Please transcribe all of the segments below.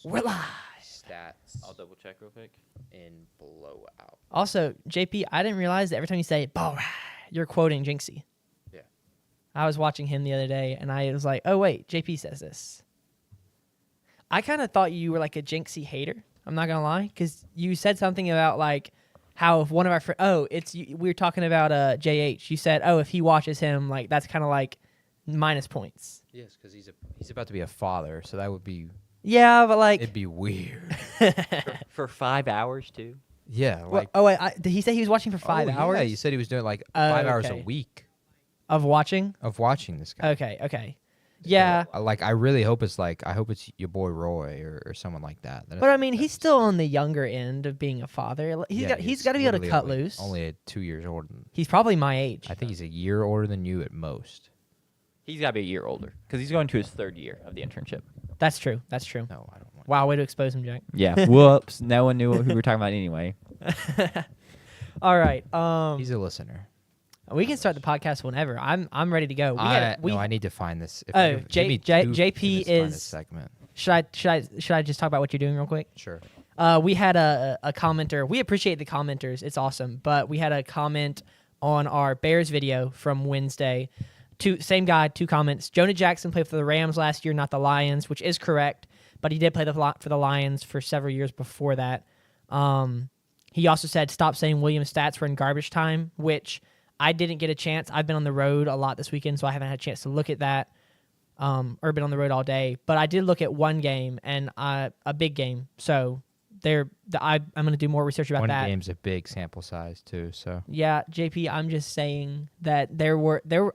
We're live. Stats I'll double check real quick. in blowout. Also, JP, I didn't realize that every time you say "ball ride," you're quoting Jinxie. Yeah. I was watching him the other day, and I was like, "Oh wait, JP says this." I kind of thought you were like a Jinxie hater. I'm not gonna lie, because you said something about like how if one of our we were talking about JH. You said, "Oh, if he watches him, like that's kind of like minus points." Yes, because he's about to be a father, so that would be Yeah, but like, it'd be weird. For 5 hours, too? Yeah, like did he say he was watching for 5 hours? Yeah, you said he was doing like 5 hours a okay. week Of watching? of watching this guy. Okay. Yeah. Like I really hope it's your boy Roy or someone like that. But I mean, he's still on the younger end of being a father. He's got to be able to cut loose. Only 2 years older. He's probably my age. I think he's a year older than you at most. He's got to be a year older because he's going to his 3rd year of the internship. That's true. No, I don't want. Wow, way to expose him, Jack. Yeah. Whoops. No one knew who we were talking about anyway. All right. He's a listener. We can start the podcast whenever. I'm ready to go. No, I need to find this. JP is segment. Should I just talk about what you're doing real quick? Sure. We had a commenter. We appreciate the commenters. It's awesome. But we had a comment on our Bears video from Wednesday. Same guy, 2 comments. Jonah Jackson played for the Rams last year, not the Lions, which is correct. But he did play for the Lions for several years before that. He also said, stop saying Williams' stats were in garbage time, which I didn't get a chance. I've been on the road a lot this weekend, so I haven't had a chance to look at that or been on the road all day. But I did look at one game, and a big game. So I'm going to do more research about that. One game's a big sample size, too. So yeah, JP, I'm just saying that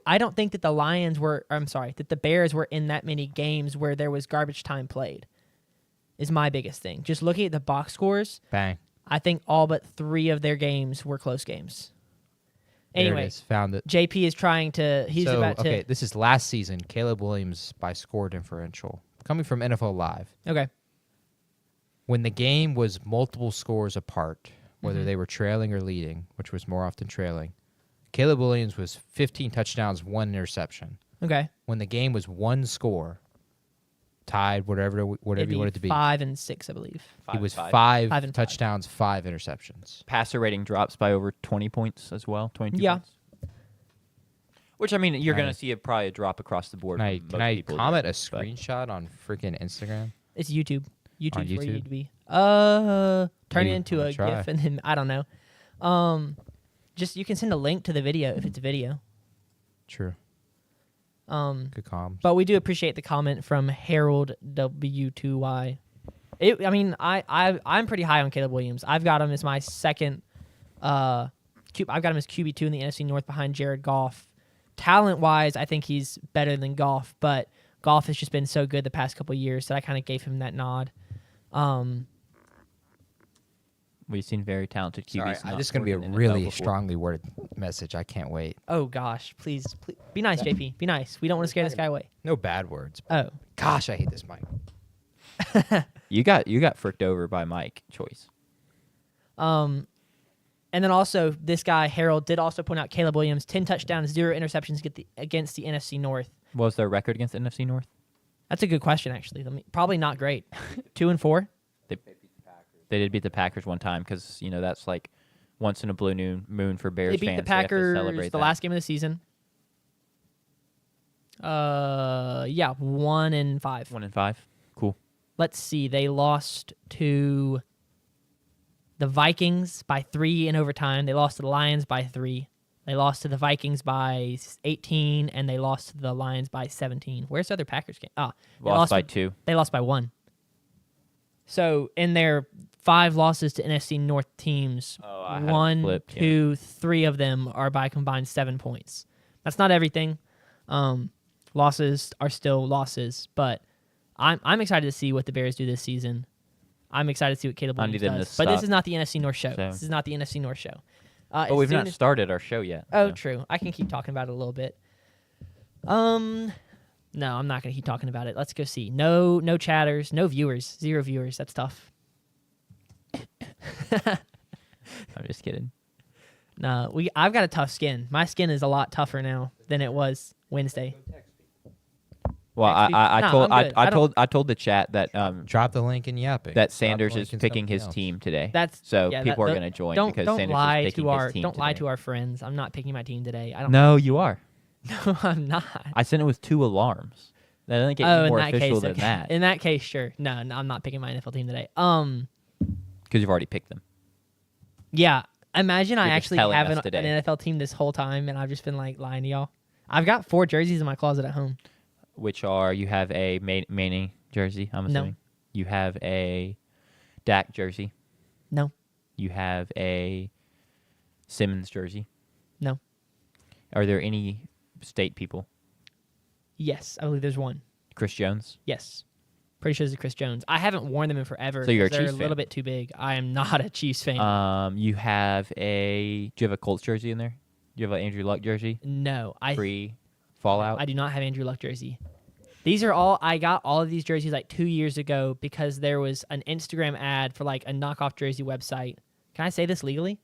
I don't think that that the Bears were in that many games where there was garbage time played is my biggest thing. Just looking at the box scores, bang. I think all but 3 of their games were close games. Anyway, found it. JP is trying to. Okay, this is last season. Caleb Williams by score differential coming from NFL Live. Okay. When the game was multiple scores apart, whether they were trailing or leading, which was more often trailing, Caleb Williams was 15 touchdowns, 1 interception. Okay. When the game was 1 score, tied, whatever you want it to be. 5 and 6, I believe. He was 5 5 touchdowns, 5 interceptions. Passer rating drops by over 20 points as well, 22 Yeah. points. Which, I mean, you're going to see probably a drop across the board. Can I comment a screenshot on freaking Instagram? It's YouTube. YouTube's where you YouTube? need to be. Turn Maybe it into I'll a try. GIF, and then I don't know. Just you can send a link to the video if it's a video. True. Good comms. But we do appreciate the comment from Harold W2Y. I'm pretty high on Caleb Williams. I've got him as my second. I've got him as QB2 in the NFC North behind Jared Goff. Talent-wise, I think he's better than Goff, but Goff has just been so good the past couple of years that I kind of gave him that nod. We've seen very talented QBs. Sorry, this is going to be a really strongly worded message. I can't wait. Oh gosh, please be nice, JP. Be nice. We don't want to scare this guy away. No bad words. Oh, Gosh, I hate this mic. You got fricked over by Mike Choice. And then also this guy Harold did also point out Caleb Williams 10 touchdowns, 0 interceptions against the NFC North. What was their record against the NFC North? That's a good question, actually. Probably not great. 2-4. They did beat the Packers one time because that's like once in a blue moon for Bears fans. They beat the They have to Packers celebrate the that. last game of the season. 1-5. 1-5. Cool. Let's see. They lost to the Vikings by 3 in overtime. They lost to the Lions by 3. They lost to the Vikings by 18, and they lost to the Lions by 17. Where's the other Packers game? They Lost by 2. They lost by 1. So in their 5 losses to NFC North teams, I had it 1, flipped, 2, 3 of them are by combined 7 points. That's not everything. Losses are still losses, but I'm excited to see what the Bears do this season. I'm excited to see what Caleb I Williams need them does. to But this stop. is not the NFC North show. So- This is not the NFC North show. But we've not started our show yet. Oh, so. true. I can keep talking about it a little bit. No, I'm not going to keep talking about it. Let's go see. No chatters, no viewers, 0 viewers. That's tough. I'm just kidding. No, I've got a tough skin. My skin is a lot tougher now than it was Wednesday. Well, next week. I No, told I'm good. I don't- I told the chat that Drop the link in yapping. that Drop the Sanders link is in picking something his else. team today. That's so yeah, people that- are going to join don't because don't Sanders lie is picking to our his team don't lie today. to our friends. I'm not picking my team today. I don't. No, you are. No, I'm not. I sent it with 2 alarms. That doesn't get Oh, any in more that official case, than okay. that In that case, sure. No, I'm not picking my NFL team today. because you've already picked them. Yeah. Imagine I You're just actually telling have us an today. NFL team this whole time, and I've just been like lying to y'all. I've got 4 jerseys in my closet at home. Which are you have a Manning jersey? I'm No. assuming you have a Dak jersey. No, You have a Simmons jersey. no. Are there any state people? Yes, I believe there's one. Chris Jones. Yes. Pretty sure it's a Chris Jones. I haven't worn them in forever. So you're a 'cause they're Chiefs a little fan. bit too big. I am not a Chiefs fan. You have a. Do you have a Colts jersey in there? Do you have an Andrew Luck jersey? No, I Pre Fallout. do not have Andrew Luck jersey. These are all I got all of these jerseys like 2 years ago because there was an Instagram ad for like a knockoff jersey website. Can I say this legally?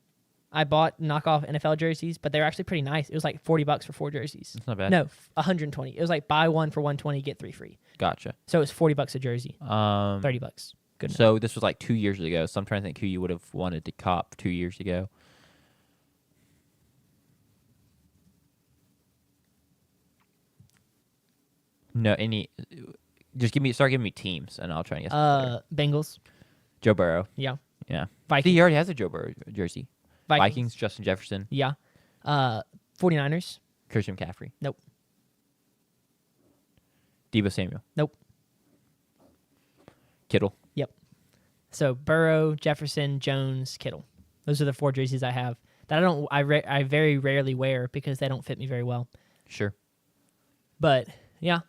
I bought knockoff NFL jerseys, but they were actually pretty nice. It was like $40 for 4 jerseys. That's not bad. No, 120. It was like buy one for 120, get 3 free. Gotcha. So it was $40 a jersey. $30. Good. So this was like 2 years ago. So I'm trying to think who you would have wanted to cop 2 years ago. No, any. Just start giving me teams, and I'll try and guess. Later. Bengals. Joe Burrow. Yeah. Yeah. Vikings. He already has a Joe Burrow jersey. Vikings. Justin Jefferson. Yeah. 49ers. Christian McCaffrey. Nope. Deebo Samuel. Nope. Kittle. Yep. So Burrow, Jefferson, Jones, Kittle. Those are the 4 jerseys I have that I very rarely wear because they don't fit me very well. Sure. But yeah,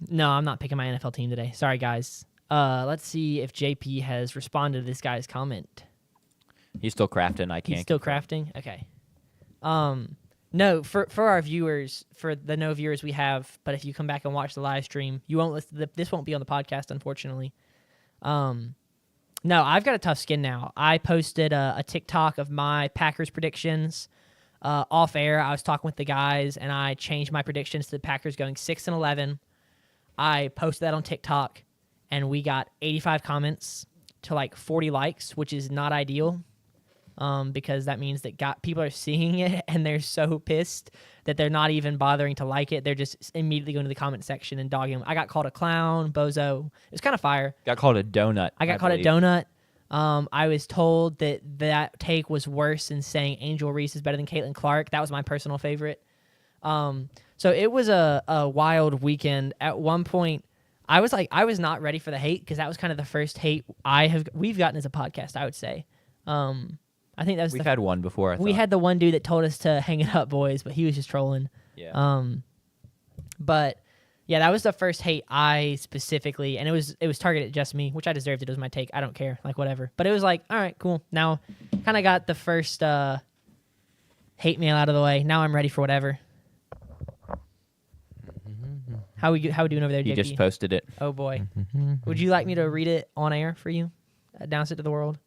no, I'm not picking my NFL team today. Sorry, guys. Let's see if JP has responded to this guy's comment. He's still crafting. I can't. He's still crafting. Okay. No, for our viewers, for the no viewers we have, but if you come back and watch the live stream, you won't listen. This won't be on the podcast, unfortunately. No, I've got a tough skin now. I posted a TikTok of my Packers predictions off air. I was talking with the guys, and I changed my predictions to the Packers going 6-11. I posted that on TikTok, and we got 85 comments to like 40 likes, which is not ideal. Because that means that people are seeing it and they're so pissed that they're not even bothering to like it. They're just immediately going to the comment section and dogging them. I got called a clown, bozo. It was kind of fire. Got called a donut. I got called believe. a donut. I was told that take was worse than saying Angel Reese is better than Caitlin Clark. That was my personal favorite. So it was a wild weekend. At one point, I was not ready for the hate because that was kind of the first hate we've gotten as a podcast, I would say. I think that was We've had one before. we had the one dude that told us to hang it up, boys, but he was just trolling. Yeah. But yeah, that was the first hate I specifically, and it was targeted at just me, which I deserved. It was my take. I don't care, like whatever. But it was like, all right, cool. Now, kind of got the first hate mail out of the way. Now I'm ready for whatever. How we doing over there, You JP? just posted it. Oh boy, would you like me to read it on air for you? Announce it to the world.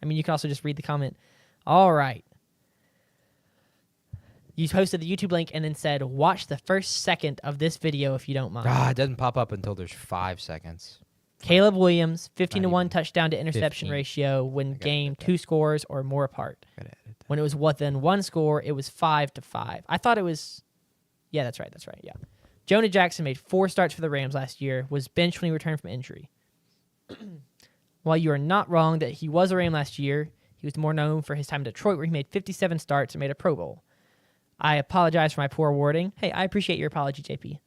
I mean, you can also just read the comment. All right. You posted the YouTube link and then said, watch the first second of this video if you don't mind. It doesn't pop up until there's 5 seconds. Caleb Williams, 15-1 even touchdown to interception 15. ratio when gotta game edit that. 2 scores or more apart. Gotta edit that. When it was within 1 score, it was 5-5. I thought it was, yeah, that's right, yeah. Jonah Jackson made 4 starts for the Rams last year, was benched when he returned from injury. While you are not wrong that he was a Ram last year, he was more known for his time in Detroit where he made 57 starts and made a Pro Bowl. I apologize for my poor wording. Hey, I appreciate your apology, JP.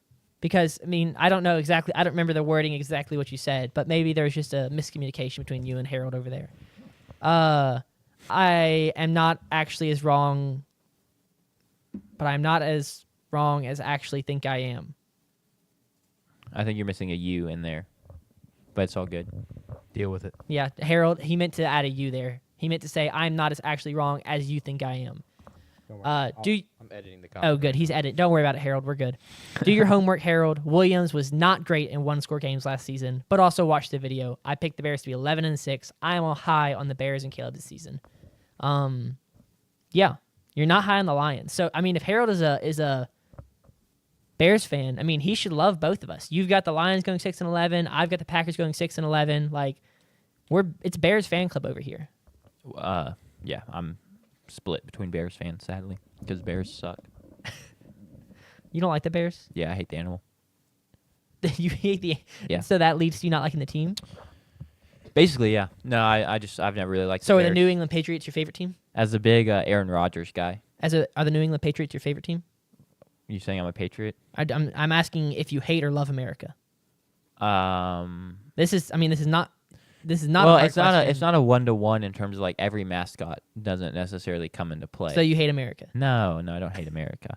Because, I mean, I don't know exactly, I don't remember the wording exactly what you said, but maybe there was just a miscommunication between you and Harold over there. I am not actually as wrong, but I'm not as wrong as I actually think I am. I think you're missing a U in there, but it's all good. Deal with it. Yeah, Harold, he meant to add a you there. He meant to say, I'm not as actually wrong as you think I am. I'm editing the comment. Oh, good. He's edited. Don't worry about it, Harold. We're good. Do your homework, Harold. Williams was not great in 1-score games last season, but also watch the video. I picked the Bears to be 11-6. I am high on the Bears and Caleb this season. Yeah, you're not high on the Lions. So, I mean, if Harold is a Bears fan. I mean, he should love both of us. You've got the Lions going 6-11. I've got the Packers going 6-11. Like, it's Bears fan club over here. Yeah, I'm split between Bears fans, sadly, because Bears suck. You don't like the Bears? Yeah, I hate the animal. You hate the. Yeah. So that leads to you not liking the team. Basically, yeah. No, I've never really liked. So the are the Bears. New England Patriots your favorite team? As a big Aaron Rodgers guy, Are the New England Patriots your favorite team? you saying I'm a Patriot? I'm asking if you hate or love America. This is not. Well, a hard it's not question. a 1-to-1 in terms of like every mascot doesn't necessarily come into play. So you hate America. No, I don't hate America.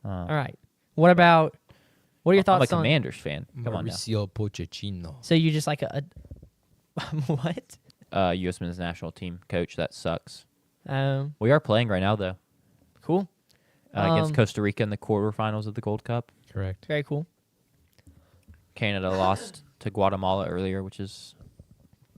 All right. What are your thoughts I'm a on? Commanders fan. Come on now. Mauricio Pochettino. So you just like a what? U.S. men's national team coach. That sucks. Um, We are playing right now though cool. against Um, Costa Rica in the quarterfinals of the Gold Cup. Correct. Very cool. Canada lost to Guatemala earlier, which is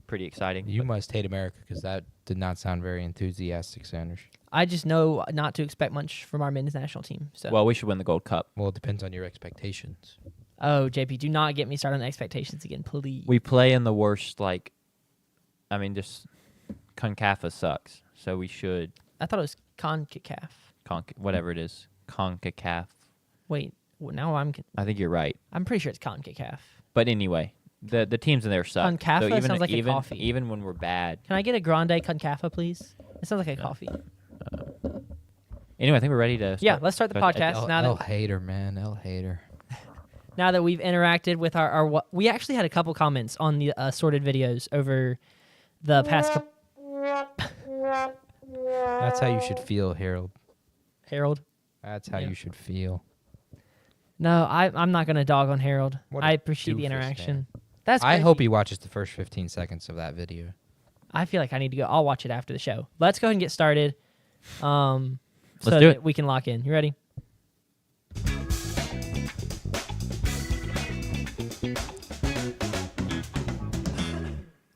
pretty exciting. You but- must hate America because that did not sound very enthusiastic, Sanders. I just know not to expect much from our men's national team. So. Well, we should win the Gold Cup. Well, it depends on your expectations. Oh, JP, do not get me started on expectations again, please. We play in the worst, just CONCACAF sucks, so we should I thought it was CONCACAF. whatever it is, CONCACAF. Wait, now I think you're right, I'm pretty sure it's CONCACAF. but anyway, the teams in there suck. CONCACAF so even sounds like a coffee. even when we're bad. Can I get a grande CONCACAF, please? It sounds like a coffee. Anyway, I think we're ready to. Yeah, let's start the podcast El hater, man. El hater. now that we've interacted with our we actually had a couple comments on the sorted videos over the past couple. That's how you should feel, Harold. Harold. That's how Yeah. you should feel. No, I'm not gonna dog on Harold. What a I appreciate the doofus, interaction. man. That's. I crazy. hope he watches the first 15 seconds of that video. I feel like I need to go. I'll watch it after the show. Let's go ahead and get started. So Let's do that it. we can lock in. You ready?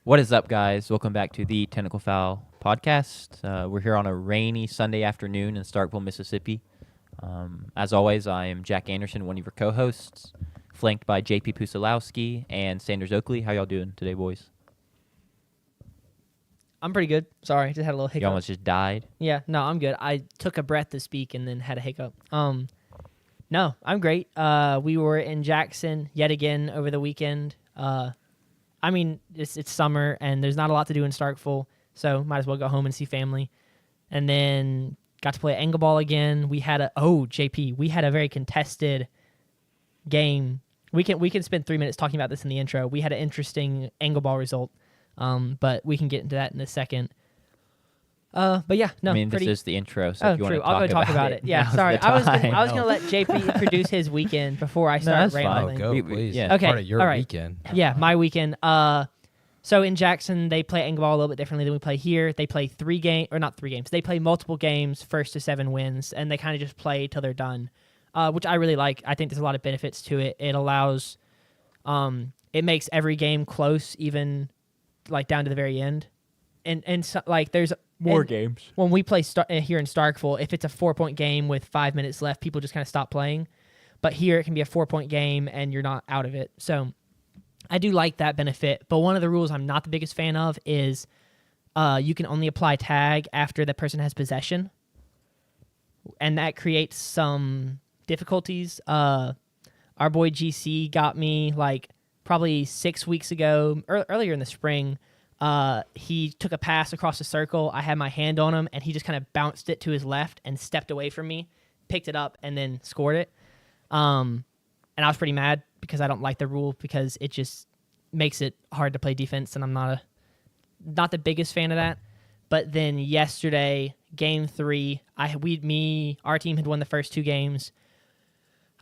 What is up, guys? Welcome back to the Technical Foul podcast. We're here on a rainy Sunday afternoon in Starkville, Mississippi. As always, I am Jack Anderson, one of your co-hosts, flanked by JP Pusilowski and Sanders Oakley. How y'all doing today, boys? I'm pretty good. Sorry, just had a little hiccup. You almost just died. Yeah, no, I'm good. I took a breath to speak and then had a hiccup. No, I'm great. We were in Jackson yet again over the weekend. I mean, it's summer and there's not a lot to do in Starkville, so might as well go home and see family. And then got to play angle ball again. We had JP, we had a very contested game. We can spend 3 minutes talking about this in the intro. We had an interesting angle ball result, but we can get into that in a second. But yeah, no. I mean, pretty, this is the intro, so if you true. want to I'll go talk about it. Yeah, now's sorry. the I was time. gonna let JP introduce his weekend before I start that's fine. rambling. Go, We- please. yeah. It's Okay, part of your all right. weekend. Yeah, my weekend. So in Jackson, they play angle ball a little bit differently than we play here. They play not 3 games. They play multiple games, 1st to 7 wins, and they kind of just play till they're done, which I really like. I think there's a lot of benefits to it. It allows, it makes every game close, even like down to the very end, and so, like there's games. when we play here in Starkville, if it's a 4-point game with 5 minutes left, people just kind of stop playing. But here it can be a 4-point game and you're not out of it. So I do like that benefit. But one of the rules I'm not the biggest fan of is you can only apply tag after the person has possession. And that creates some difficulties. Our boy GC got me like probably 6 weeks ago, earlier in the spring. He took a pass across the circle. I had my hand on him, and he just kind of bounced it to his left and stepped away from me, picked it up, and then scored it. And I was pretty mad because I don't like the rule because it just makes it hard to play defense, and I'm not the biggest fan of that. But then yesterday, game 3, our team had won the first 2 games.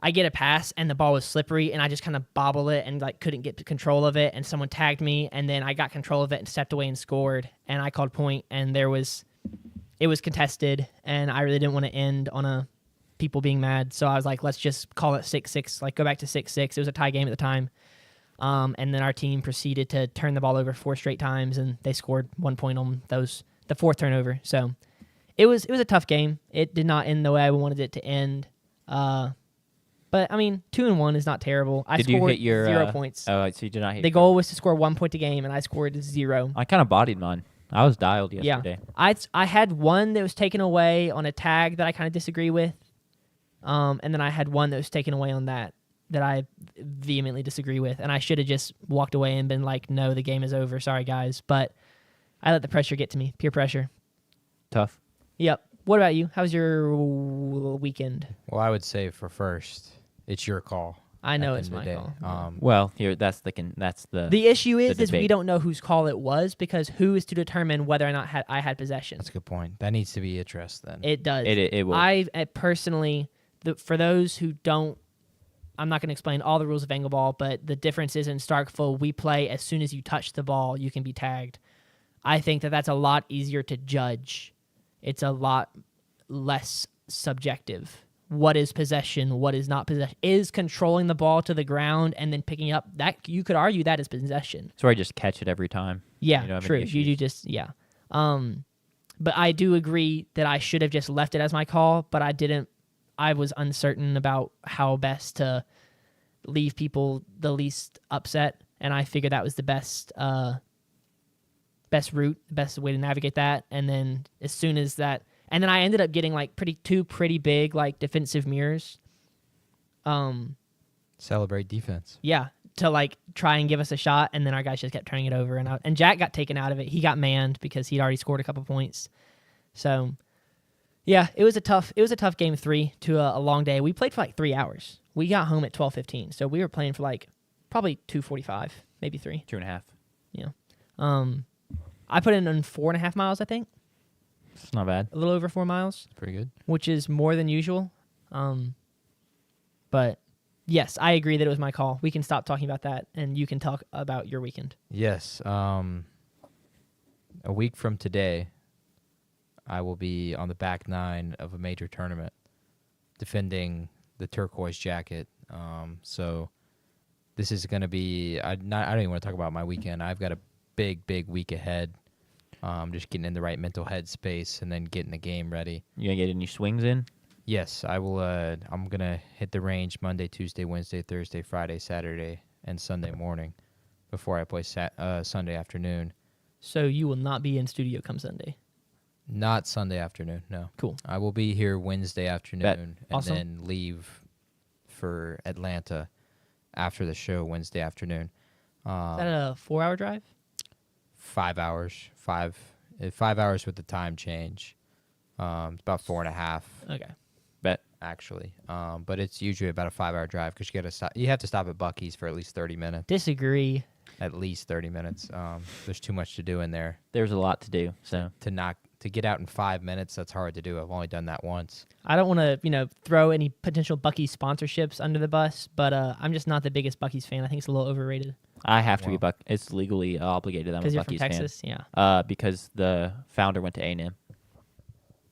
I get a pass and the ball was slippery and I just kind of bobble it and like couldn't get control of it, and someone tagged me and then I got control of it and stepped away and scored, and I called point, and it was contested and I really didn't want to end on people being mad, so I was like, let's just call it 6-6, like go back to 6-6. It was a tie game at the time. And then our team proceeded to turn the ball over 4 straight times, and they scored 1 point on the 4th turnover. So it was a tough game. It did not end the way I wanted it to end. But I mean, 2-1 is not terrible. I Did you scored hit your 0 points. Oh, so you did not hit The your goal was to score 1 point a game, and I scored 0. I kind of bodied mine. I was dialed yesterday. Yeah, I had one that was taken away on a tag that I kind of disagree with, and then I had one that was taken away on that I vehemently disagree with, and I should have just walked away and been like, "No, the game is over. Sorry, guys." But I let the pressure get to me, peer pressure. Tough. Yep. What about you? How was your weekend? Well, I would say for first, it's your call. I know at the it's end of my the call. day. Well, here that's the The issue is we debate. don't know whose call it was because who is to determine whether or not I had possession? That's a good point. That needs to be addressed then. It does. It will. I personally, for those who don't, I'm not going to explain all the rules of angle ball, but the difference is in Starkville, we play as soon as you touch the ball, you can be tagged. I think that's a lot easier to judge. It's a lot less subjective. What is possession? What is not possession? Is controlling the ball to the ground and then picking up that you could argue that is possession. So I just catch it every time. Yeah, You don't have true. any You do issues. just but I do agree that I should have just left it as my call, but I didn't. I was uncertain about how best to leave people the least upset, and I figured that was the best route, the best way to navigate that. And then as soon as that, and then I ended up getting like two pretty big like defensive mirrors. Celebrate defense. Yeah, to like try and give us a shot, and then our guys just kept turning it over, and Jack got taken out of it. He got manned because he'd already scored a couple points. So, yeah, it was a tough game 3 to a long day. We played for like 3 hours. We got home at 12:15, so we were playing for like probably 2:45, maybe 3. 2.5. Yeah. I put in 4.5 miles, I think, It's not bad. a little over 4 miles, Pretty good. which is more than usual. But yes, I agree that it was my call. We can stop talking about that, and you can talk about your weekend. Yes. A week from today, I will be on the back nine of a major tournament defending the turquoise jacket. So this is going to be I don't even want to talk about my weekend. I've got a big week ahead. Just getting in the right mental headspace and then getting the game ready. You gonna get any swings in? Yes, I will. I'm going to hit the range Monday, Tuesday, Wednesday, Thursday, Friday, Saturday, and Sunday morning before I play Sunday afternoon. So you will not be in studio come Sunday. Not Sunday afternoon, no. Cool. I will be here Wednesday afternoon and Awesome. then leave for Atlanta after the show Wednesday afternoon. Is that a 4-hour drive? 5 hours. 5 hours with the time change. It's about 4.5. Okay. Bet. Actually, but it's usually about a 5-hour drive because you have to stop at Buc-ee's for at least 30 minutes. Disagree. At least 30 minutes. There's too much to do in there. There's a lot to do. So To get out in 5 minutes, that's hard to do. I've only done that once. I don't want to, throw any potential Buc-ee's sponsorships under the bus, but I'm just not the biggest Buc-ee's fan. I think it's a little overrated. I have to be Wow. It's legally obligated. I'm a Because you're from Buc-ee's Texas, yeah. fan. Because the founder went to A&M.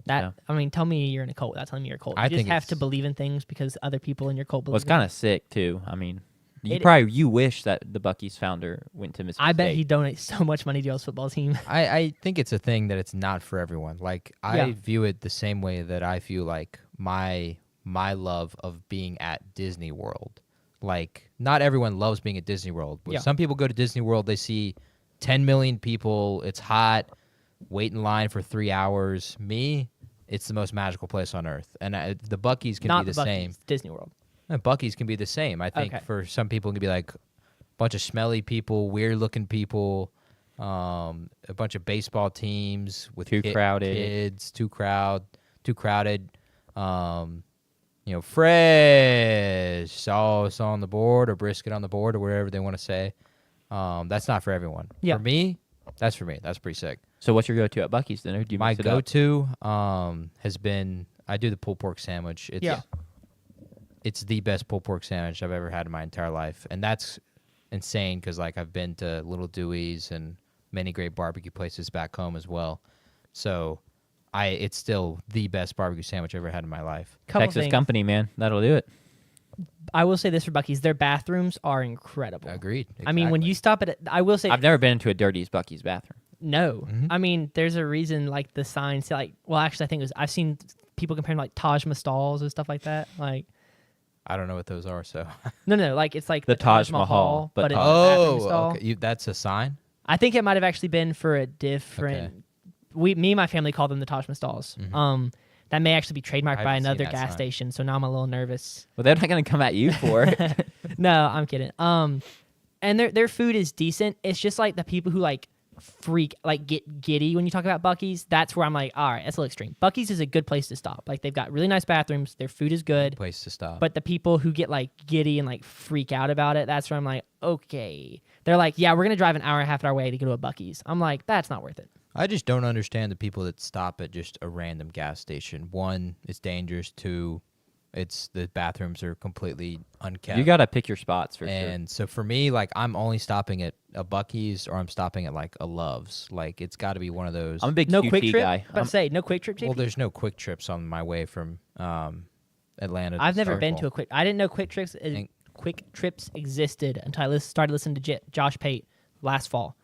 That tell me you're in a cult without telling me you're a cult. I You just think have to it's- believe in things because other people in your cult believe. Well, it's kind of sick too. I mean, you wish that the Buc-ee's founder went to Mississippi I bet State. he donates so much money to y'all's football team. I think it's a thing that it's not for everyone. Like I Yeah. view it the same way that I feel like my love of being at Disney World. Like not everyone loves being at Disney World. But Yeah. Some people go to Disney World, they see 10 million people, it's hot, wait in line for 3 hours. Me, it's the most magical place on earth. And the Buc-ee's can Not be the Buc-ee's, same. Disney World. Buc-ee's can be the same. I think Okay. for some people it can be like a bunch of smelly people, weird looking people, a bunch of baseball teams with Too crowded. kids, too crowded. Fresh sauce on the board or brisket on the board or whatever they want to say. That's not for everyone. Yeah. For me, that's for me. That's pretty sick. So what's your go-to at Buc-ee's then? Or do you My mix it up? go-to has been I do the pulled pork sandwich. It's the best pulled pork sandwich I've ever had in my entire life, and that's insane because like I've been to Little Dewey's and many great barbecue places back home as well. So it's still the best barbecue sandwich I've ever had in my life. Couple Texas things. company, man. That'll do it. I will say this for Buc-ee's: their bathrooms are incredible. Agreed. I mean, when Exactly. you stop at it, I will say I've never been into a dirty Buc-ee's bathroom. no. Mhm. I mean, there's a reason like the signs say like. Well, actually, I think I've seen people comparing like Taj Mahal's and stuff like that. Like, I don't know what those are. So. No, like it's like The Taj Mahal, but but it's a bathroom Oh, stall. okay. That's a sign. I think it might have actually been for a different. Okay. Me and my family call them the Taj Mahals. Mhm. That may actually be trademarked I by haven't seen another that gas sign. station, so now I'm a little nervous. Well, they're not going to come at you for it. No, I'm kidding. And their food is decent. It's just like the people who like get giddy when you talk about Buc-ee's. That's where I'm like, all right, that's a little extreme. Buc-ee's is a good place to stop. Like they've got really nice bathrooms. Their food is good. Place to stop. But the people who get like giddy and like freak out about it, that's where I'm like, okay. They're like, yeah, we're gonna drive an hour and a half our way to go to a Buc-ee's. I'm like, that's not worth it. I just don't understand the people that stop at just a random gas station. One, it's dangerous. Two, it's the bathrooms are completely unkept. You got to pick your spots for sure. And so for me, like I'm only stopping at a Buc-ee's or I'm stopping at like a Love's. Like it's got to be one of those. I'm a big No QT quick trip. guy. About to say no quick trip. JP? Well, there's no quick trips on my way from Atlanta. to I've never been to Starkville. a quick. I didn't know quick trips existed until I started listening to Josh Pate last fall,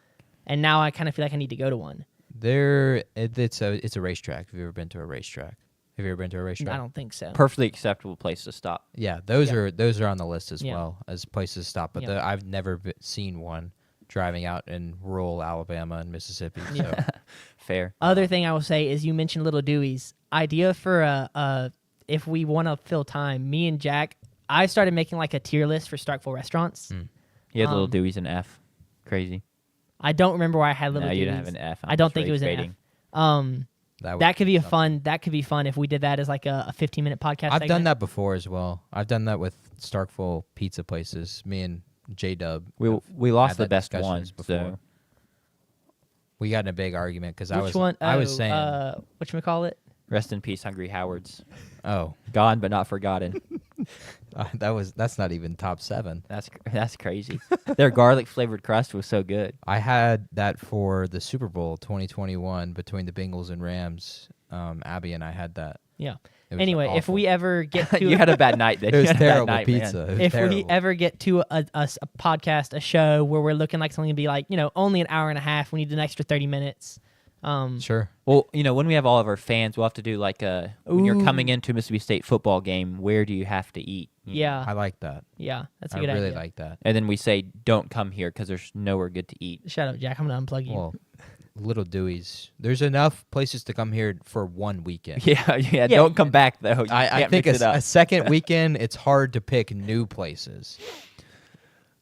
and now I kind of feel like I need to go to one. It's a racetrack. Have you ever been to a racetrack? Have you ever been to a racetrack? I don't think so. Perfectly acceptable place to stop. Yeah, those Yeah. are on the list as Yeah. well as places to stop. But Yeah. I've never seen one driving out in rural Alabama and Mississippi. So Fair. Other thing I will say is you mentioned Little Dewey's idea for if we want to fill time. Me and Jack, I started making like a tier list for Starkville restaurants. He had Little Um, Dewey's an F. Crazy. I don't remember where I had Little No, Dewey's. you didn't have an F. I don't think it was an F. That could be fun. That could be fun if we did that as like a 15-minute podcast. I've done segment. that before as well. I've done that with Starkville pizza places. Me and J Dub. We lost had the that best discussion one. before. So We got in a big argument because I Which one? I was Oh, saying, whatchamacallit? rest in peace, Hungry Howards. oh, Gone but not forgotten. that's not even top 7. That's crazy. Their garlic flavored crust was so good. I had that for the Super Bowl 2021 between the Bengals and Rams. Abby and I had that. Yeah. It was Anyway, if awful. we ever get to You had a bad night then. It You was had a bad terrible night, man. pizza. It was if terrible. we ever get to a podcast, a show where we're looking like something to be like, only an hour and a half, we need an extra 30 minutes. Sure. Well, when we have all of our fans, we'll have to do like when you're coming Ooh. into a Mississippi State football game, where do you have to eat? Yeah. I like that. Yeah. That's a I good really idea. like that. And then we say, don't come here because there's nowhere good to eat. Shut up, Jack. I'm going to unplug you. Well, Little Dewey's. There's enough places to come here for one weekend. Yeah. Don't come back though. You I can't think mix it up. a second weekend, it's hard to pick new places.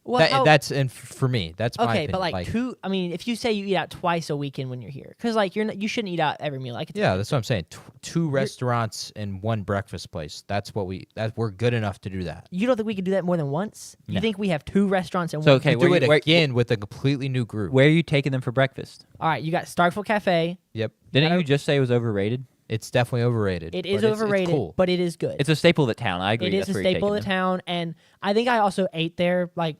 Well, That's and for me, that's my okay, opinion. but like two. I mean, if you say you eat out twice a weekend when you're here, because like you shouldn't eat out every meal. Like it's yeah, that's what I'm saying. Two restaurants and one breakfast place. We're good enough to do that. You don't think we could do that more than once? You No. think we have 2 restaurants and So, one? okay, You where do you- it where- again with a completely new group. Where are you taking them for breakfast? All right, you got Starkville Cafe. Yep, Didn't I you don't- just say it was overrated? it's definitely overrated. It is but it's overrated, cool. but it is good. It's a staple of the town. I agree. It is That's a where you're staple of taking the them. town, and I think I also ate there like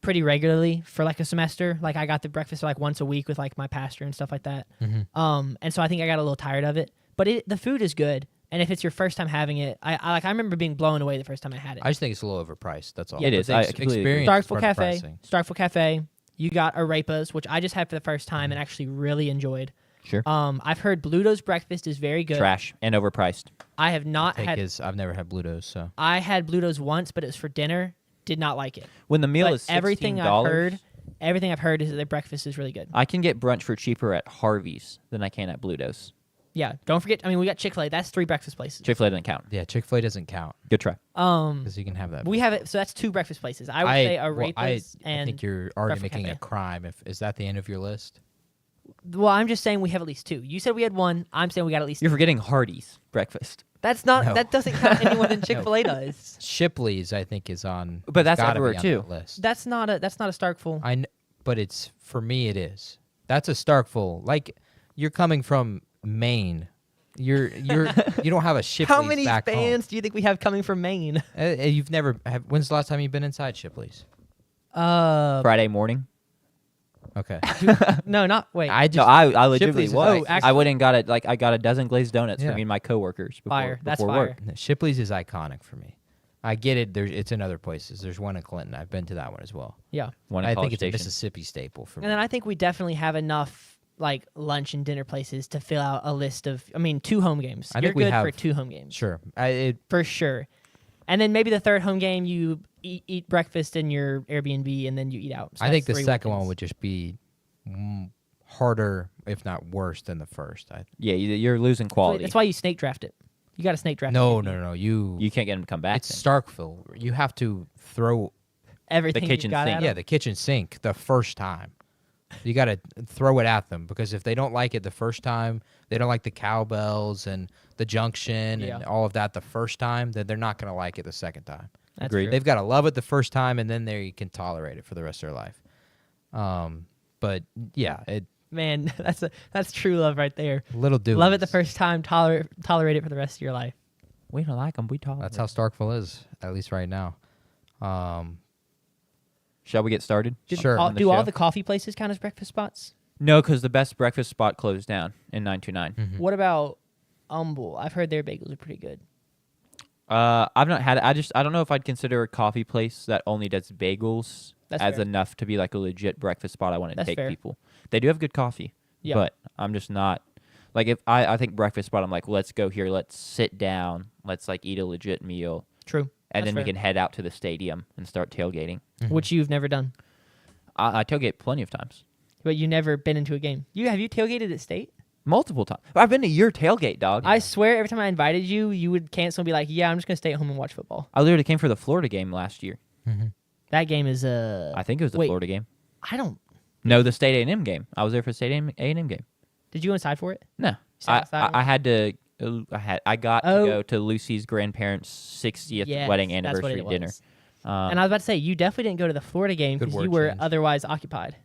pretty regularly for like a semester. Like I got the breakfast like once a week with like my pastor and stuff like that. Mhm. And so I think I got a little tired of it. But the food is good, and if it's your first time having it, I remember being blown away the first time I had it. I just think it's a little overpriced. That's all. Yeah, it But is. the I completely agree. experience is Starkville part of Cafe. pricing. Starkville Cafe. You got arepas, which I just had for the first time and actually really enjoyed. Sure. I've heard Bluto's breakfast is very good. Trash and overpriced. I have not Take had. I've never had Bluto's, so I had Bluto's once, but it was for dinner. Did not like it. When the meal But is everything $16, Everything I've heard is that their breakfast is really good. I can get brunch for cheaper at Harvey's than I can at Bluto's. Yeah, don't forget. I mean, we got Chick-fil-A. That's 3 breakfast places. Chick-fil-A doesn't count. yeah, Chick-fil-A doesn't count Good try. because you can have that. We have it. So that's 2 breakfast places. I would say arepas I and. think you're already Starkville making Cafe. a crime. Is that the end of your list? Well, I'm just saying we have at least 2. You said we had 1. I'm saying we got at least. You're 2. forgetting Hardee's breakfast. That's not. No. That doesn't count any more than Chick-fil-A does. Shipley's, I think, is on. But that's gotta be everywhere, on too. that list. That's not a Starkville. But it's for me. It is. That's a Starkville. Like you're coming from Maine. You don't have a Shipley's. How many back fans do you think we have coming from Maine? home. You've never. When's the last time you've been inside Shipley's? Friday morning. Okay. No, not wait. I just. No, I legitimately Shipley's is was. like- I went and got it. Like I got a dozen glazed donuts Yeah. for me and my coworkers before, Fire. That's before fire. work. Shipley's is iconic for me. I get it. It's in other places. There's one in Clinton. I've been to that one as well. Yeah. One in I College think it's a Station. Mississippi staple for me. And then I think we definitely have enough like lunch and dinner places to fill out a list of. I mean, 2 home games. I You're think we good have- for 2 home games. Sure. For sure. And then maybe the third home game, you eat breakfast in your Airbnb, and then you eat out. So I think that's the 3 second one weekends. would just be harder, if not worse, than the first. Yeah, you're losing quality. That's why you snake draft it. You got to snake draft. No, it. no, no. You You can't get him to come back. it's then. Starkville. You have to throw Everything The kitchen you got sink. at yeah 'em. the kitchen sink the first time. You got to throw it at them, because if they don't like it the first time, they don't like the cowbells and the junction Yeah. and all of that the first time, then they're not going to like it the second time. That's Agreed. true. They've got to love it the first time, and then they can tolerate it for the rest of their life. But yeah, Man, that's true love right there. little dudes. Love it the first time, tolerate it for the rest of your life. We don't like them. We talk. That's how Starkville is, at least right now. Shall we get started? Sure. on the Do all show? the coffee places count as breakfast spots? No, because the best breakfast spot closed down in 929. Mm-hmm. What about Humble? I've heard their bagels are pretty good. I've not had it. I don't know if I'd consider a coffee place that only does bagels That's as fair. enough to be like a legit breakfast spot I want to That's take fair. people. They do have good coffee, Yeah. but I'm just not like if I think breakfast spot. I'm like, let's go here. Let's sit down. Let's like eat a legit meal, True. and That's then we fair. can head out to the stadium and start tailgating. Which you've never done, I tailgate plenty of times, but you've never been into a game. Have you tailgated at State? multiple times. I've been to your tailgate, dog. I swear, every time I invited you, you would cancel and be like, "Yeah, I'm just gonna stay at home and watch football." I literally came for the Florida game last year. That game is I think it was the wait. Florida game. I don't. No, the State A&M game. I was there for the State A&M game. Did you go inside for it? No, sat outside? I had to. I got Oh. to go to Lucy's grandparents' 60th Yes, wedding that's what anniversary it dinner. was. And I was about to say, you definitely didn't go to the Florida game Good because word you were change. otherwise occupied.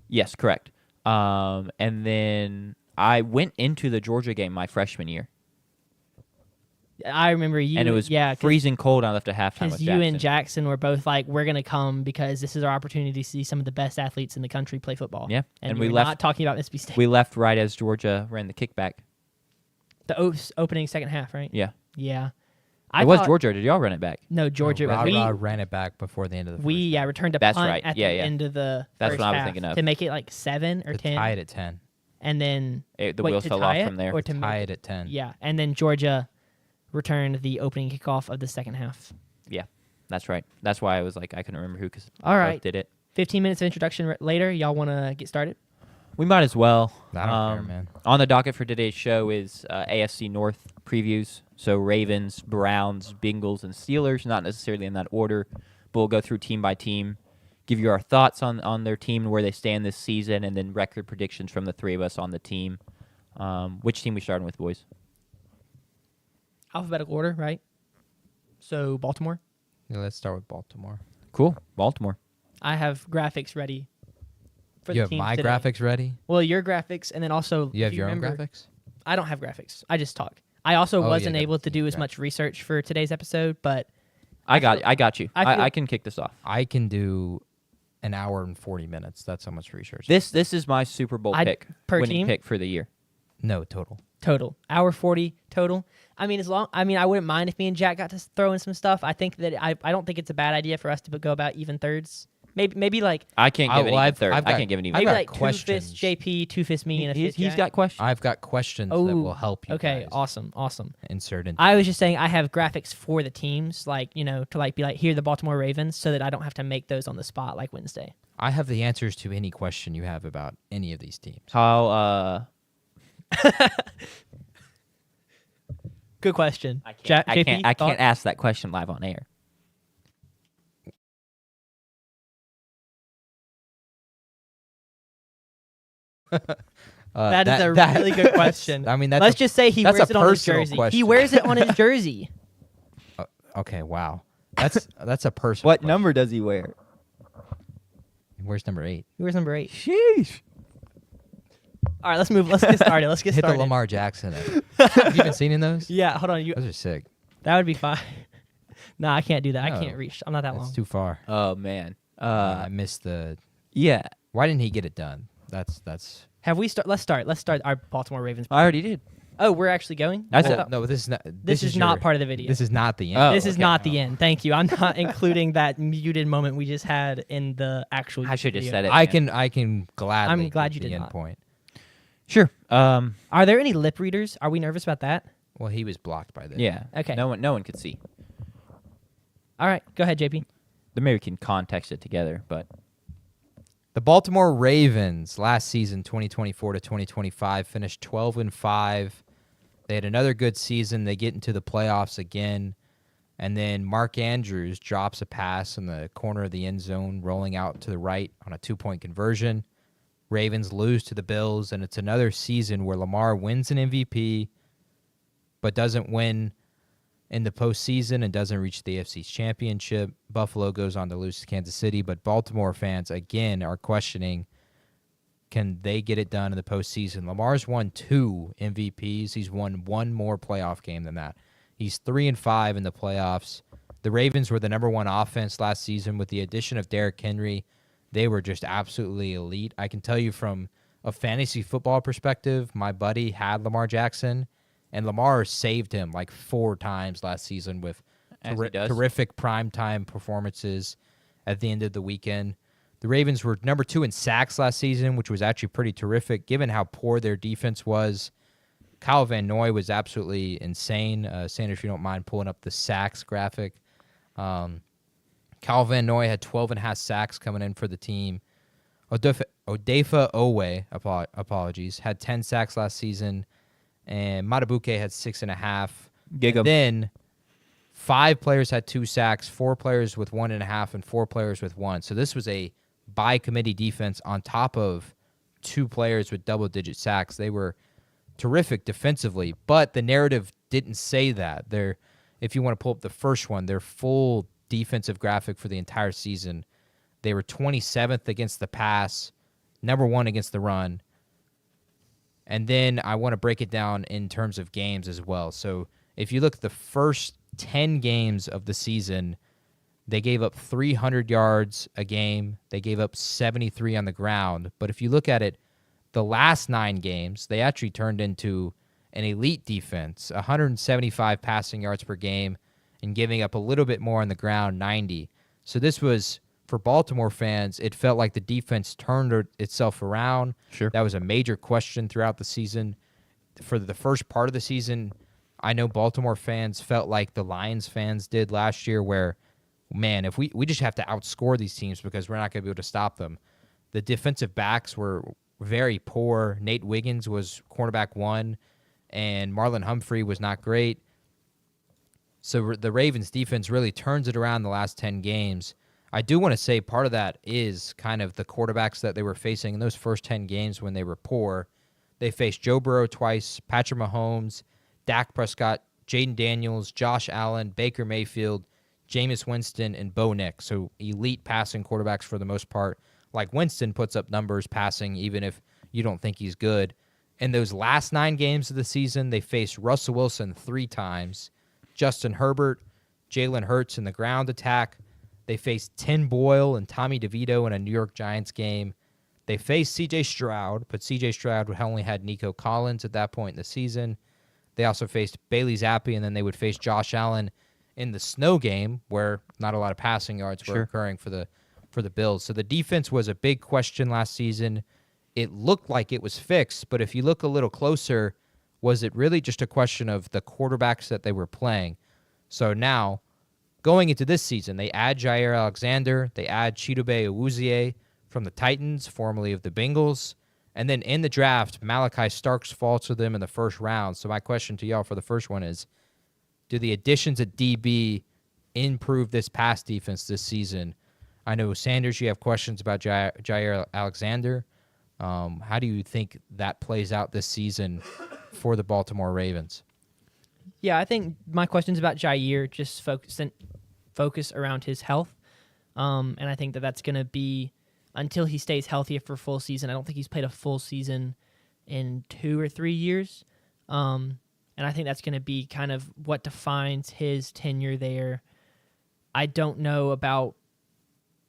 Yes, correct. And then I went into the Georgia game my freshman year, I remember you. and it was yeah, freezing cold. I left at halftime with because you Jackson. and Jackson were both like, "We're gonna come because this is our opportunity to see some of the best athletes in the country play football." Yeah, and and we we were left- not talking about Mississippi State. We left right as Georgia ran the kickback. The opening second half, right? Yeah, Yeah. it was Georgia. Did y'all run it back? No, Georgia. we ran it back before the end of the first returned a That's punt right. at Yeah, the yeah. end of the That's first what I was half thinking of. to make it like 7 or to 10, tie it at 10. and then The wait, wheels to fell tie off it from there. or to Tie make it at 10. Yeah, and then Georgia returned the opening kickoff of the second half. Yeah, that's right. That's why I was like, I couldn't remember who because All right. did it. 15 minutes of introduction later. Y'all want to get started? We might as well. I don't care, man. On the docket for today's show is AFC North previews. So Ravens, Browns, Bengals, and Steelers. Not necessarily in that order, but we'll go through team by team, give you our thoughts on their team and where they stand this season, and then record predictions from the three of us on the team. Which team we starting with, boys? Alphabetical order, right? So Baltimore. Yeah, let's start with Baltimore. Cool. Baltimore. I have graphics ready. For You the have teams my today. graphics ready? Well, your graphics, and then also You if have your own remember- graphics? I don't have graphics. I just talk. I also Oh, yeah, wasn't got able the to do as graphics. much research for today's episode, but I got you. I feel- I can kick this off. I can do an hour and 40 minutes. That's how much research. This is my Super Bowl pick, per winning team? pick for the year. No, total. total hour 40 total. I mean, I wouldn't mind if me and Jack got to throw in some stuff. I think that I don't think it's a bad idea for us to go about even thirds. Maybe like I can't give well, any I've third. got- I can't give any. I've maybe got like 2 questions. fists JP, 2 fists me, and a fist He's Jack. got questions. I've got questions that Oh, will help you Okay, guys awesome. insert in. I was just saying I have graphics for the teams, like, to like be like, here are the Baltimore Ravens, so that I don't have to make those on the spot like Wednesday. I have the answers to any question you have about any of these teams. How Good question. I JP, can't thought? ask that question live on air. That is a really good question. I mean, that's Let's just say he that's wears a it on his personal jersey. He question. wears it on his jersey. okay. Wow, that's a personal. What question. number does he wear? Where's number 8? He wears number 8. Sheesh. All right, let's move. Let's get started. Let's get Hit started. the Lamar Jackson. Have you been seeing those? Yeah, hold on. Those are sick. That would be fine. No, I can't do that. I No, can't reach. I'm not that That's long. too far. Oh man. I missed the. Yeah. Why didn't he get it done? That's. Have we start? Let's start. Let's start our Baltimore Ravens. I already did. Oh, we're actually going. That's I it. thought- No, this is not. This is not part of the video. This is not the end. Oh, This is okay. not the end. Thank you. I'm not including that muted moment we just had in the actual. I should have video. said it. I can gladly. I'm glad give you the did end not. point. Sure. Are there any lip readers? Are we nervous about that? Well, he was blocked by this. Yeah. Okay. No one could see. All right, go ahead, JP. Then maybe we can context it together, but The Baltimore Ravens last season, 2024 to 2025, finished 12-5. They had another good season. They get into the playoffs again. And then Mark Andrews drops a pass in the corner of the end zone, rolling out to the right on a 2-point conversion. Ravens lose to the Bills, and it's another season where Lamar wins an MVP but doesn't win in the postseason and doesn't reach the AFC's championship. Buffalo goes on to lose to Kansas City, but Baltimore fans, again, are questioning, can they get it done in the postseason? Lamar's won 2 MVPs. He's won one more playoff game than that. He's 3-5 in the playoffs. The Ravens were the number 1 offense last season. With the addition of Derrick Henry, they were just absolutely elite. I can tell you from a fantasy football perspective, my buddy had Lamar Jackson, and Lamar saved him like 4 times last season with terrific primetime performances at the end of the weekend. The Ravens were number 2 in sacks last season, which was actually pretty terrific given how poor their defense was. Kyle Van Noy was absolutely insane. Sanders, if you don't mind pulling up the sacks graphic. Kyle Van Noy had 12.5 sacks coming in for the team. Odafe Owe, apologies, had 10 sacks last season. And Matabuke had 6.5. And then 5 players had 2 sacks, 4 players with 1.5, and 4 players with 1. So this was a by-committee defense on top of 2 players with double-digit sacks. They were terrific defensively, but the narrative didn't say that. If you want to pull up the first one, their full defensive graphic for the entire season, they were 27th against the pass, number 1 against the run. And then I want to break it down in terms of games as well. So if you look at the first 10 games of the season, they gave up 300 yards a game. They gave up 73 on the ground. But if you look at it, the last 9 games, they actually turned into an elite defense, 175 passing yards per game, and giving up a little bit more on the ground, 90. So this was, for Baltimore fans, it felt like the defense turned itself around. Sure. That was a major question throughout the season. For the first part of the season, I know Baltimore fans felt like the Lions fans did last year where, man, if we just have to outscore these teams because we're not going to be able to stop them. The defensive backs were very poor. Nate Wiggins was cornerback 1, and Marlon Humphrey was not great. So the Ravens defense really turns it around the last 10 games. I do want to say part of that is kind of the quarterbacks that they were facing in those first 10 games when they were poor. They faced Joe Burrow twice, Patrick Mahomes, Dak Prescott, Jaden Daniels, Josh Allen, Baker Mayfield, Jameis Winston, and Bo Nix. So elite passing quarterbacks for the most part. Like Winston puts up numbers passing even if you don't think he's good. In those last 9 games of the season, they faced Russell Wilson 3 times, Justin Herbert, Jalen Hurts in the ground attack. They faced Tim Boyle and Tommy DeVito in a New York Giants game. They faced C.J. Stroud, but C.J. Stroud only had Nico Collins at that point in the season. They also faced Bailey Zappi, and then they would face Josh Allen in the snow game where not a lot of passing yards were occurring for the Bills. So the defense was a big question last season. It looked like it was fixed, but if you look a little closer, was it really just a question of the quarterbacks that they were playing? So now, going into this season, they add Jair Alexander, they add Chidobe Awuzie from the Titans, formerly of the Bengals, and then in the draft, Malachi Starks falls to them in the first round. So my question to y'all for the first one is, do the additions at DB improve this pass defense this season? I know, Sanders, you have questions about Jair Alexander. How do you think that plays out this season for the Baltimore Ravens? Yeah, I think my questions about Jair just focus around his health. And I think that's going to be until he stays healthy for a full season. I don't think he's played a full season in 2 or 3 years. And I think that's going to be kind of what defines his tenure there. I don't know about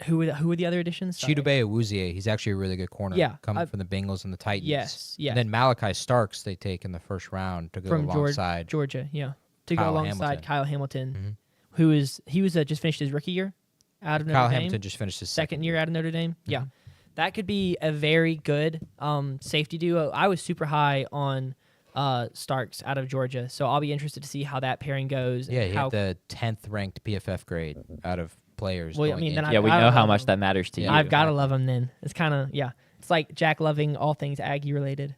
who are the other additions? Chidobe Awuzie, he's actually a really good corner, coming from the Bengals and the Titans. Yes. And then Malachi Starks they take in the first round to go from alongside Georgia, to Kyle go alongside Hamilton. Kyle Hamilton, Mm-hmm. who is just finished his rookie year out of Notre Kyle Dame. Hamilton just finished his second year out of Notre Dame. Yeah, that could be a very good safety duo. I was super high on Starks out of Georgia. So I'll be interested to see how that pairing goes. Yeah, and he how, had the 10th ranked PFF grade out of players. Well, I going mean, then into Yeah, we know how love much him. that matters to you. I've got to exactly. love him then. It's kind of, It's like Jack loving all things Aggie related.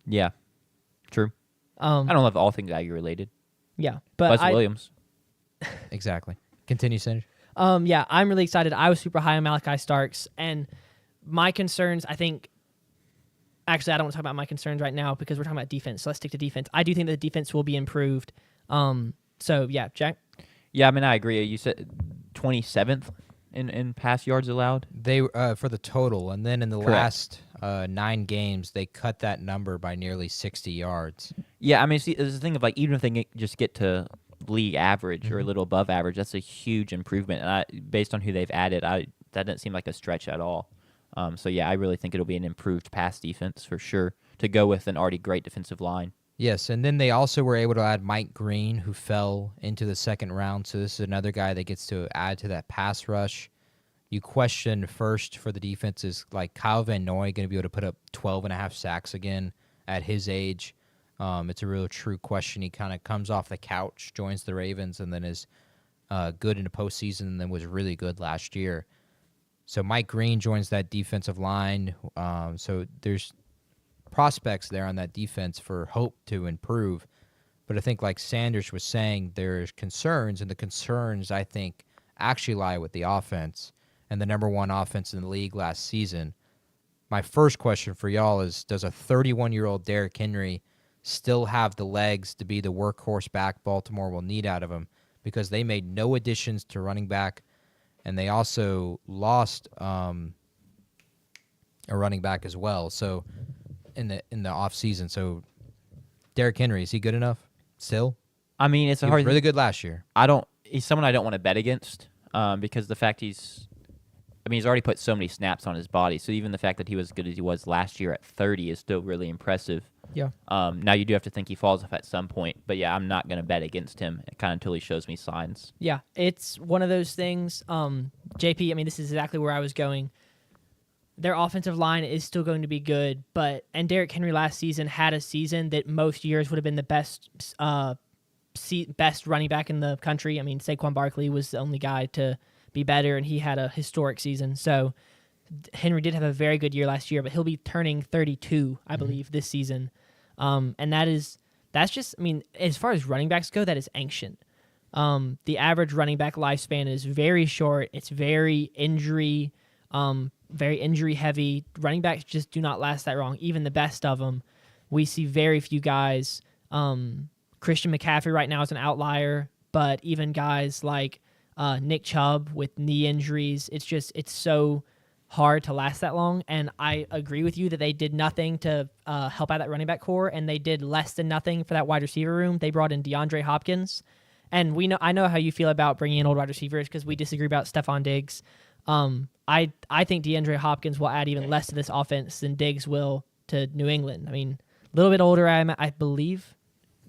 Yeah, true. I don't love all things Aggie related. Yeah. But Buzz Williams. Exactly. Continue, Senator. I'm really excited. I was super high on Malachi Starks, and my concerns, I think, actually, I don't want to talk about my concerns right now because we're talking about defense. So let's stick to defense. I do think that the defense will be improved. Jack. Yeah, I mean, I agree. You said 27th in pass yards allowed. They for the total, and then in the Correct. last 9 games, they cut that number by nearly 60 yards. Yeah, I mean, see, there's the thing of like even if they just get to league average or a little above average, that's a huge improvement. And based on who they've added, that doesn't seem like a stretch at all. I really think it'll be an improved pass defense for sure to go with an already great defensive line. Yes, and then they also were able to add Mike Green, who fell into the second round. So this is another guy that gets to add to that pass rush. You question first for the defense is like Kyle Van Noy going to be able to put up 12.5 sacks again at his age. It's a real true question. He kind of comes off the couch, joins the Ravens, and then is good in the postseason, and then was really good last year. So Mike Green joins that defensive line. So there's prospects there on that defense for hope to improve. But I think like Sanders was saying, there's concerns, and the concerns, I think, actually lie with the offense and the number one offense in the league last season. My first question for y'all is, does a 31-year-old Derrick Henry still have the legs to be the workhorse back Baltimore will need out of him? Because they made no additions to running back, and they also lost a running back as well. So in the offseason. So Derrick Henry, is he good enough still? I mean, it's a He was hard. really good last year. He's someone I don't want to bet against because the fact he's already put so many snaps on his body. So even the fact that he was as good as he was last year at 30 is still really impressive. Yeah. Now you do have to think he falls off at some point, but yeah, I'm not going to bet against him kind of until he shows me signs. Yeah, it's one of those things. JP, I mean, this is exactly where I was going. Their offensive line is still going to be good, and Derrick Henry last season had a season that most years would have been the best running back in the country. I mean, Saquon Barkley was the only guy to be better, and he had a historic season. So Henry did have a very good year last year, but he'll be turning 32, I believe, this season. And that's just, I mean, as far as running backs go, that is ancient. The average running back lifespan is very short. It's very injury heavy. Running backs just do not last that long. Even the best of them, we see very few guys. Christian McCaffrey right now is an outlier, but even guys like Nick Chubb with knee injuries, it's so hard to last that long. And I agree with you that they did nothing to help out that running back core, and they did less than nothing for that wide receiver room. They brought in DeAndre Hopkins, and I know how you feel about bringing in old wide receivers because we disagree about Stephon Diggs. I think DeAndre Hopkins will add even less to this offense than Diggs will to New England. I mean, a little bit older, I believe.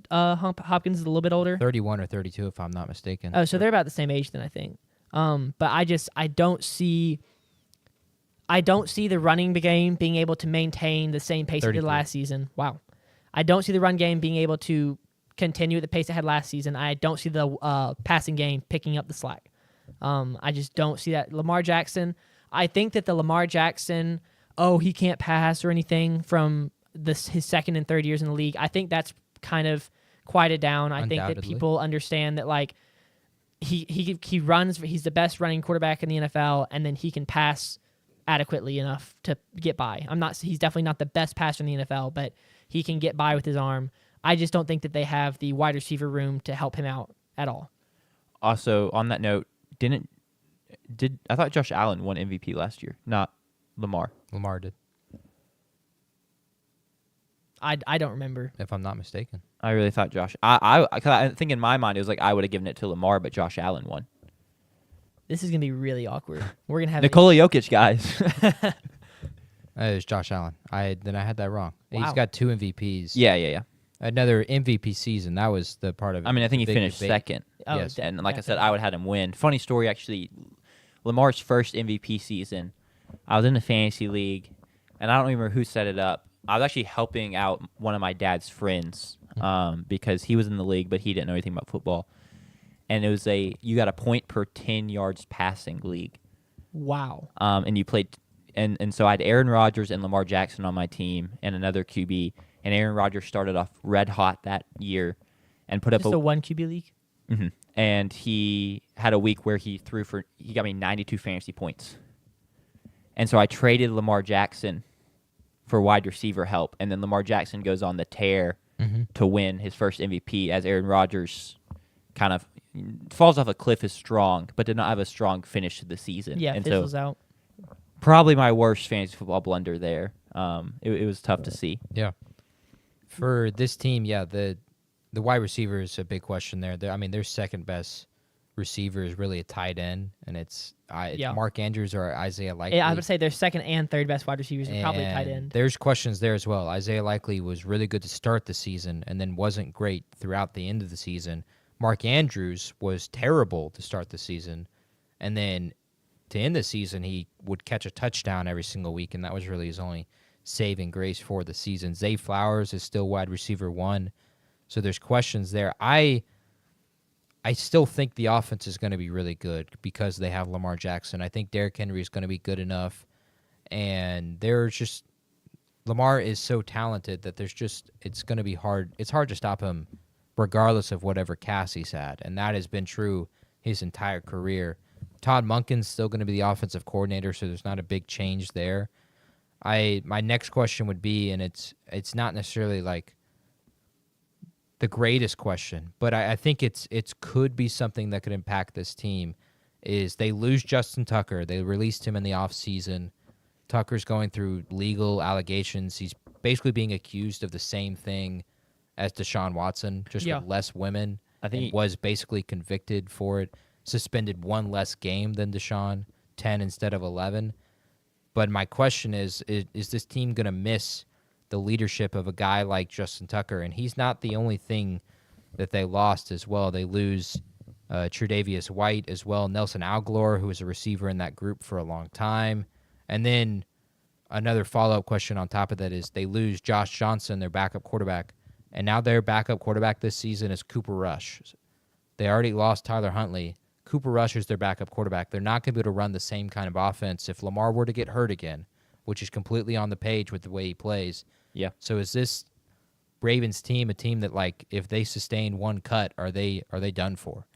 Hopkins is a little bit older. 31 or 32, if I'm not mistaken. Oh, so they're about the same age then, I think. But I don't see the running game being able to maintain the same pace it did 33. last season. Wow. I don't see the run game being able to continue at the pace it had last season. I don't see the passing game picking up the slack. I just don't see that. Lamar Jackson, I think that the Lamar Jackson, he can't pass or anything from his second and third years in the league, I think that's kind of quieted down. I think that Undoubtedly. people understand that, like, he runs, he's the best running quarterback in the NFL, and then he can pass adequately enough to get by. He's definitely not the best passer in the NFL, but he can get by with his arm. I just don't think that they have the wide receiver room to help him out at all. Also, on that note, I thought Josh Allen won MVP last year, not Lamar. Lamar did, I don't remember. if I'm not mistaken. I really thought I think in my mind it was like I would have given it to Lamar, but Josh Allen won. This is gonna be really awkward. We're gonna have Nikola Jokic, guys. It was Josh Allen. I had that wrong. Wow. He's got 2 MVPs. yeah. Another MVP season. That was the part of it. I mean, I think he Big finished debate. second. Oh, Yes. And like I said, I would have had him win. Funny story, actually. Lamar's first MVP season, I was in the fantasy league, and I don't remember who set it up, I was actually helping out one of my dad's friends because he was in the league, but he didn't know anything about football. And it was you got a point per 10 yards passing league. Wow. And you played, and so I had Aaron Rodgers and Lamar Jackson on my team and another QB. And Aaron Rodgers started off red hot that year and put up Just a 1 QB league? Mm-hmm. And he had a week where he got me 92 fantasy points. And so I traded Lamar Jackson for wide receiver help, and then Lamar Jackson goes on the tear to win his first MVP as Aaron Rodgers kind of falls off a cliff is strong, but did not have a strong finish to the season. Yeah, and fizzles so out. probably my worst fantasy football blunder there. It was tough to see. Yeah. For this team, the wide receiver is a big question there. I mean, their second best receiver is really a tight end, and it's Mark Andrews or Isaiah Likely. Yeah, I would say their second and third best wide receivers are probably tight end. There's questions there as well. Isaiah Likely was really good to start the season and then wasn't great throughout the end of the season. Mark Andrews was terrible to start the season, and then to end the season, he would catch a touchdown every single week, and that was really his only saving grace for the season. Zay Flowers is still wide receiver 1, so there's questions there. I still think the offense is going to be really good because they have Lamar Jackson. I think Derrick Henry is going to be good enough, and Lamar is so talented that it's going to be hard. It's hard to stop him regardless of whatever cast he's had, and that has been true his entire career. Todd Monken's still going to be the offensive coordinator, so there's not a big change there. My next question would be, and it's not necessarily like the greatest question, but I think it's could be something that could impact this team, is they lose Justin Tucker. They released him in the offseason. Tucker's going through legal allegations. He's basically being accused of the same thing as Deshaun Watson, just with less women. I think he was basically convicted for it, suspended 1 less game than Deshaun, 10 instead of 11. But my question is this team going to miss the leadership of a guy like Justin Tucker? And he's not the only thing that they lost as well. They lose Tre'Davious White as well, Nelson Aguilar, who was a receiver in that group for a long time. And then another follow-up question on top of that is they lose Josh Johnson, their backup quarterback. And now their backup quarterback this season is Cooper Rush. They already lost Tyler Huntley. Cooper Rush is their backup quarterback. They're not going to be able to run the same kind of offense if Lamar were to get hurt again, which is completely on the page with the way he plays. Yeah. So is this Ravens team a team that, like, if they sustain one cut, are they done for?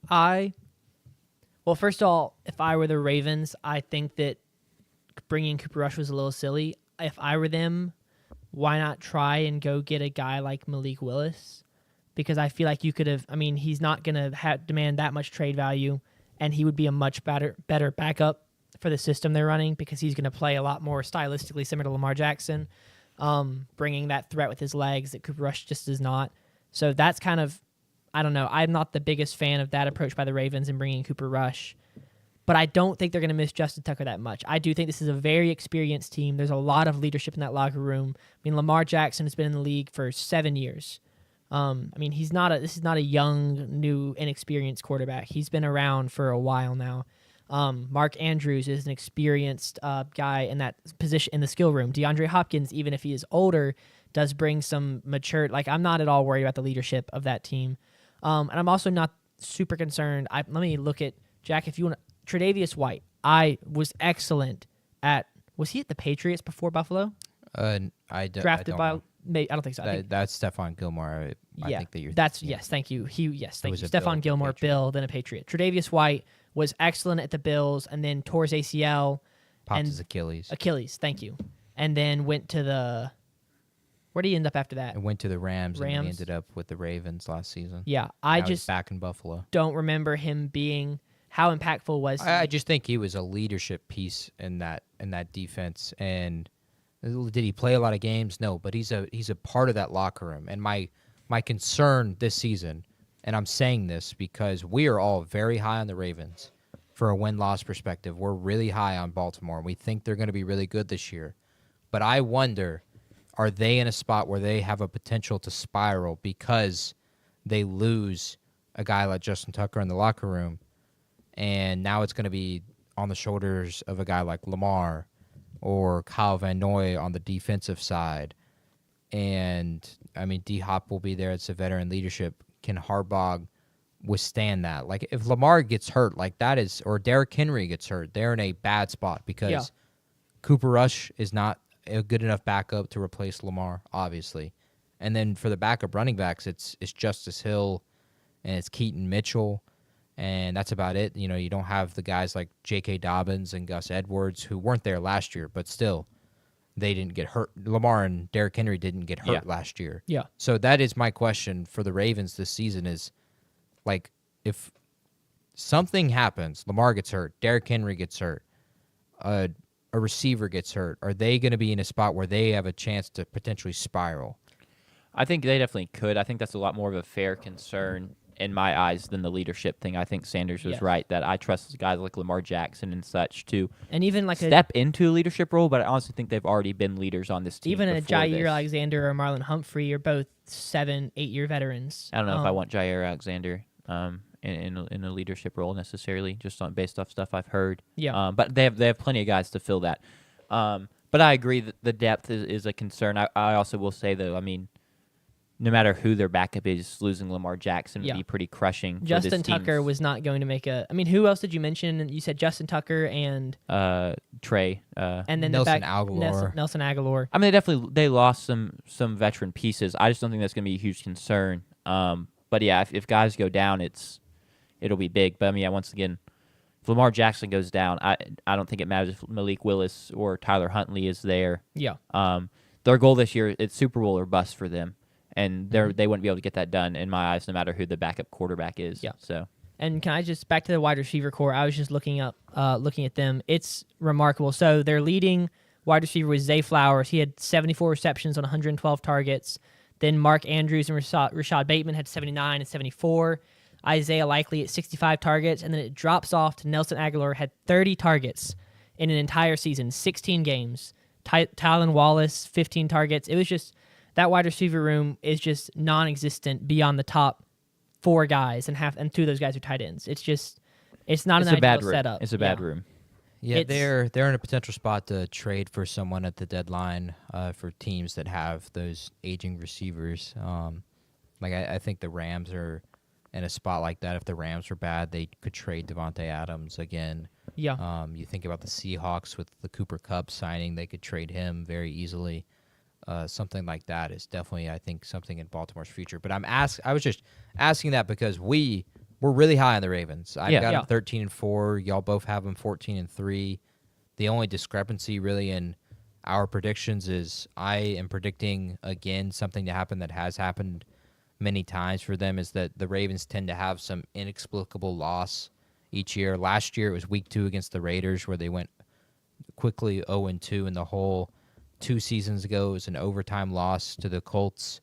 Well, first of all, if I were the Ravens, I think that bringing Cooper Rush was a little silly. If I were them, why not try and go get a guy like Malik Willis? Because I feel like you could have. I mean, he's not going to demand that much trade value, and he would be a much better backup for the system they're running because he's going to play a lot more stylistically similar to Lamar Jackson, bringing that threat with his legs that Cooper Rush just does not. So that's kind of, I don't know. I'm not the biggest fan of that approach by the Ravens in bringing Cooper Rush, but I don't think they're going to miss Justin Tucker that much. I do think this is a very experienced team. There's a lot of leadership in that locker room. I mean, Lamar Jackson has been in the league for 7 years. I mean, this is not a young, new, inexperienced quarterback. He's been around for a while now. Mark Andrews is an experienced guy in that position in the skill room. DeAndre Hopkins, even if he is older, does bring some mature. Like, I'm not at all worried about the leadership of that team. And I'm also not super concerned. Let me look at, Jack, if you want to, Tre'Davious White. I was excellent at, was he at the Patriots before Buffalo? Drafted by, I don't think so. That's Stephon Gilmore. I think that you're. Yes, thank you. Thank you. Stephon Bill Gilmore, Patriot. Bill, then a Patriot. Tre'Davious White was excellent at the Bills, and then tore his ACL. Popped his Achilles. Thank you. And then went to the, where did he end up after that? And went to the Rams, and he ended up with the Ravens last season. Yeah, I just back in Buffalo. Don't remember him being, how impactful was he? I just think he was a leadership piece in that defense. And did he play a lot of games? No, but he's a part of that locker room. And my concern this season, and I'm saying this because we are all very high on the Ravens for a win-loss perspective. We're really high on Baltimore, and we think they're going to be really good this year. But I wonder, are they in a spot where they have a potential to spiral because they lose a guy like Justin Tucker in the locker room, and now it's going to be on the shoulders of a guy like Lamar or Kyle Van Noy on the defensive side. And, I mean, D-Hop will be there. It's a veteran leadership. Can Harbaugh withstand that? Like, if Lamar gets hurt, like that is, or Derrick Henry gets hurt, they're in a bad spot because Cooper Rush is not a good enough backup to replace Lamar, obviously. And then for the backup running backs, it's Justice Hill and it's Keaton Mitchell, and that's about it. You know, you don't have the guys like J.K. Dobbins and Gus Edwards who weren't there last year, but still, they didn't get hurt. Lamar and Derrick Henry didn't get hurt last year. Yeah. So that is my question for the Ravens this season is, like, if something happens, Lamar gets hurt, Derrick Henry gets hurt, a receiver gets hurt, are they going to be in a spot where they have a chance to potentially spiral? I think they definitely could. I think that's a lot more of a fair concern in my eyes than the leadership thing. I think Sanders was right that I trust guys like Lamar Jackson and such to and even like step into a leadership role, but I honestly think they've already been leaders on this team. Even a before Jair this. Alexander or Marlon Humphrey are both 7-8 year veterans. I don't know if I want Jair Alexander in a leadership role necessarily, just based off stuff I've heard. Yeah. But they have plenty of guys to fill that. But I agree that the depth is a concern. I also will say though, I mean, no matter who their backup is, losing Lamar Jackson would be pretty crushing. Justin Tucker was not going to make a. I mean, who else did you mention? You said Justin Tucker and Trey, and then Nelson Aguilar. Nelson Aguilar. I mean, they lost some veteran pieces. I just don't think that's going to be a huge concern. But yeah, if guys go down, it'll be big. But I mean, once again, if Lamar Jackson goes down, I don't think it matters if Malik Willis or Tyler Huntley is there. Yeah. Their goal this year, it's Super Bowl or bust for them. And they wouldn't be able to get that done in my eyes, no matter who the backup quarterback is. Yeah. So. And can I just back to the wide receiver core? I was just looking at them. It's remarkable. So their leading wide receiver was Zay Flowers. He had 74 receptions on 112 targets. Then Mark Andrews and Rashad Bateman had 79 and 74. Isaiah Likely at 65 targets, and then it drops off to Nelson Aguilar had 30 targets in an entire season, 16 games. Tylan Wallace 15 targets. It was just. That wide receiver room is just non-existent beyond the top 4 guys, and 2 of those guys are tight ends. It's not an ideal setup. It's a bad room. Yeah, they're in a potential spot to trade for someone at the deadline for teams that have those aging receivers. I think the Rams are in a spot like that. If the Rams were bad, they could trade Devontae Adams again. Yeah. You think about the Seahawks with the Cooper Kupp signing; they could trade him very easily. Something like that is definitely, I think, something in Baltimore's future. But I was just asking that because we're really high on the Ravens. I've got them 13-4. Y'all both have them 14-3. The only discrepancy really in our predictions is I am predicting again something to happen that has happened many times for them is that the Ravens tend to have some inexplicable loss each year. Last year it was week 2 against the Raiders where they went quickly 0-2 in the hole. 2 seasons ago, it was an overtime loss to the Colts.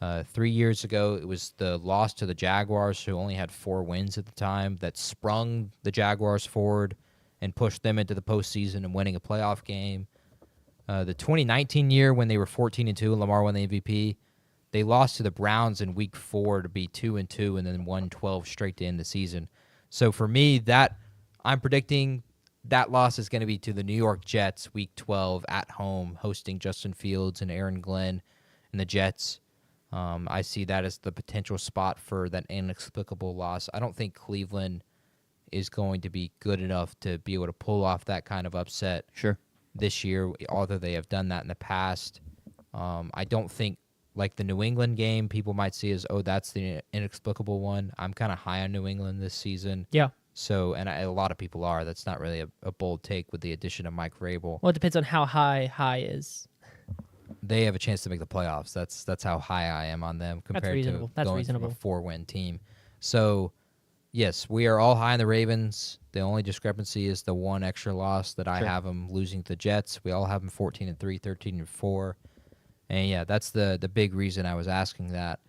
3 years ago, it was the loss to the Jaguars, who only had 4 wins at the time, that sprung the Jaguars forward and pushed them into the postseason and winning a playoff game. The 2019 year, when they were 14-2 and Lamar won the MVP, they lost to the Browns in Week 4 to be 2-2 and then won 12 straight to end the season. So for me, I'm predicting that loss is going to be to the New York Jets, Week 12, at home, hosting Justin Fields and Aaron Glenn and the Jets. I see that as the potential spot for that inexplicable loss. I don't think Cleveland is going to be good enough to be able to pull off that kind of upset this year, although they have done that in the past. I don't think, like the New England game, people might see as, that's the inexplicable one. I'm kind of high on New England this season. Yeah. So, and a lot of people are. That's not really a bold take with the addition of Mike Vrabel. Well, it depends on how high is. They have a chance to make the playoffs. That's how high I am on them compared to going from a 4-win team. So, yes, we are all high on the Ravens. The only discrepancy is the one extra loss that I have them losing to the Jets. We all have them 14-3, 13-4. And, yeah, that's the big reason I was asking that.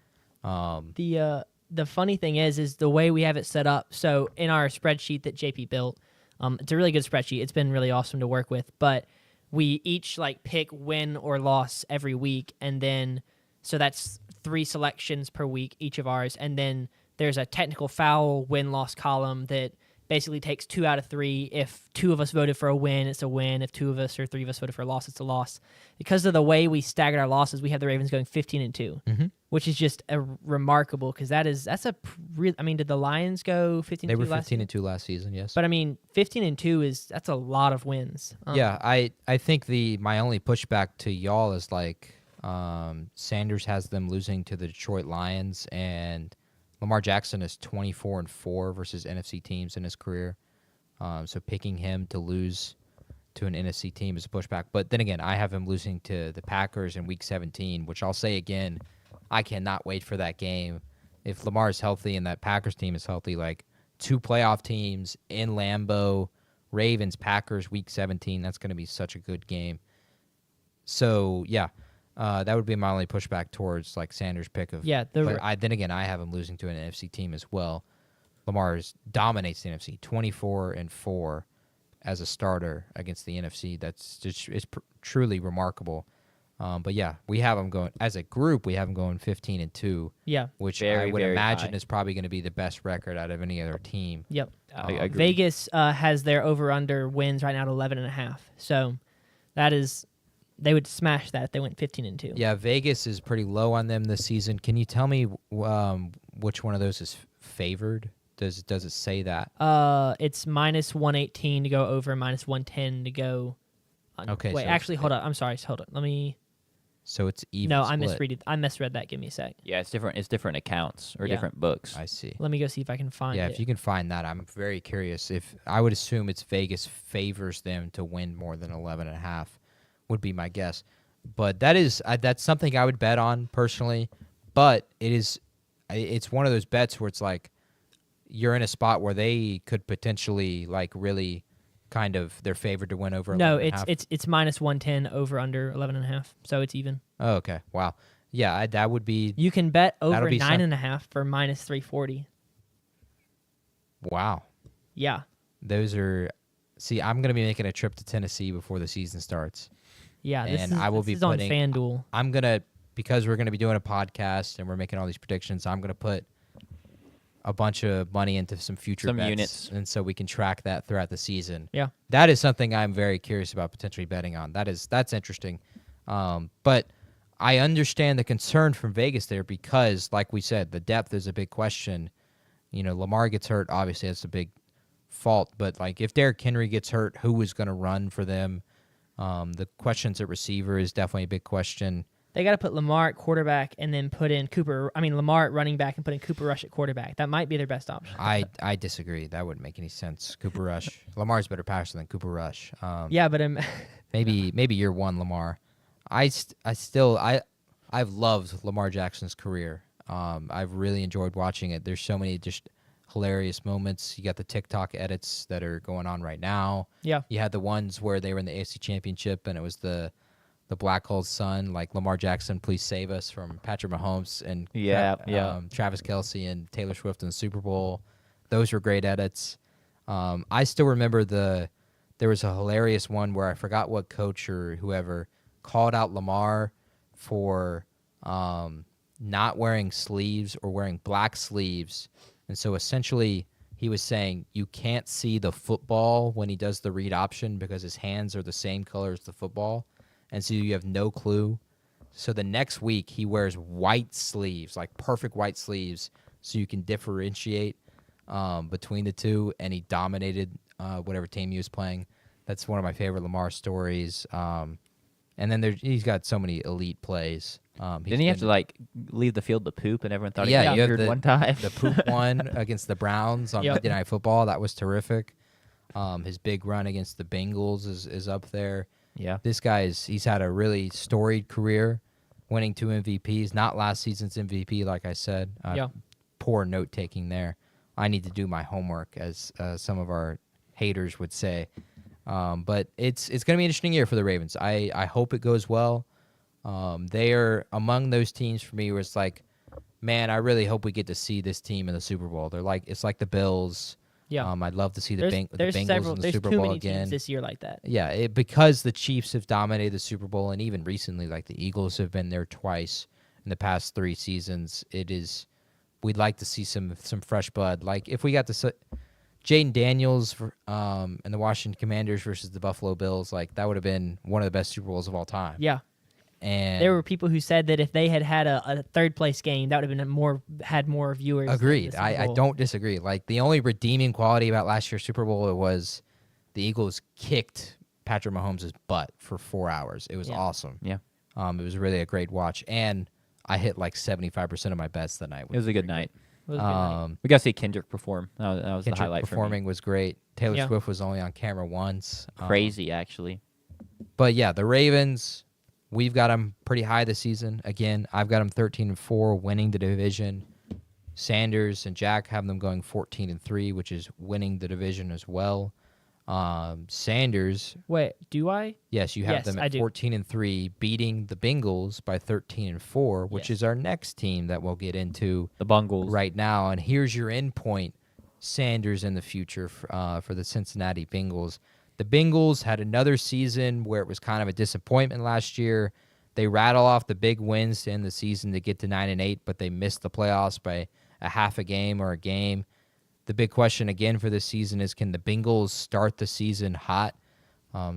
The funny thing is the way we have it set up. So in our spreadsheet that JP built, it's a really good spreadsheet. It's been really awesome to work with. But we each pick win or loss every week, and then so that's 3 selections per week, each of ours. And then there's a technical foul win-loss column that basically takes 2 out of 3. If 2 of us voted for a win, it's a win. If 2 of us or 3 of us voted for a loss, it's a loss. Because of the way we staggered our losses, we have the Ravens going 15-2, which is just remarkable because that's a real. I mean, did the Lions go 15-2? They were last season? 15-2 last season, yes. But I mean, 15-2 that's a lot of wins. Yeah, I think my only pushback to y'all is like Sanders has them losing to the Detroit Lions, and Lamar Jackson is 24-4 versus NFC teams in his career. So picking him to lose to an NFC team is a pushback. But then again, I have him losing to the Packers in Week 17, which I'll say again, I cannot wait for that game. If Lamar is healthy and that Packers team is healthy, like 2 playoff teams in Lambeau, Ravens, Packers, Week 17, that's going to be such a good game. So, yeah, that would be my only pushback towards like Sanders' pick of. Yeah, then again, I have him losing to an NFC team as well. Lamar dominates the NFC, 24-4 as a starter against the NFC. That's just truly remarkable. But yeah, we have them going as a group. We have them going 15-2. Yeah, which very, I would very imagine high. is probably going to be the best record out of any other team. Yep. I agree. Vegas has their over/under wins right now at 11.5. So that is, they would smash that if they went 15-2. Yeah, Vegas is pretty low on them this season. Can you tell me which one of those is favored? Does it say that? It's -118 to go over, -110 to go. Okay, Wait, so actually, hold up. I'm sorry. Hold up. Let me. So it's even. No, split. I misread that. Give me a sec. Yeah, it's different. It's different accounts or Yeah. different books. I see. Let me go see if I can find Yeah, it. if you can find that, I'm very curious. If I would assume it's Vegas favors them to win more than 11.5, would be my guess. But that's something I would bet on personally. But it's one of those bets where it's like you're in a spot where they could potentially like really kind of they're favored to win over. No, 11.5. it's -110 over under 11.5, so it's even. Oh, okay. Wow. Yeah, that would be. You can bet over That'll be 9.5 for -340. Wow. Yeah. Those are. See, I'm gonna be making a trip to Tennessee before the season starts. Yeah, this And is, I will this be is on putting- FanDuel. I'm gonna because we're gonna be doing a podcast and we're making all these predictions. I'm gonna put a bunch of money into some future Some bets, units. and so we can track that throughout the season. Yeah. That is something I'm very curious about potentially betting on. That's interesting. But I understand the concern from Vegas there because, like we said, the depth is a big question. You know, Lamar gets hurt, obviously that's a big fault. But like, if Derrick Henry gets hurt, who is going to run for them? The questions at receiver is definitely a big question. They got to put Lamar at quarterback and then put in Lamar at running back and put in Cooper Rush at quarterback. That might be their best option. I disagree. That wouldn't make any sense. Cooper Rush. Lamar's a better passer than Cooper Rush. Yeah, but maybe year one Lamar. I've loved Lamar Jackson's career. I've really enjoyed watching it. There's so many just hilarious moments. You got the TikTok edits that are going on right now. yeah, You had the ones where they were in the AFC Championship and it was the Black Hole's son, like Lamar Jackson, please save us from Patrick Mahomes and Travis Kelce and Taylor Swift in the Super Bowl. Those were great edits. I still remember there was a hilarious one where I forgot what coach or whoever called out Lamar for not wearing sleeves or wearing black sleeves. And so essentially he was saying you can't see the football when he does the read option because his hands are the same color as the football. And so you have no clue. So the next week he wears white sleeves, like perfect white sleeves, so you can differentiate between the two. And he dominated whatever team he was playing. That's one of my favorite Lamar stories. And then he's got so many elite plays. Didn't he have to like leave the field to poop, and everyone thought he you got have injured one time? the poop one against the Browns on Yep. Monday Night Football. That was terrific. His big run against the Bengals is up there. Yeah. This he's had a really storied career, winning 2 MVPs. Not last season's MVP, like I said. Yeah. Poor note taking there. I need to do my homework, as some of our haters would say. But it's going to be an interesting year for the Ravens. I hope it goes well. They are among those teams for me where it's like, man, I really hope we get to see this team in the Super Bowl. It's like the Bills. yeah. I'd love to see the there's Bengals in the Super too Bowl many again. teams this year like that. Yeah, because the Chiefs have dominated the Super Bowl, and even recently, like the Eagles have been there twice in the past 3 seasons. We'd like to see some fresh blood. Like if we got Jaden Daniels and the Washington Commanders versus the Buffalo Bills, like that would have been one of the best Super Bowls of all time. Yeah. And There were people who said that if they had a third place game, that would have been had more viewers. than agreed. the Super I Bowl. don't disagree. Like the only redeeming quality about last year's Super Bowl was the Eagles kicked Patrick Mahomes' butt for 4 hours. It was awesome. Yeah. It was really a great watch, and I hit like 75% of my bets that night. It was a good night. It was a good night. We got to see Kendrick perform. That was the Kendrick highlight performing was great. Taylor Yeah. Swift was only on camera once. for me. Crazy, actually. But yeah, the Ravens, we've got them pretty high this season. Again, I've got them 13-4, winning the division. Sanders and Jack have them going 14-3, which is winning the division as well. Sanders, Wait, do I? yes, you have Yes, them I at do. 14-3, beating the Bengals by 13-4, which Yes. is our next team that we'll get into The Bungles. right now. And here's your endpoint: Sanders in the future for the Cincinnati Bengals. The Bengals had another season where it was kind of a disappointment last year. They rattle off the big wins to end the season to get to 9-8, but they missed the playoffs by a half a game or a game. The big question again for this season is, can the Bengals start the season hot?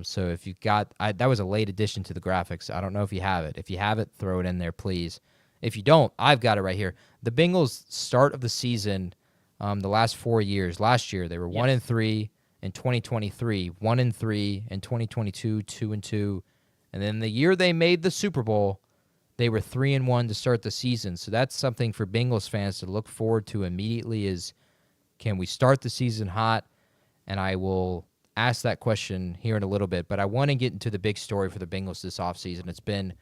So if you got that was a late addition to the graphics. I don't know if you have it. If you have it, throw it in there, please. If you don't, I've got it right here. The Bengals start of the season, the last 4 years. Last year they were 1-3 in 2023, 1-3 in 2022, 2-2, and then the year they made the Super Bowl, they were 3-1 to start the season. So that's something for Bengals fans to look forward to immediately. Is, can we start the season hot? And I will ask that question here in a little bit, but I want to get into the big story for the Bengals this offseason. It's been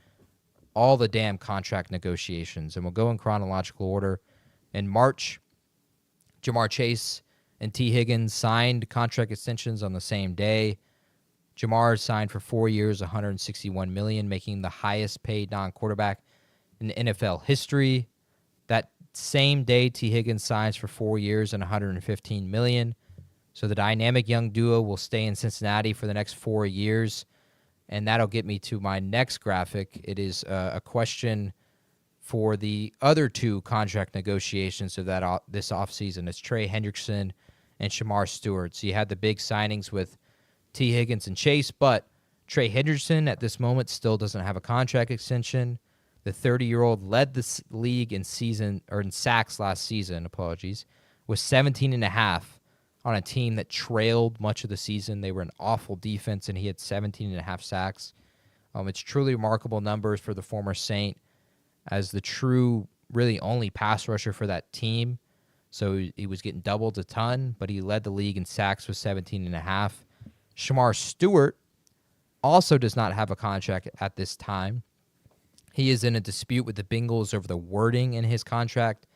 all the damn contract negotiations, and we'll go in chronological order. In March, Jamar Chase and T. Higgins signed contract extensions on the same day. Jamar signed for 4 years, $161 million, making him the highest paid non-quarterback in NFL history. That same day, T. Higgins signs for 4 years and $115 million. So the dynamic young duo will stay in Cincinnati for the next 4 years, and that'll get me to my next graphic. It is a question for the other two contract negotiations of that this offseason. It's Trey Hendrickson and Shamar Stewart. So you had the big signings with T. Higgins and Chase, but Trey Hendrickson at this moment still doesn't have a contract extension. The 30-year-old led the league in sacks last season, with 17.5 on a team that trailed much of the season. They were an awful defense, and he had 17.5 sacks. It's truly remarkable numbers for the former Saint as the true, really only pass rusher for that team. So he was getting doubled a ton, but he led the league in sacks with 17.5. Shamar Stewart also does not have a contract at this time. He is in a dispute with the Bengals over the wording in his contract.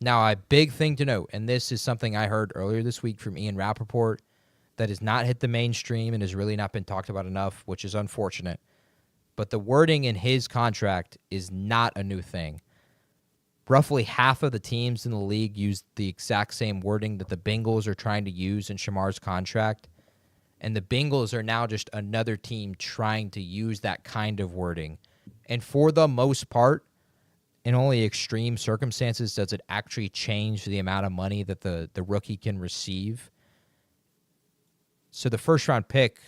Now, a big thing to note, and this is something I heard earlier this week from Ian Rappaport that has not hit the mainstream and has really not been talked about enough, which is unfortunate. But the wording in his contract is not a new thing. Roughly half of the teams in the league use the exact same wording that the Bengals are trying to use in Shamar's contract. And the Bengals are now just another team trying to use that kind of wording. And for the most part, in only extreme circumstances, does it actually change the amount of money that the rookie can receive. So the first-round pick,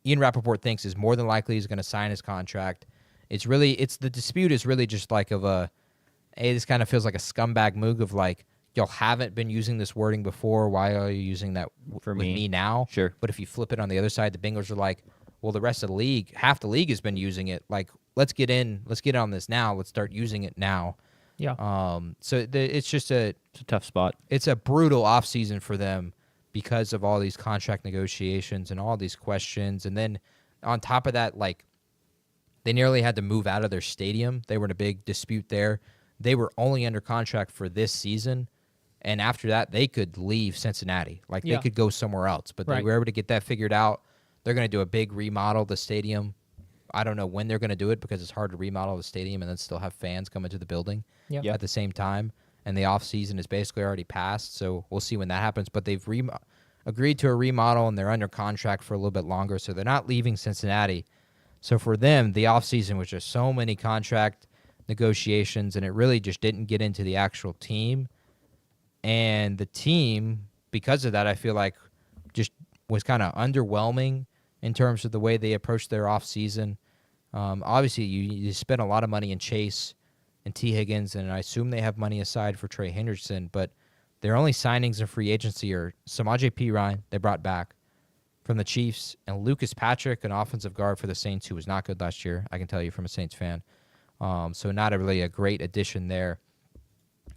Ian Rappaport thinks, is more than likely he's going to sign his contract. The dispute is really just like this kind of feels like a scumbag move of like, y'all haven't been using this wording before. Why are you using that with me now? Sure. But if you flip it on the other side, the Bengals are like, well, the rest of the league, half the league has been using it. Like, let's get on this now. Let's start using it now. Yeah. It's just It's a tough spot. it's a brutal offseason for them because of all these contract negotiations and all these questions. And then on top of that, like, they nearly had to move out of their stadium. They were in a big dispute there. They were only under contract for this season. And after that, they could leave Cincinnati. Like, they could go somewhere else. But they were able to get that figured out. They're going to do a big remodel of the stadium. I don't know when they're going to do it because it's hard to remodel the stadium and then still have fans come into the building at the same time. And the offseason is basically already passed, so we'll see when that happens. But they've agreed to a remodel, and they're under contract for a little bit longer, so they're not leaving Cincinnati. So for them, the offseason was just so many contract negotiations, and it really just didn't get into the actual team. And the team, because of that, I feel like just was kind of underwhelming in terms of the way they approached their offseason. Obviously, you spent a lot of money in Chase and T. Higgins, and I assume they have money aside for Trey Hendrickson, but their only signings in free agency are Samaje Perine, they brought back from the Chiefs, and Lucas Patrick, an offensive guard for the Saints who was not good last year, I can tell you from a Saints fan. So not really a great addition there.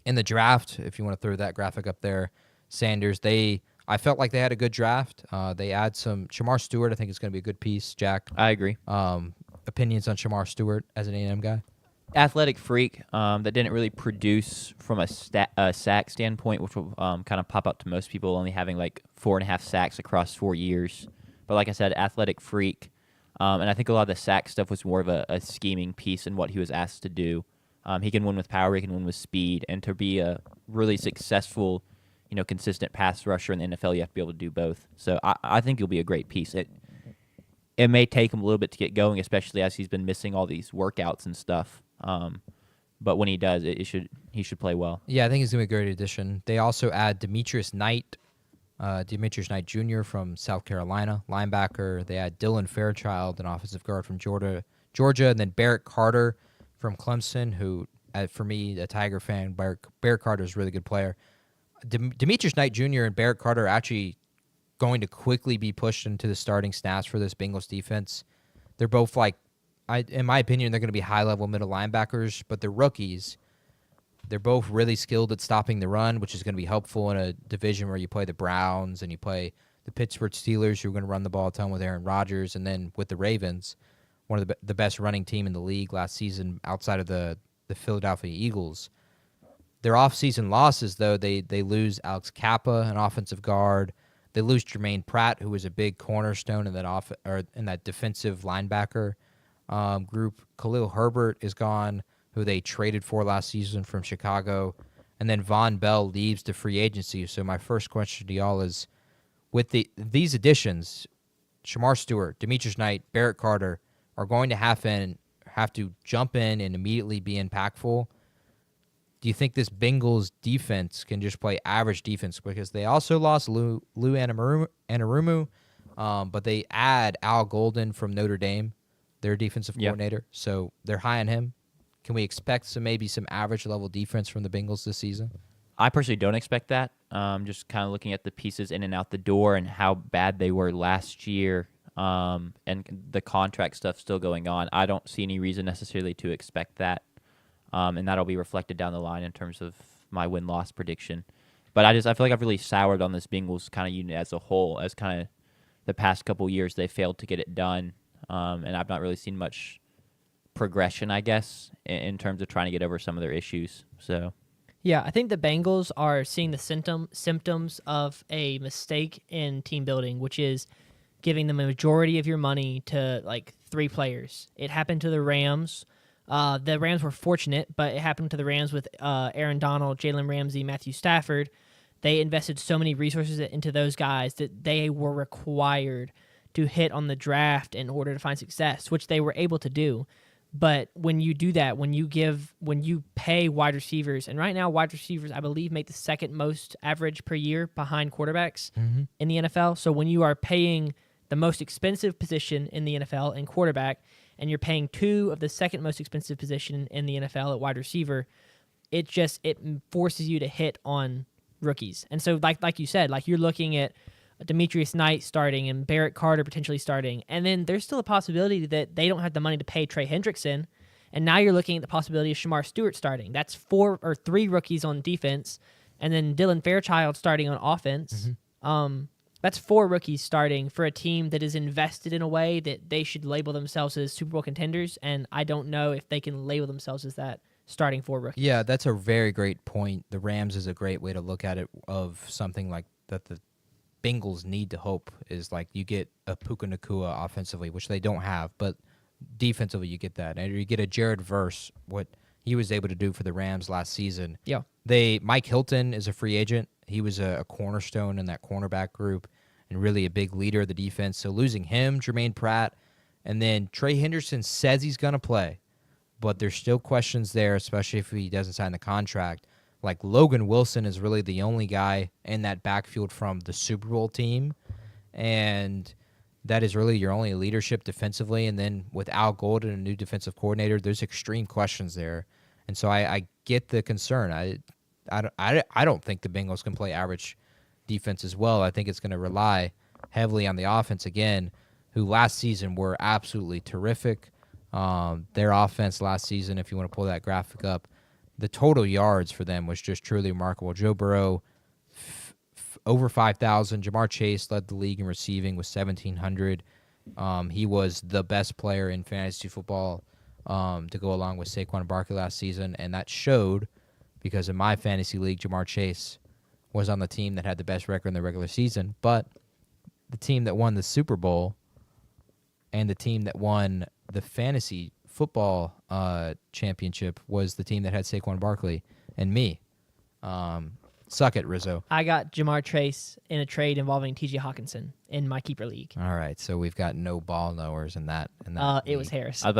In the draft, if you want to throw that graphic up there, Sanders, I felt like they had a good draft. They add some Shamar Stewart. I think it's going to be a good piece. Jack, I agree. Opinions on Shamar Stewart as an A&M guy? Athletic freak that didn't really produce from a sack standpoint, which will kind of pop up to most people, only having like 4.5 sacks across 4 years. But like I said, athletic freak. And I think a lot of the sack stuff was more of a scheming piece in what he was asked to do. He can win with power, he can win with speed, and to be a really successful, consistent pass rusher in the NFL, you have to be able to do both. So I think he'll be a great piece. It may take him a little bit to get going, especially as he's been missing all these workouts and stuff. But when he does, he should play well. Yeah, I think he's going to be a great addition. They also add Demetrius Knight Jr. from South Carolina, linebacker. They add Dylan Fairchild, an offensive guard from Georgia, and then Barrett Carter from Clemson, who, for me, a Tiger fan, Barrett Carter is a really good player. Demetrius Knight Jr. and Barrett Carter are actually going to quickly be pushed into the starting snaps for this Bengals defense. They're both in my opinion, they're going to be high-level middle linebackers, but they're rookies. They're both really skilled at stopping the run, which is going to be helpful in a division where you play the Browns and you play the Pittsburgh Steelers, who are going to run the ball a ton with Aaron Rodgers, and then with the Ravens, one of the best running team in the league last season outside of the Philadelphia Eagles. Their offseason losses, though, they lose Alex Kappa, an offensive guard. They lose Jermaine Pratt, who was a big cornerstone in that defensive linebacker group. Khalil Herbert is gone, who they traded for last season from Chicago. And then Von Bell leaves to free agency. So my first question to y'all is, with these additions, Shamar Stewart, Demetrius Knight, Barrett Carter are going to have to jump in and immediately be impactful. Do you think this Bengals defense can just play average defense? Because they also lost Lou Anarumu, but they add Al Golden from Notre Dame, their defensive coordinator. So they're high on him. Can we expect maybe some average level defense from the Bengals this season? I personally don't expect that. Just kind of looking at the pieces in and out the door and how bad they were last year, and the contract stuff still going on. I don't see any reason necessarily to expect that. And that'll be reflected down the line in terms of my win-loss prediction. But I feel like I've really soured on this Bengals kind of unit as a whole, as kind of the past couple years they failed to get it done. And I've not really seen much progression, I guess, in terms of trying to get over some of their issues. So, yeah, I think the Bengals are seeing the symptoms of a mistake in team building, which is giving the majority of your money to like 3 players. It happened to the Rams. The Rams were fortunate, but it happened to the Rams with Aaron Donald, Jalen Ramsey, Matthew Stafford. They invested so many resources into those guys that they were required to hit on the draft in order to find success, which they were able to do. But when you do that, when you pay wide receivers, and right now wide receivers, I believe, make the second most average per year behind quarterbacks in the NFL. So when you are paying the most expensive position in the NFL in quarterback, and you're paying 2 of the second most expensive position in the NFL at wide receiver, it forces you to hit on rookies. And so like you said, like you're looking at Demetrius Knight starting and Barrett Carter potentially starting, and then there's still a possibility that they don't have the money to pay Trey Hendrickson, and now you're looking at the possibility of Shamar Stewart starting. That's 4 or 3 rookies on defense, and then Dylan Fairchild starting on offense. That's 4 rookies starting for a team that is invested in a way that they should label themselves as Super Bowl contenders, and I don't know if they can label themselves as that, starting 4 rookies. Yeah, that's a very great point. The Rams is a great way to look at it, of something like that the Bengals need to hope is like you get a Puka Nacua offensively, which they don't have, but defensively you get that. And you get a Jared Verse, what he was able to do for the Rams last season. Yeah. Mike Hilton is a free agent. He was a cornerstone in that cornerback group and really a big leader of the defense. So losing him, Jermaine Pratt, and then Trey Henderson says he's going to play, but there's still questions there, especially if he doesn't sign the contract. Like Logan Wilson is really the only guy in that backfield from the Super Bowl team, and that is really your only leadership defensively. And then with Al Golden, a new defensive coordinator, there's extreme questions there. And so I get the concern. I don't think the Bengals can play average defense as well. I think it's going to rely heavily on the offense again, who last season were absolutely terrific. Their offense last season, if you want to pull that graphic up, the total yards for them was just truly remarkable. Joe Burrow, over 5,000. Jamar Chase led the league in receiving with 1,700. He was the best player in fantasy football to go along with Saquon Barkley last season, and that showed because in my fantasy league, Jamar Chase was on the team that had the best record in the regular season, but the team that won the Super Bowl and the team that won the fantasy football championship was the team that had Saquon Barkley and me. Suck it, Rizzo. I got Jamar Chase in a trade involving T.J. Hawkinson in my keeper league. All right, so we've got no ball knowers in that. It was Harris. I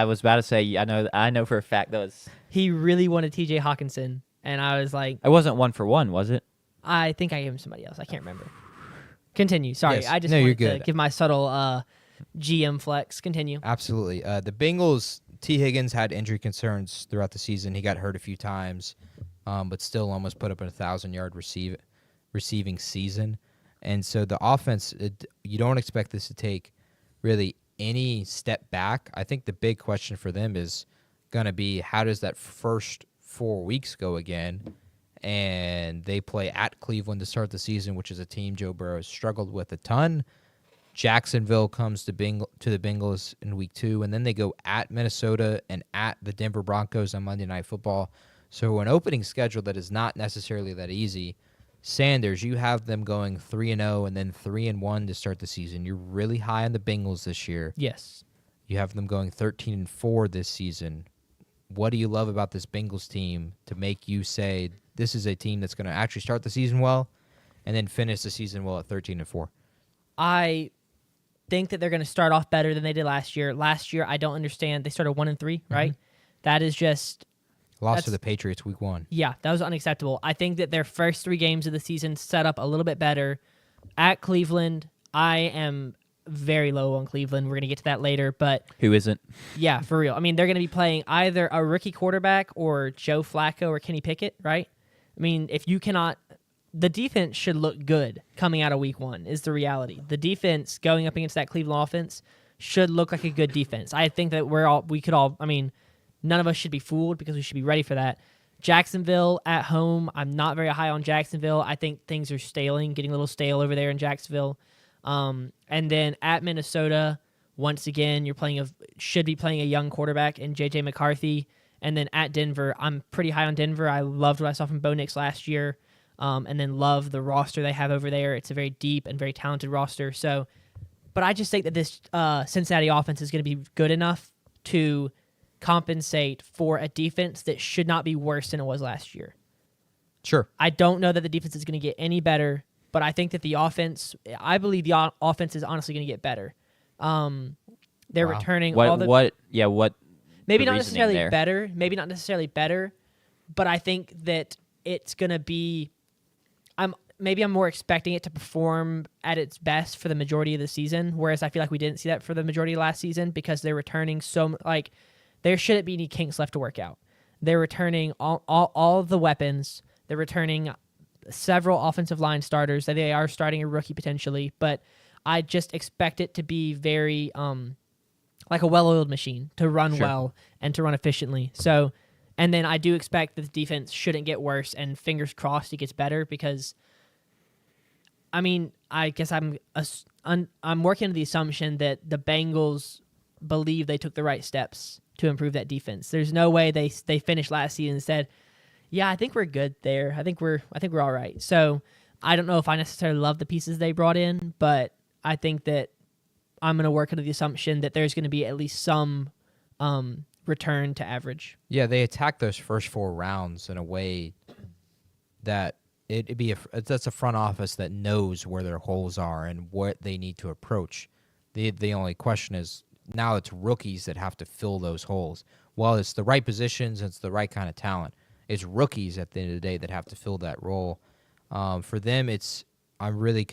was about to say. I know for a fact that was. He really wanted T.J. Hawkinson, and I was like, It wasn't 1-for-1, was it? I think I gave him somebody else. I can't remember. Continue. Sorry, Yes. I just No, you're wanted to good. give my subtle GM flex. Continue. Absolutely. The Bengals, T. Higgins had injury concerns throughout the season. He got hurt a few times, but still almost put up a 1,000-yard receiving season. And so the offense, you don't expect this to take really any step back. I think the big question for them is going to be how does that first 4 weeks go again? And they play at Cleveland to start the season, which is a team Joe Burrow has struggled with a ton. Jacksonville comes to the Bengals in week 2, and then they go at Minnesota and at the Denver Broncos on Monday Night Football. So an opening schedule that is not necessarily that easy. Sanders, you have them going 3-0 and then 3-1 to start the season. You're really high on the Bengals this year. Yes. You have them going 13-4 this season. What do you love about this Bengals team to make you say this is a team that's going to actually start the season well and then finish the season well at 13-4? I think that they're going to start off better than they did last year. Last year, I don't understand. They started 1-3, right? That is just Lost to the Patriots week 1. Yeah, that was unacceptable. I think that their first 3 games of the season set up a little bit better. At Cleveland, I am very low on Cleveland. We're going to get to that later, but Who isn't? yeah, for real. I mean, they're going to be playing either a rookie quarterback or Joe Flacco or Kenny Pickett, right? I mean, if you cannot, the defense should look good coming out of week 1 is the reality. The defense going up against that Cleveland offense should look like a good defense. I think that none of us should be fooled because we should be ready for that. Jacksonville at home, I'm not very high on Jacksonville. I think things are getting a little stale over there in Jacksonville. And then at Minnesota, once again, should be playing a young quarterback in J.J. McCarthy. And then at Denver, I'm pretty high on Denver. I loved what I saw from Bo Nix last year, and then love the roster they have over there. It's a very deep and very talented roster. So, but I just think that this Cincinnati offense is going to be good enough to compensate for a defense that should not be worse than it was last year. Sure. I don't know that the defense is going to get any better, but I think that I believe the offense is honestly going to get better. They're Wow. returning What? all the What? Yeah. What? maybe the not reasoning necessarily there? better, but I think that it's going to be I'm more expecting it to perform at its best for the majority of the season, whereas I feel like we didn't see that for the majority of last season because they're returning there shouldn't be any kinks left to work out. They're returning all of the weapons. They're returning several offensive line starters. They are starting a rookie potentially, but I just expect it to be very like a well-oiled machine to run Sure. well and to run efficiently. So, and then I do expect that the defense shouldn't get worse, and fingers crossed it gets better because, I mean, I guess I'm working under the assumption that the Bengals believe they took the right steps to improve that defense. There's no way they finished last season and said, "Yeah, I think we're good there. I think we're all right." So I don't know if I necessarily love the pieces they brought in, but I think that I'm going to work under the assumption that there's going to be at least some return to average. Yeah, they attacked those first 4 rounds in a way that that's a front office that knows where their holes are and what they need to approach. The only question is now it's rookies that have to fill those holes. Well, it's the right positions, it's the right kind of talent. It's rookies at the end of the day that have to fill that role. For them, I'm really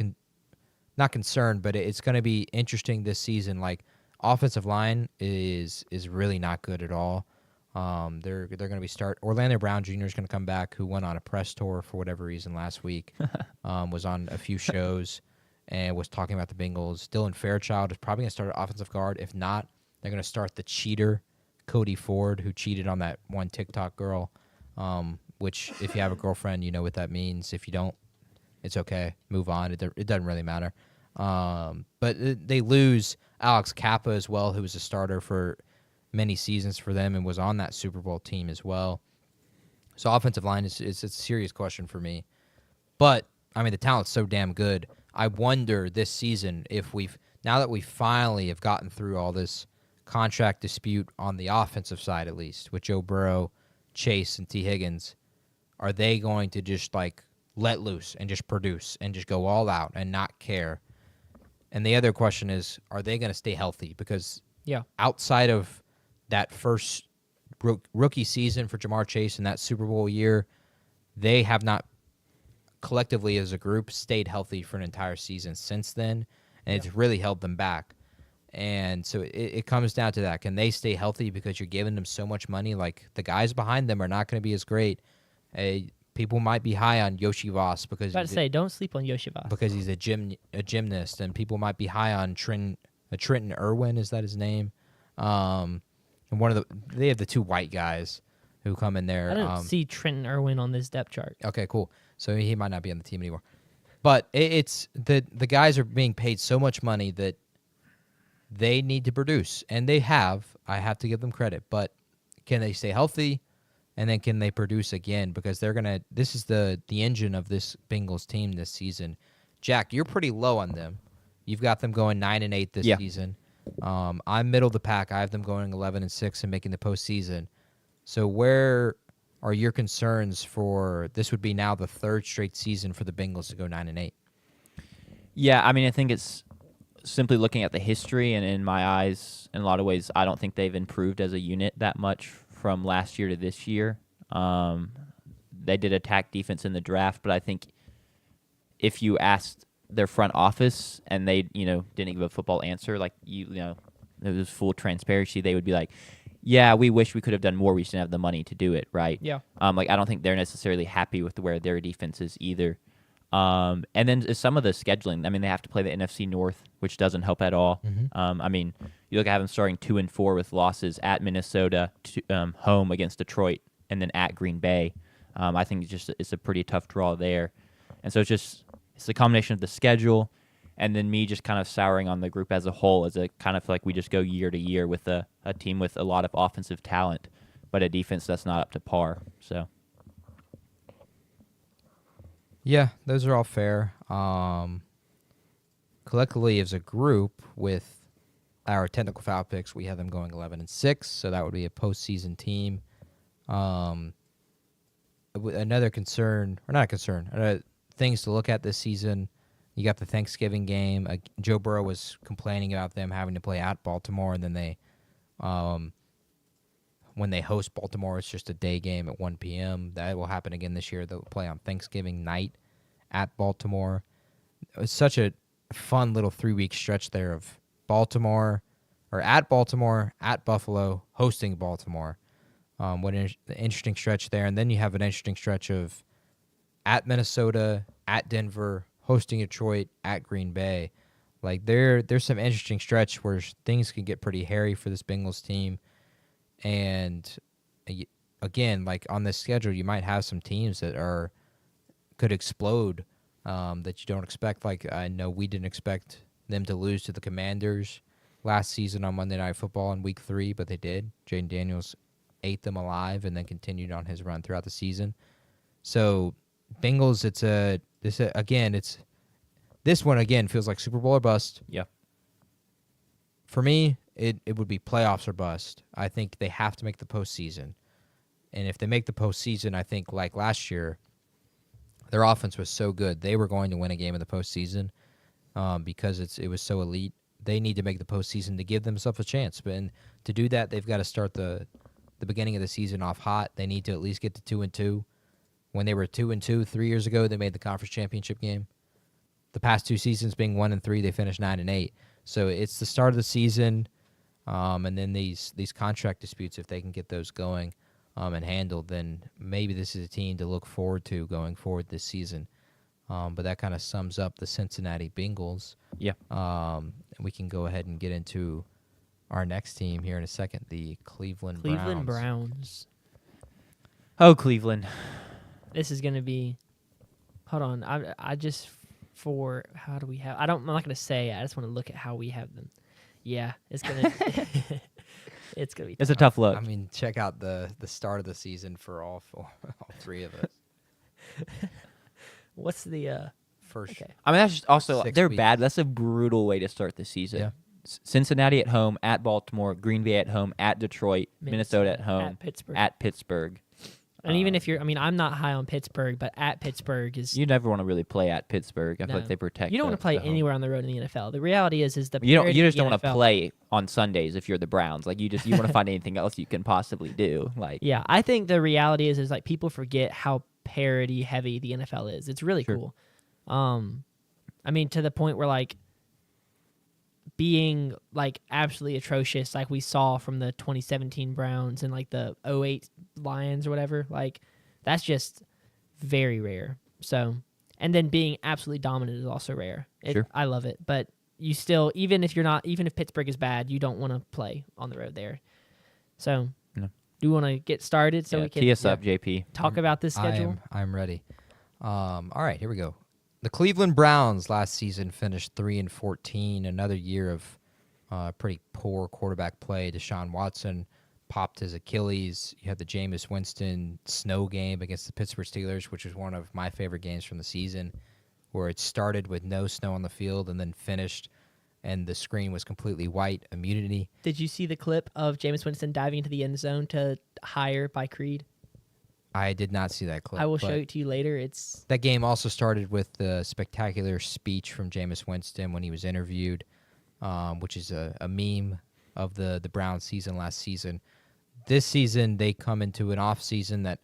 not concerned, but it's going to be interesting this season. Like, offensive line is really not good at all. They're going to be Orlando Brown Jr. is going to come back, who went on a press tour for whatever reason last week. Was on a few shows and was talking about the Bengals. Dylan Fairchild is probably going to start at offensive guard. If not, they're going to start the cheater, Cody Ford, who cheated on that one TikTok girl. Which, if you have a girlfriend, you know what that means. If you don't, it's okay. Move on. It doesn't really matter. But they lose Alex Kappa as well, who was a starter for many seasons for them and was on that Super Bowl team as well. So offensive line is a serious question for me. But, I mean, the talent's so damn good. I wonder this season if now that we finally have gotten through all this contract dispute on the offensive side, at least, with Joe Burrow, Chase, and T. Higgins, are they going to just, like, let loose and just produce and just go all out and not care? And the other question is, are they going to stay healthy? Because outside of that first rookie season for Jamar Chase and that Super Bowl year, they have not collectively as a group stayed healthy for an entire season since then, and it's really held them back. And so it comes down to that. Can they stay healthy because you're giving them so much money? Like, the guys behind them are not going to be as great. People might be high on Yoshi Voss because don't sleep on Yoshi Voss because he's a gymnast, and people might be high on Trenton Irwin. Is that his name? And they have the two white guys who come in there. I don't see Trenton Irwin on this depth chart. Okay, cool. So he might not be on the team anymore. But it's the guys are being paid so much money that they need to produce, and they have. I have to give them credit, but can they stay healthy? And then can they produce again? Because this is the engine of this Bengals team this season. Jack, you're pretty low on them. You've got them going 9-8 this season. I'm middle of the pack. I have them going 11-6 and making the postseason. So where are your concerns for this? Would be now the third straight season for the Bengals to go 9-8. Yeah, I mean, I think it's simply looking at the history, and in my eyes, in a lot of ways, I don't think they've improved as a unit that much from last year to this year. They did attack defense in the draft, but I think if you asked their front office and they, didn't give a football answer, like, it was full transparency, they would be like, yeah, we wish we could have done more. We just didn't have the money to do it, right? Yeah. I don't think they're necessarily happy with where their defense is either. And then some of the scheduling. I mean, they have to play the NFC North, which doesn't help at all. Mm-hmm. You look at them starting 2-4 with losses at Minnesota, home against Detroit, and then at Green Bay. I think it's a pretty tough draw there. And so it's the combination of the schedule and then me just kind of souring on the group as a whole, as a kind of like we just go year to year with a team with a lot of offensive talent, but a defense that's not up to par. So. Yeah, those are all fair. Collectively, as a group, with our technical foul picks, we have them going 11-6, so that would be a postseason team. Another concern, or not a concern, things to look at this season. You got the Thanksgiving game. Joe Burrow was complaining about them having to play at Baltimore, and then when they host Baltimore, it's just a day game at 1 p.m. That will happen again this year. They'll play on Thanksgiving night at Baltimore. It's such a fun little 3-week stretch there of Baltimore, at Buffalo, hosting Baltimore. What an interesting stretch there. And then you have an interesting stretch of at Minnesota, at Denver, hosting Detroit, at Green Bay. Like, there's some interesting stretch where things can get pretty hairy for this Bengals team. And again, like on this schedule, you might have some teams that could explode that you don't expect. Like, I know we didn't expect them to lose to the Commanders last season on Monday Night Football in Week 3, but they did. Jaden Daniels ate them alive and then continued on his run throughout the season. So Bengals, this one again feels like Super Bowl or bust. Yeah. For me, it would be playoffs or bust. I think they have to make the postseason. And if they make the postseason, I think like last year, their offense was so good. They were going to win a game in the postseason because it was so elite. They need to make the postseason to give themselves a chance. But to do that, they've got to start the the beginning of the season off hot. They need to at least get to 2-2. When they were 2-2 3 years ago, they made the conference championship game. The past 2 seasons being 1-3, they finished 9-8. So it's the start of the season, and then these contract disputes, if they can get those going and handled, then maybe this is a team to look forward to going forward this season. But that kind of sums up the Cincinnati Bengals. Yeah. We can go ahead and get into our next team here in a second, the Cleveland Browns. Oh, Cleveland. This is going to be. Hold on. I just for how do we have? I'm not going to say. I just want to look at how we have them. Yeah, it's gonna. It's gonna be. It's a tough look. I mean, check out the start of the season for all 3 of us. What's the First. Okay. I mean, that's just also 6 they're weeks. bad. That's a brutal way to start the season. Yeah. Cincinnati at home, at Baltimore, Green Bay at home, at Detroit, Minnesota at home, at Pittsburgh. And even if you're, I'm not high on Pittsburgh, but at Pittsburgh is. You never want to really play at Pittsburgh. I feel No. like they protect. You don't want to play the home. anywhere on the road in the NFL. The reality is the You parity just of don't the want to NFL. play on Sundays if you're the Browns. Like you want to find anything else you can possibly do. Like Yeah, I think the reality is like people forget how parity heavy the NFL is. It's really Sure. cool. I mean, to the point where like being like absolutely atrocious, like we saw from the 2017 Browns and like the 08 Lions or whatever, like that's just very rare. So, and then being absolutely dominant is also rare. Sure. I love it, but you still, even if Pittsburgh is bad, you don't want to play on the road there. So, No. do you want to get started so yeah, we can tee us up, JP. talk about this schedule? I'm ready. All right, here we go. The Cleveland Browns last season finished 3-14. Another year of pretty poor quarterback play. Deshaun Watson popped his Achilles. You had the Jameis Winston snow game against the Pittsburgh Steelers, which was one of my favorite games from the season, where it started with no snow on the field and then finished, and the screen was completely white, immunity. Did you see the clip of Jameis Winston diving into the end zone to hire by Creed? I did not see that clip. I will but show it to you later. It's that game also started with the spectacular speech from Jameis Winston when he was interviewed, which is a meme of the Browns season last season. This season, they come into an off season that,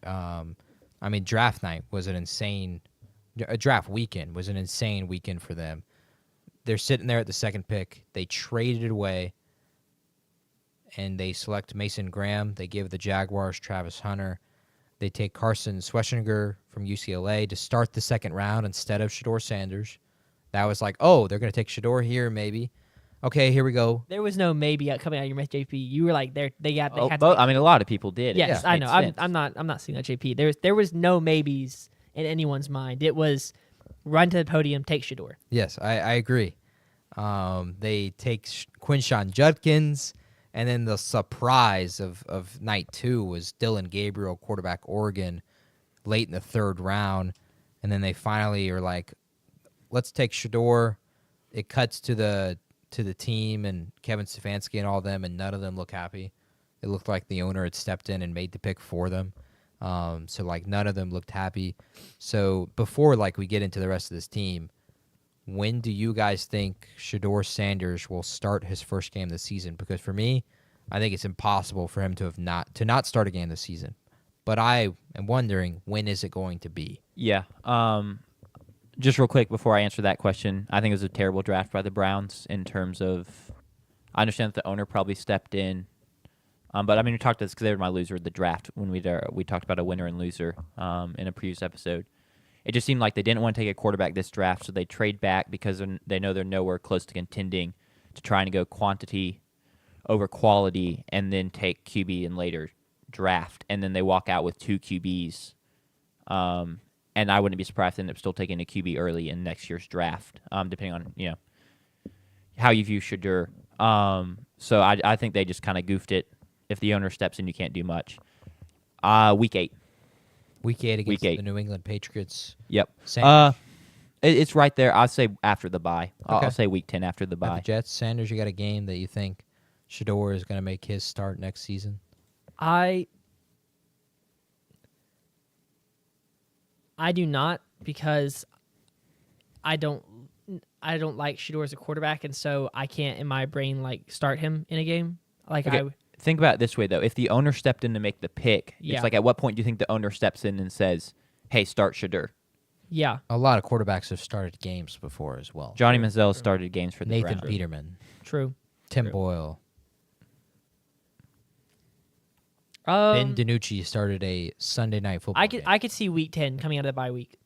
draft night was an insane, draft weekend was an insane weekend for them. They're sitting there at the second pick. They traded it away, and they select Mason Graham. They give the Jaguars Travis Hunter. They take Carson Schwarzenegger from UCLA to start the second round instead of Shedeur Sanders. That was like, oh, they're going to take Shedeur here, maybe. Okay, here we go. there was no maybe coming out of your mouth, JP. You were like they had Oh, to but, I mean, a lot of people did. Yes, It I made know. sense. I'm not saying that, JP. There was no maybes in anyone's mind. It was run to the podium, take Shedeur. Yes, I agree. They take Quinshawn Judkins, and then the surprise of night 2 was Dylan Gabriel, quarterback Oregon, late in the third round. And then they finally are like, let's take Shedeur. It cuts to the team and Kevin Stefanski and all them, and none of them look happy. It looked like the owner had stepped in and made the pick for them. So like none of them looked happy. So before like we get into the rest of this team, when do you guys think Shedeur Sanders will start his first game this season? Because for me, I think it's impossible for him to not start a game this season. But I am wondering, when is it going to be? Yeah. Just real quick before I answer that question, I think it was a terrible draft by the Browns in terms of. I understand that the owner probably stepped in, but I mean we talked about this because they were my loser of the draft when we talked about a winner and loser in a previous episode. It just seemed like they didn't want to take a quarterback this draft, so they trade back because they know they're nowhere close to contending, to trying to go quantity over quality and then take QB in later draft, and then they walk out with 2 QBs. And I wouldn't be surprised if they end up still taking a QB early in next year's draft, depending on how you view Shedeur. So I think they just kind of goofed it. If the owner steps in, you can't do much. Week 8. Week 8 against Week 8. the New England Patriots. Yep. Sanders. It's right there. I'll say after the bye. Okay. I'll say week 10 after the At bye. the Jets, Sanders, you got a game that you think Shedeur is going to make his start next season? I do not, because I don't like Shedeur as a quarterback, and so I can't in my brain like start him in a game. Like Okay. think about it this way, though. If the owner stepped in to make the pick, Yeah. it's like, at what point do you think the owner steps in and says, hey, start Shedeur? Yeah. A lot of quarterbacks have started games before as well. Johnny Manziel started games for the Nathan Browns. Peterman, True. Tim True. Boyle, Ben Um, DiNucci started a Sunday night football game. I could see week 10 coming out of the bye week.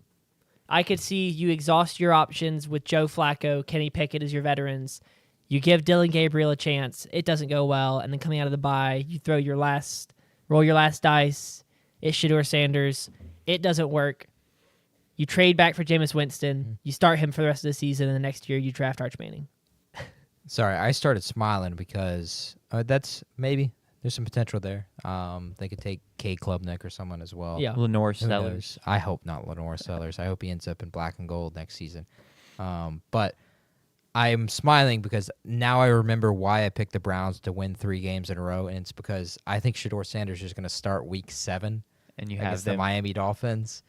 I could see you exhaust your options with Joe Flacco, Kenny Pickett as your veterans. You give Dylan Gabriel a chance. It doesn't go well, and then coming out of the bye, you roll your last dice. It's Shedeur Sanders. It doesn't work. You trade back for Jameis Winston. You start him for the rest of the season, and the next year you draft Arch Manning. Sorry, I started smiling because that's maybe there's some potential there. They could take K. Klubnik or someone as well. Yeah. Lenore Who Sellers. knows? I hope not Lenore Sellers. I hope he ends up in black and gold next season. But I'm smiling because now I remember why I picked the Browns to win 3 games in a row, and it's because I think Shedeur Sanders is going to start Week 7 And you have against the them. Miami Dolphins,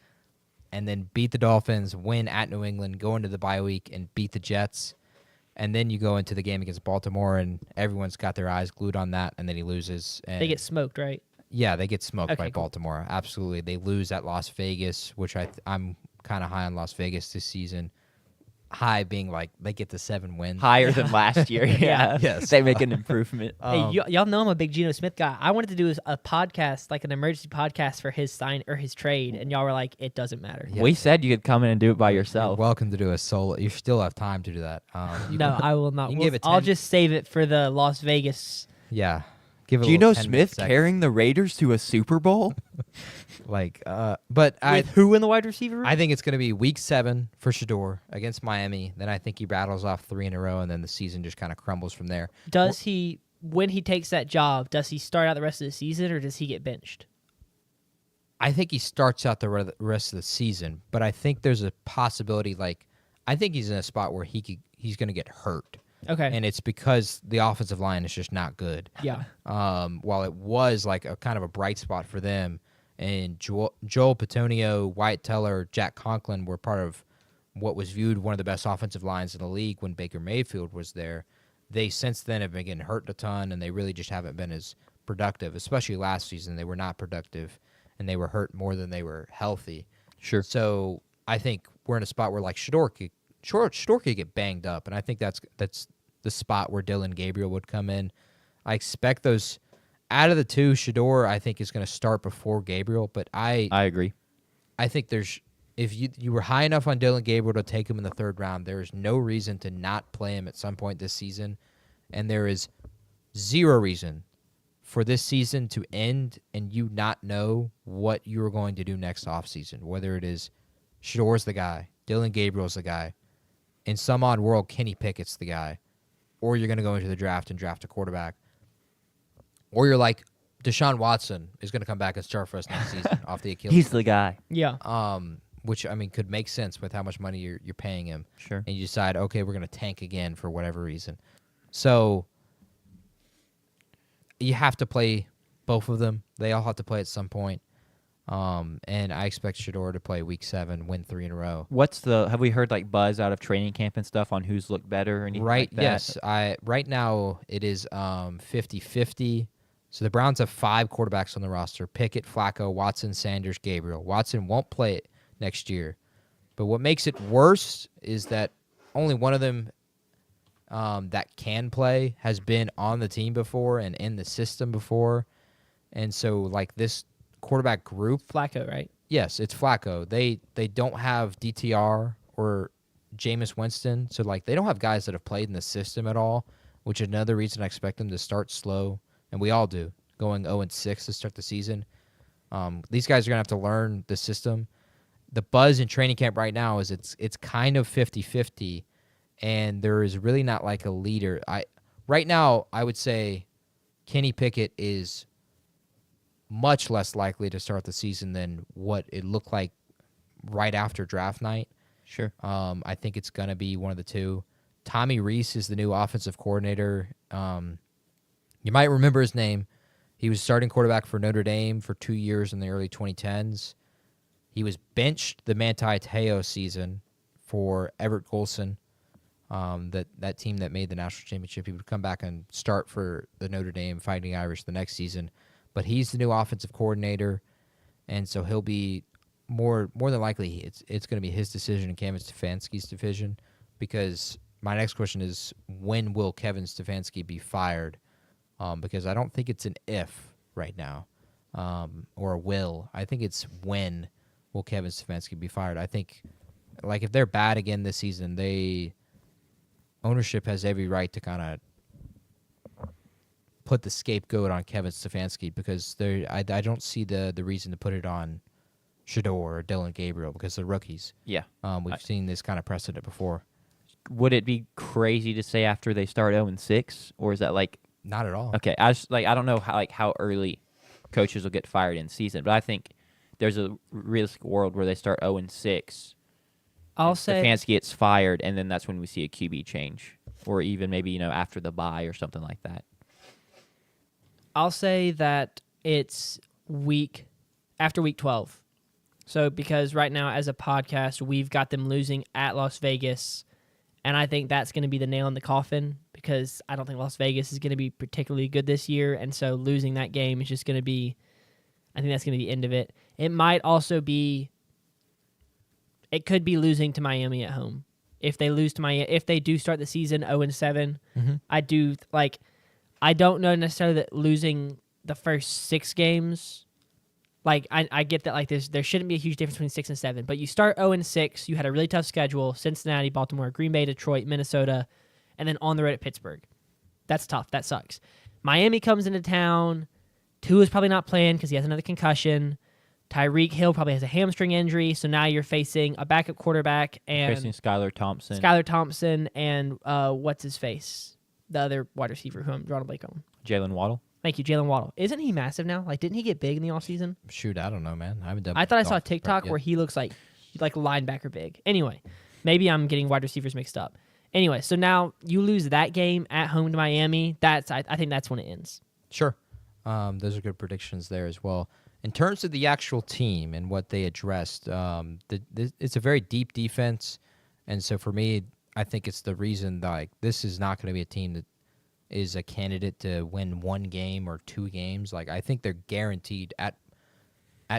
and then beat the Dolphins, win at New England, go into the bye week, and beat the Jets. And then you go into the game against Baltimore, and everyone's got their eyes glued on that, and then he loses. And They get smoked, right? yeah, they get smoked Okay, by cool. Baltimore. Absolutely. They lose at Las Vegas, which I'm kind of high on Las Vegas this season. High being like they get the 7 wins. Higher than last year. Yeah. Yes. They make an improvement. Hey, y'all know I'm a big Geno Smith guy. I wanted to do a podcast, like an emergency podcast for his sign or his trade, and y'all were like, it doesn't matter. Yeah. We said you could come in and do it by You're yourself. welcome to do a solo. You still have time to do that. You No, can- I will not. you can give it I'll 10 just save it for the Las Vegas. yeah. Give it a Geno little 10 Smith seconds. carrying the Raiders to a Super Bowl? Like, but With who in the wide receiver room? I think it's going to be Week 7 for Shedeur against Miami. Then I think he rattles off 3 in a row, and then the season just kind of crumbles from there. Does he, when he takes that job, does he start out the rest of the season or does he get benched? I think he starts out the rest of the season, but I think there's a possibility. Like, I think he's in a spot where he's going to get hurt, Okay. and it's because the offensive line is just not good. Yeah. While it was like a kind of a bright spot for them, and Joel Petonio, Wyatt Teller, Jack Conklin were part of what was viewed one of the best offensive lines in the league when Baker Mayfield was there. They since then have been getting hurt a ton, and they really just haven't been as productive. Especially last season, they were not productive, and they were hurt more than they were healthy. Sure. So I think we're in a spot where like Shedeur could get banged up, and I think that's the spot where Dylan Gabriel would come in. I expect those out of the two. Shedeur I think is going to start before Gabriel, but I agree. I think there's if you were high enough on Dylan Gabriel to take him in the 3rd round, there is no reason to not play him at some point this season, and there is zero reason for this season to end and you not know what you're going to do next offseason, whether it is Shedeur's the guy, Dylan Gabriel's the guy, in some odd world, Kenny Pickett's the guy, or you're going to go into the draft and draft a quarterback, or you're like Deshaun Watson is going to come back and start for us next season off the Achilles. He's the guy. Yeah. Which, I mean, could make sense with how much money you're paying him. Sure. And you decide, okay, we're going to tank again for whatever reason. So you have to play both of them. They all have to play at some point. And I expect Shedeur to play Week 7, win 3 in a row. Have we heard like buzz out of training camp and stuff on who's looked better or anything Right, like that? yes. Right now it is 50-50. So the Browns have 5 quarterbacks on the roster: Pickett, Flacco, Watson, Sanders, Gabriel. Watson won't play it next year. But what makes it worse is that only one of them that can play has been on the team before and in the system before. And so, like, this quarterback group, Flacco, right? yes, it's Flacco. They don't have DTR or Jameis Winston. So, like, they don't have guys that have played in the system at all, which is another reason I expect them to start slow. And we all do, going 0-6 to start the season. These guys are going to have to learn the system. The buzz in training camp right now is it's kind of 50-50, and there is really not like a leader. Right now, I would say Kenny Pickett is much less likely to start the season than what it looked like right after draft night. Sure. I think it's going to be one of the two. Tommy Reese is the new offensive coordinator. You might remember his name. He was starting quarterback for Notre Dame for 2 years in the early 2010s. He was benched the Manti Te'o season for Everett Golson. that team that made the national championship. He would come back and start for the Notre Dame Fighting Irish the next season. But he's the new offensive coordinator, and so he'll be more than likely it's going to be his decision and Kevin Stefanski's division. Because my next question is, when will Kevin Stefanski be fired? Because I don't think it's an if right now, or a will. I think it's when will Kevin Stefanski be fired. I think, like, if they're bad again this season, ownership has every right to kind of put the scapegoat on Kevin Stefanski, because I don't see the reason to put it on Shador or Dylan Gabriel, because they're rookies. Yeah. We've seen this kind of precedent before. Would it be crazy to say after they start 0-6, or is that like Not at all. okay? I don't know how early coaches will get fired in season, but I think there's a realistic world where they start 0-6. I'll say Stefanski gets fired, and then that's when we see a QB change, or even maybe after the bye or something like that. I'll say that it's after week 12. So because right now as a podcast, we've got them losing at Las Vegas, and I think that's going to be the nail in the coffin, because I don't think Las Vegas is going to be particularly good this year, and so losing that game is just going to be, I think that's going to be the end of it. It might also be, it could be losing to Miami at home. If they lose to Miami, if they do start the season 0-7, I don't know necessarily that losing the first 6 games. Like, I get that, like, there shouldn't be a huge difference between 6 and 7, but you start 0-6, you had a really tough schedule: Cincinnati, Baltimore, Green Bay, Detroit, Minnesota, and then on the road at Pittsburgh. That's tough. That sucks. Miami comes into town. Tua's probably not playing because he has another concussion. Tyreek Hill probably has a hamstring injury, so now you're facing a backup quarterback and Facing Skylar Thompson and what's his face, the other wide receiver who I'm drawing a blank on. Jalen Waddle. Thank you, Jalen Waddle. Isn't he massive now? Like, didn't he get big in the offseason? Shoot, I don't know, man. I haven't done. I thought I saw a golf TikTok where he looks like linebacker big. Anyway, maybe I'm getting wide receivers mixed up. Anyway, so now you lose that game at home to Miami. I think that's when it ends. Sure. Those are good predictions there as well. In terms of the actual team and what they addressed, it's a very deep defense, and so for me, I think it's the reason that this is not going to be a team that is a candidate to win 1 game or 2 games. Like, I think they're guaranteed at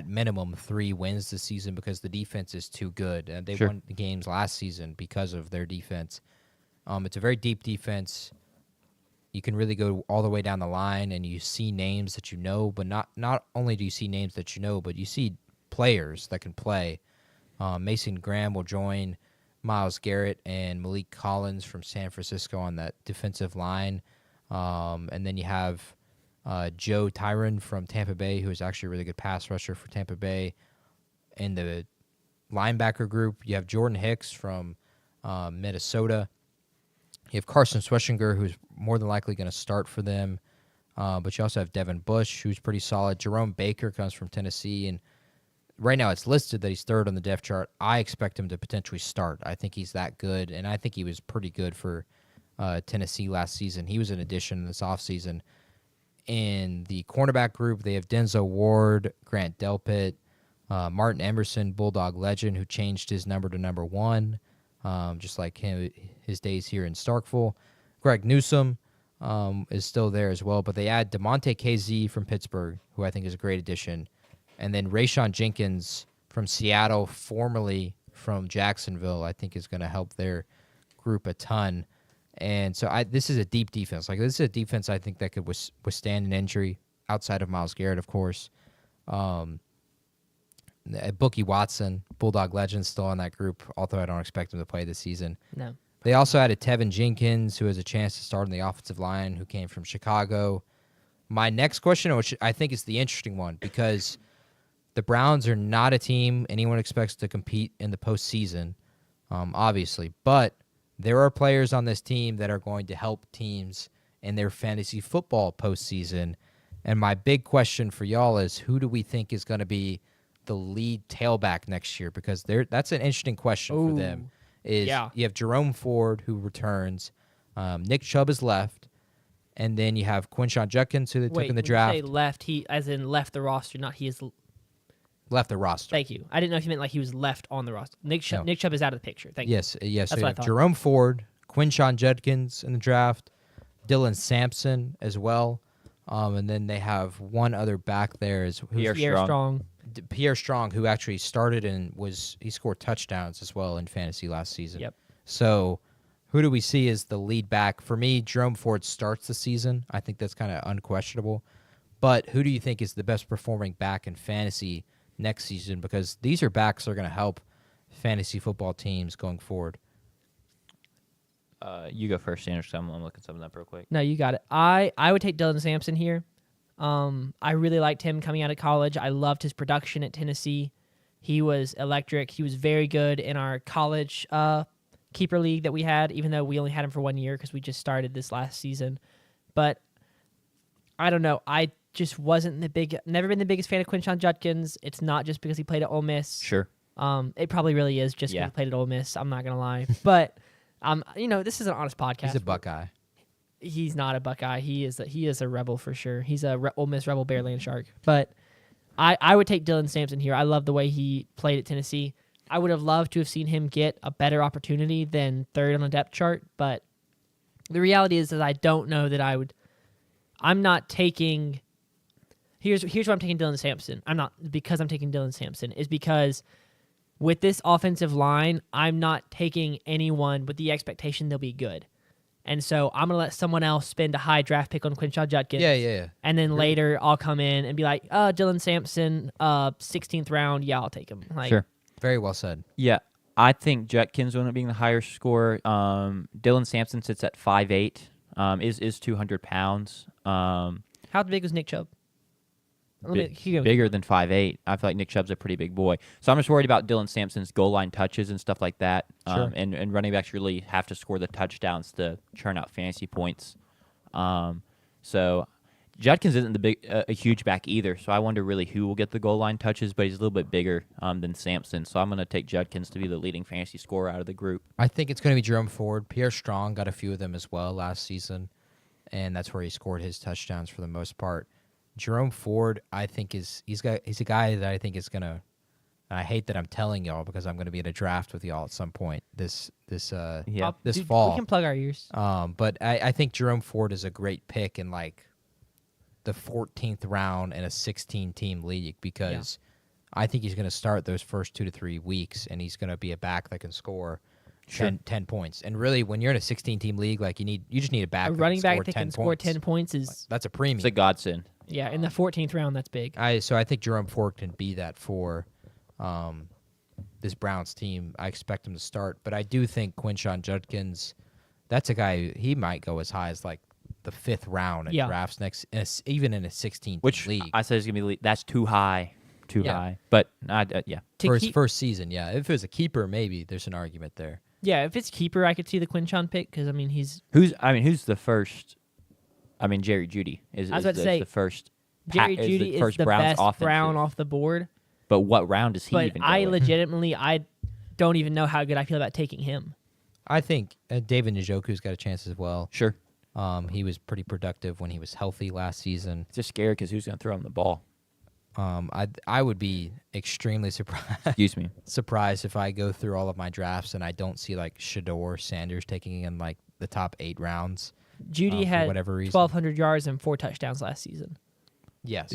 minimum 3 wins this season, because the defense is too good, and they won the games last season because of their defense. It's a very deep defense. You can really go all the way down the line, and you see names that you know, but not only do you see names that you know, but you see players that can play. Mason Graham will join Myles Garrett and Malik Collins from San Francisco on that defensive line. And then you have Joe Tyron from Tampa Bay, who is actually a really good pass rusher for Tampa Bay. In the linebacker group, you have Jordan Hicks from Minnesota. You have Carson Schwetzinger, who's more than likely going to start for them. But you also have Devin Bush, who's pretty solid. Jerome Baker comes from Tennessee. And right now it's listed that he's 3rd on the depth chart. I expect him to potentially start. I think he's that good, and I think he was pretty good for Tennessee last season. He was an addition this offseason. In the cornerback group, they have Denzel Ward, Grant Delpit, Martin Emerson, Bulldog legend, who changed his number to number 1, just like his days here in Starkville. Greg Newsome is still there as well, but they add DeMonte KZ from Pittsburgh, who I think is a great addition, and then Rayshon Jenkins from Seattle, formerly from Jacksonville, I think is going to help their group a ton. And so this is a deep defense. Like, this is a defense I think that could withstand an injury, outside of Myles Garrett, of course. Bookie Watson, Bulldog legend, still on that group, although I don't expect him to play this season. No. They also added Tevin Jenkins, who has a chance to start on the offensive line, who came from Chicago. My next question, which I think is the interesting one, because the Browns are not a team anyone expects to compete in the postseason, obviously. But there are players on this team that are going to help teams in their fantasy football postseason. And my big question for y'all is, who do we think is going to be the lead tailback next year? Because that's an interesting question for them. You have Jerome Ford, who returns. Nick Chubb is left. And then you have Quinshon Judkins, who they took in the draft. When you say left, he as in left the roster, not he is left the roster. Thank you. I didn't know if you meant like he was left on the roster. Nick Chubb is out of the picture. Thank you. Yes. That's So what you I have thought. Jerome Ford, Quinshon Judkins in the draft, Dylan Sampson as well, and then they have one other back there is Pierre Pierre Strong. Pierre Strong, who actually started and he scored touchdowns as well in fantasy last season. Yep. So who do we see as the lead back? For me, Jerome Ford starts the season. I think that's kind of unquestionable. But who do you think is the best performing back in fantasy next season? Because these are backs that are going to help fantasy football teams going forward. You go first, Sanders. I'm looking something up real quick. No, you got it. I would take Dylan Sampson here. I really liked him coming out of college. I loved his production at Tennessee. He was electric. He was very good in our college keeper league that we had, even though we only had him for 1 year because we just started this last season. But I don't know. I just wasn't never been the biggest fan of Quinshon Judkins. It's not just because he played at Ole Miss. Sure. It probably really is just because he played at Ole Miss. I'm not gonna lie, but this is an honest podcast. He's a Buckeye. He's not a Buckeye. He is a Rebel for sure. He's a Ole Miss Rebel Bear Land Shark. But I would take Dylan Sampson here. I love the way he played at Tennessee. I would have loved to have seen him get a better opportunity than third on the depth chart. But the reality is that I don't know that I would. I'm not taking. Here's why I'm taking Dylan Sampson. I'm taking Dylan Sampson is because with this offensive line, I'm not taking anyone with the expectation they'll be good. And so I'm going to let someone else spend a high draft pick on Quinshon Judkins. Yeah. And then later I'll come in and be like, Dylan Sampson, 16th round. Yeah, I'll take him. Sure. Very well said. Yeah, I think Judkins will end up being the higher scorer. Dylan Sampson sits at 5'8", is 200 pounds. How big was Nick Chubb? Bigger than 5'8". I feel like Nick Chubb's a pretty big boy. So I'm just worried about Dylan Sampson's goal line touches and stuff like that. Sure. And running backs really have to score the touchdowns to churn out fantasy points. So Judkins isn't a huge back either. So I wonder really who will get the goal line touches, but he's a little bit bigger than Sampson. So I'm going to take Judkins to be the leading fantasy scorer out of the group. I think it's going to be Jerome Ford. Pierre Strong got a few of them as well last season, and that's where he scored his touchdowns for the most part. Jerome Ford, I think he's a guy that I think is gonna. And I hate that I'm telling y'all because I'm gonna be at a draft with y'all at some point this fall. We can plug our ears. But I think Jerome Ford is a great pick in like the 14th round in a 16-team league because I think he's gonna start those first 2 to 3 weeks and he's gonna be a back that can score 10 points. And really, when you're in a 16-team league, like you just need a back. A running back that can score 10 points is that's a premium. It's a godsend. Yeah, in the 14th round, that's big. So I think Jerome Ford can be that for this Browns team. I expect him to start, but I do think Quinshon Judkins, that's a guy, he might go as high as like the 5th round in drafts even in a 16 league. I said it's going to be that's too high. High. But, For his first season, yeah. If it was a keeper, maybe there's an argument there. Yeah, if it's keeper, I could see the Quinshon pick because, I mean, who's the first? I mean, Jerry Jeudy is the first. Jerry Jeudy is the Browns best Brown off the board. But what round is he but even I going? legitimately, I don't even know how good I feel about taking him. I think David Njoku's got a chance as well. Sure. He was pretty productive when he was healthy last season. It's just scary because who's going to throw him the ball? I would be extremely surprised. Excuse me. Surprised if I go through all of my drafts and I don't see like Shador Sanders taking in like the top 8 rounds. Jeudy had 1,200 yards and 4 touchdowns last season. Yes.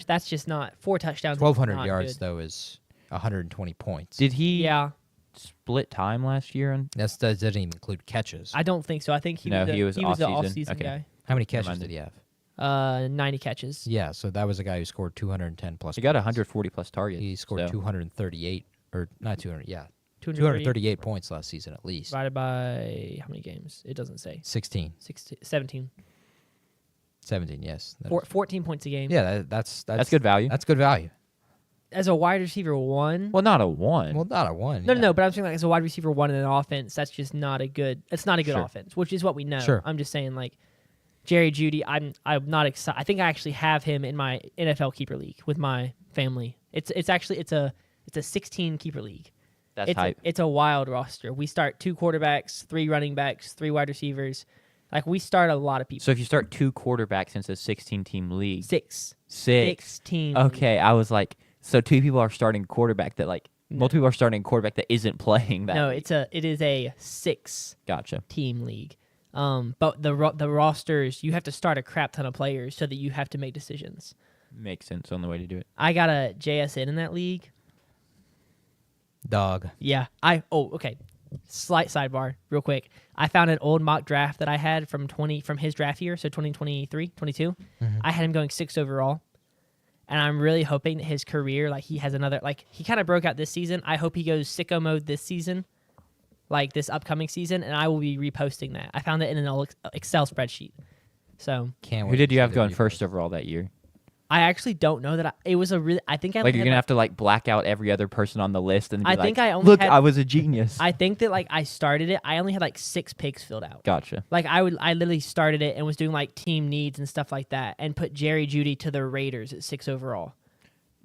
That's just not 4 touchdowns. 1,200 yards though is 120 points. Did he? Yeah. Split time last year? That doesn't even include catches. I don't think so. I think he was the off-season guy. How many catches did he have? 90 catches. Yeah, so that was a guy who scored 210 plus. He got 140 plus targets. He scored 238, or not 200. Yeah, 238 points last season at least. Divided by how many games? It doesn't say. 17. 17. 17. Yes. 14 points a game. Yeah, that's good value. That's good value. As a wide receiver 1. Well, not a 1. Well, not a 1. No, but I'm saying like as a wide receiver 1 in an offense, that's just not a good. It's not a good offense, which is what we know. Sure. I'm just saying like. Jerry Jeudy, I'm not excited. I think I actually have him in my NFL keeper league with my family. It's a 16 keeper league. That's hype. It's a wild roster. We start 2 quarterbacks, 3 running backs, 3 wide receivers. Like we start a lot of people. So if you start 2 quarterbacks into a 16-team league, 6. 16. Okay, I was like, so 2 people are starting quarterback that like Most people are starting a quarterback that isn't playing that. No, week. it is a 6 Gotcha. team league. But the rosters, you have to start a crap ton of players so that you have to make decisions. Makes sense on the way to do it. I got a JSN in that league. Dog. Yeah. Okay. Slight sidebar, real quick. I found an old mock draft that I had from his draft year, so 2023, 22. I had him going 6th overall. And I'm really hoping that his career, like he has another, like he kind of broke out this season. I hope he goes sicko mode this season, like this upcoming season, and I will be reposting that. I found it in an old Excel spreadsheet. So Can't wait. Who did to you see have the going repost. first overall that year? I actually don't know that it was a really, I think I Like only you're had, gonna have to like black out every other person on the list and be I like, think I only look, had- I was a genius. I think that like I started it, I only had like 6 picks filled out. Gotcha. Like I literally started it and was doing like team needs and stuff like that and put Jerry Jeudy to the Raiders at 6 overall.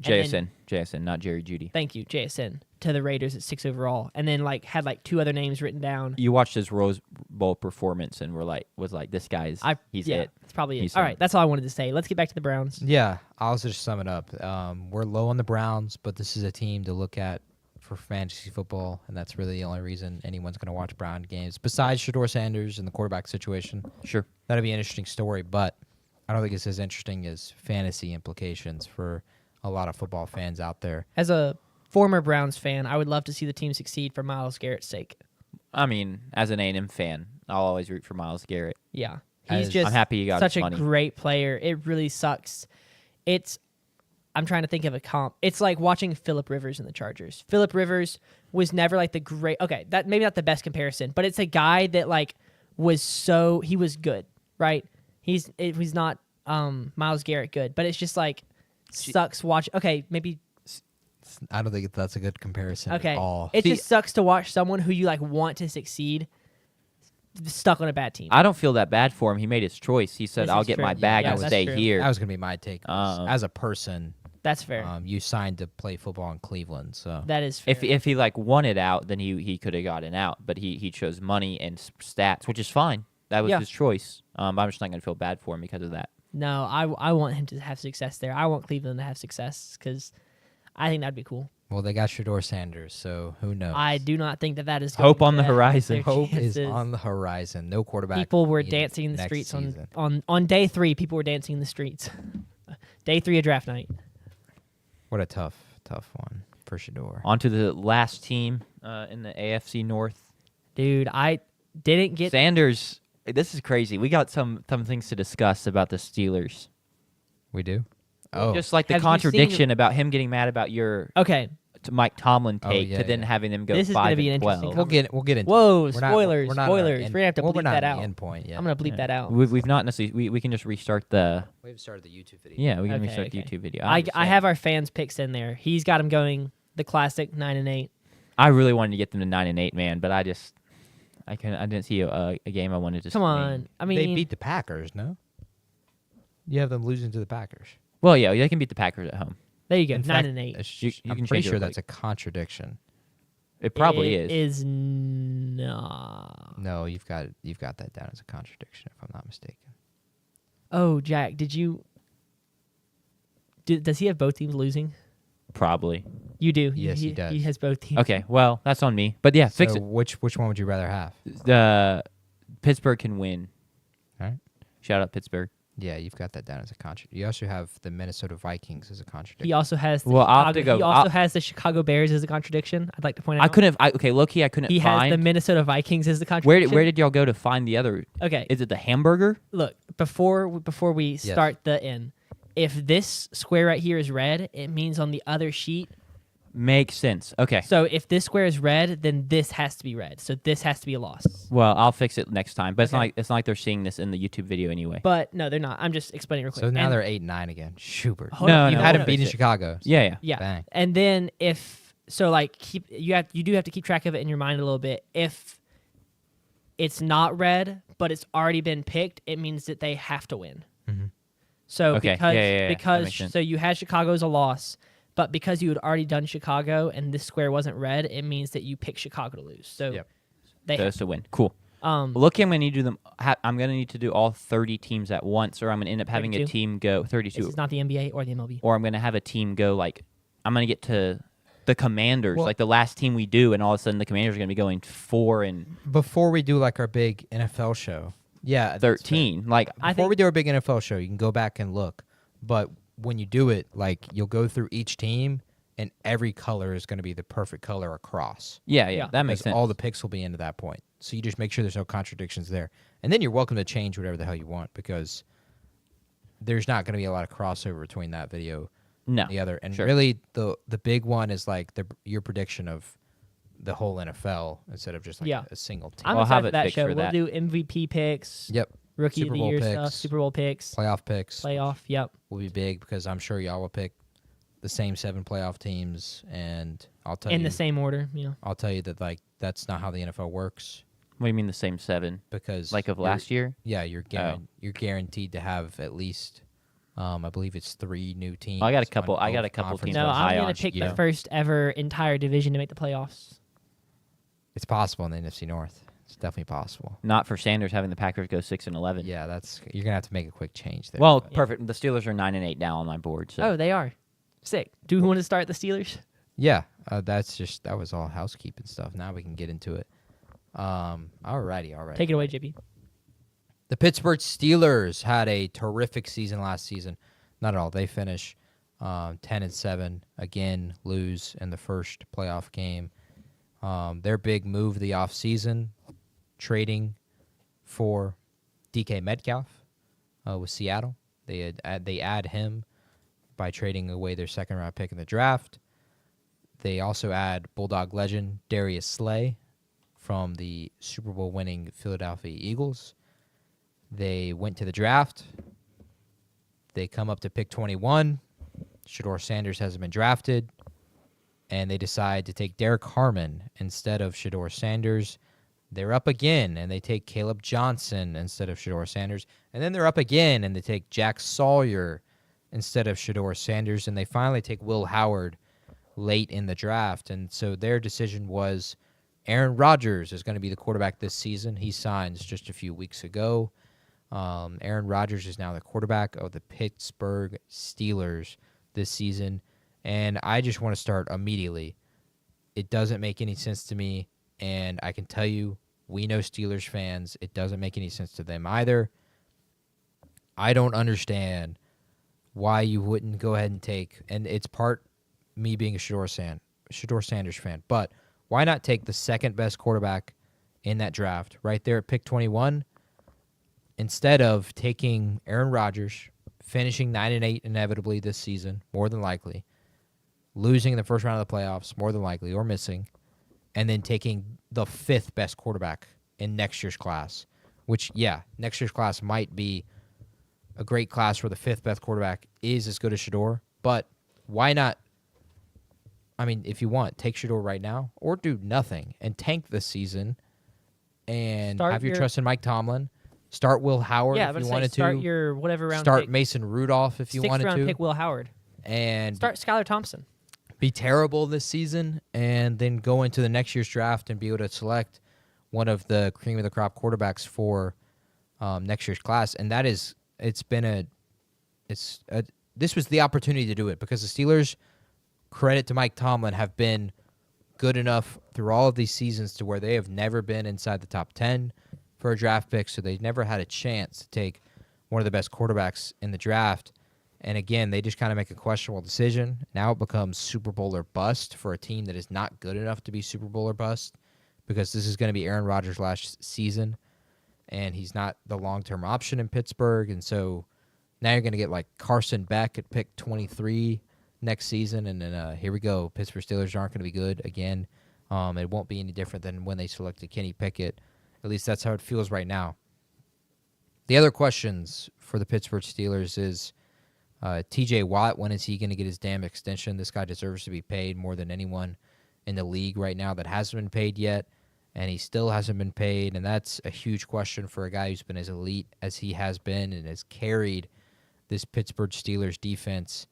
And JSN, not Jerry Jeudy. Thank you, JSN, to the Raiders at 6 overall. And then like had like 2 other names written down. You watched his Rose Bowl performance and was like, this guy's he's yeah, it. that's probably it. He's All him. right, that's all I wanted to say. Let's get back to the Browns. Yeah, I'll just sum it up. We're low on the Browns, but this is a team to look at for fantasy football, and that's really the only reason anyone's going to watch Brown games. Besides Shador Sanders and the quarterback situation, Sure. that'd be an interesting story, but I don't think it's as interesting as fantasy implications for a lot of football fans out there. As a former Browns fan, I would love to see the team succeed for Myles Garrett's sake. I mean, as an A&M fan, I'll always root for Myles Garrett. Yeah. As- He's just I'm happy he got such his a money. great player. It really sucks. I'm trying to think of a comp. It's like watching Phillip Rivers in the Chargers. Phillip Rivers was never like the great, okay, that maybe not the best comparison, but it's a guy that like he was good, right? He's not Myles Garrett good, but it's just like sucks watch. Okay, maybe I don't think that's a good comparison okay. at all. It just sucks to watch someone who you like want to succeed stuck on a bad team. I don't feel that bad for him. He made his choice. He said, This I'll is get true. my bag Yeah, and that's stay true. here. That was going to be my take. As a person, That's fair. you signed to play football in Cleveland, so That is fair. If he like wanted out, then he could have gotten out. But he chose money and stats, which is fine. That was Yeah. his choice. I'm just not gonna feel bad for him because of that. No, I want him to have success there. I want Cleveland to have success because I think that'd be cool. well, they got Shador Sanders, so who knows? I do not think that is Hope going on the to horizon. their Hope is chances. on the horizon. No quarterback. People were needed dancing in the next streets season. on day 3. People were dancing in the streets. Day 3 of draft night. What a tough one for Shador. On to the last team in the AFC North. Dude, I didn't get Sanders. This is crazy. We got some things to discuss about the Steelers. We do. Oh, Just like the Have you seen- contradiction about him getting mad about your okay. Mike Tomlin Oh, take yeah, to then yeah. having them go This is gonna 5 be an and interesting 12. we'll get into. Whoa, it. We're not- spoilers, we're not at our spoilers. end- We're gonna have to well, bleep we're not that at the out. end point yet. I'm gonna bleep that out. We've not necessarily. We can just restart the. We've started the YouTube video. Yeah, we can Okay, restart the okay. YouTube video. I have our fans picks in there. He's got him going the classic 9-8. I really wanted to get them to 9-8, man, but I didn't see a game I wanted to. Come on. I mean, they beat the Packers. No, you have them losing to the Packers. Well, yeah, they can beat the Packers at home. there you go. In fact, 9-8. You I'm can pretty change it sure real that's a contradiction. It probably It is. is not. No, you've got that down as a contradiction, if I'm not mistaken. Oh, Jack, does he have both teams losing? Probably. You do. Yes, he does. He has both teams. Okay, well, that's on me. But yeah, fix So it. which one would you rather have? The Pittsburgh can win. All right. Shout out Pittsburgh. Yeah, you've got that down as a contradiction. You also have the Minnesota Vikings as a contradiction. He also has. The Well, I'll have to Chicago, go- He also I'll- has the Chicago Bears as a contradiction. I'd like to point out. Low-key, I couldn't He has find. the Minnesota Vikings as the where contradiction. did y'all go to find the other? Okay, Is it the hamburger? look before we start the end. If this square right here is red, it means on the other sheet. Makes sense. Okay. So if this square is red, then this has to be red. So this has to be a loss. Well, I'll fix it next time. But Okay. it's not like they're seeing this in the YouTube video anyway. But no, they're not. I'm just explaining real quick. So now And- they're 8-9 again. Schubert. Hold No, on, you no, had we'll him beating fix it. Chicago. Yeah. Yeah. Bang. And then if so, like you do have to keep track of it in your mind a little bit. If it's not red, but it's already been picked, it means that they have to win. Mhm. So Okay. because Yeah, that because makes sense. so you had Chicago as a loss, but because you had already done Chicago and this square wasn't red, it means that you picked Chicago to lose. So Yep. they So it's to win. Cool. um Look, I'm gonna need to do them. I'm gonna need to do all 30 teams at once, or I'm gonna end up having a 32? team go this 32, is not the NBA or the MLB. or I'm gonna have a team go like I'm gonna get to the Commanders, Well- like the last team we do, and all of a sudden the Commanders are going to be going 4-13. Before we do like our big NFL show, yeah, that's fair. Like I Before think we do our big NFL show, you can go back and look. But when you do it, like you'll go through each team, and every color is going to be the perfect color across. yeah, that makes Because sense. all the picks will be into that point. So you just make sure there's no contradictions there. And then you're welcome to change whatever the hell you want because there's not going to be a lot of crossover between that video no, and the other. And sure. really, the big one is like your prediction of the whole NFL instead of just like Yeah. a single team. I'm I'll have excited for it that fixed show. for We'll that. do MVP picks, Yep. Rookie Super of the Bowl Year picks. stuff, Super Bowl picks, Playoff picks playoff. Yep. will be big because I'm sure y'all will pick the same 7 playoff teams. And I'll tell In you, the same order. Yeah. I'll tell you that like that's not how the NFL works What do you mean the same 7? because Like of you're- last year? Yeah, you're guaranteed to have at least, I believe it's 3 new teams. I got a couple- on I got both a couple conference teams No, on levels. I'm high gonna on pick you. the first ever entire division to make the playoffs. It's possible in the NFC North. It's definitely possible. Not for Sanders having the Packers go 6-11. Yeah, you're gonna have to make a quick change there. Well, but- perfect. The Steelers are 9-8 now on my board. So Oh, they are sick. Do we want to start the Steelers? yeah, that was all housekeeping stuff. Now we can get into it. Alrighty. Take it away, JB. The Pittsburgh Steelers had a terrific season last season. Not at all. They finish 10-7. Again, lose in the first playoff game. Their big move of the offseason, trading for DK Metcalf with Seattle. They add him by trading away their second-round pick in the draft. They also add Bulldog legend Darius Slay from the Super Bowl winning Philadelphia Eagles. They went to the draft. They come up to pick 21. Shedeur Sanders hasn't been drafted. And they decide to take Derek Harmon instead of Shedeur Sanders. They're up again, and they take Caleb Johnson instead of Shedeur Sanders. And then they're up again, and they take Jack Sawyer instead of Shedeur Sanders. And they finally take Will Howard late in the draft. And so their decision was Aaron Rodgers is going to be the quarterback this season. He signs just a few weeks ago. Aaron Rodgers is now the quarterback of the Pittsburgh Steelers this season. And I just want to start immediately. It doesn't make any sense to me. And I can tell you, we know Steelers fans, it doesn't make any sense to them either. I don't understand why you wouldn't go ahead and take, and it's part me being a Shedeur Sanders fan, but why not take the second best quarterback in that draft right there at pick 21 instead of taking Aaron Rodgers, finishing 9-8 inevitably this season, more than likely, losing in the first round of the playoffs, more than likely, or missing, and then taking the 5th best quarterback in next year's class, which, yeah, next year's class might be a great class where the 5th best quarterback is as good as Shedeur, but why not? I mean, if you want, take Shedeur right now or do nothing and tank this season and have your trust in Mike Tomlin. Start Will Howard Yeah, if but you wanted start to. your whatever round Start pick. Mason Rudolph if you wanted Sixth round to. pick Will Howard. And Start Skylar Thompson. be terrible this season and then go into the next year's draft and be able to select one of the cream of the crop quarterbacks for next year's class. And that is, this was the opportunity to do it because the Steelers, credit to Mike Tomlin, have been good enough through all of these seasons to where they have never been inside the top 10 for a draft pick. So they've never had a chance to take one of the best quarterbacks in the draft. And again, they just kind of make a questionable decision. Now it becomes Super Bowl or bust for a team that is not good enough to be Super Bowl or bust because this is going to be Aaron Rodgers' last season, and he's not the long-term option in Pittsburgh. And so now you're going to get like Carson Beck at pick 23 next season, and then here we go. Pittsburgh Steelers aren't going to be good again. It won't be any different than when they selected Kenny Pickett. At least that's how it feels right now. The other questions for the Pittsburgh Steelers is TJ Watt, when is he going to get his damn extension? This guy deserves to be paid more than anyone in the league right now that hasn't been paid yet, and he still hasn't been paid, and that's a huge question for a guy who's been as elite as he has been and has carried this Pittsburgh Steelers defense.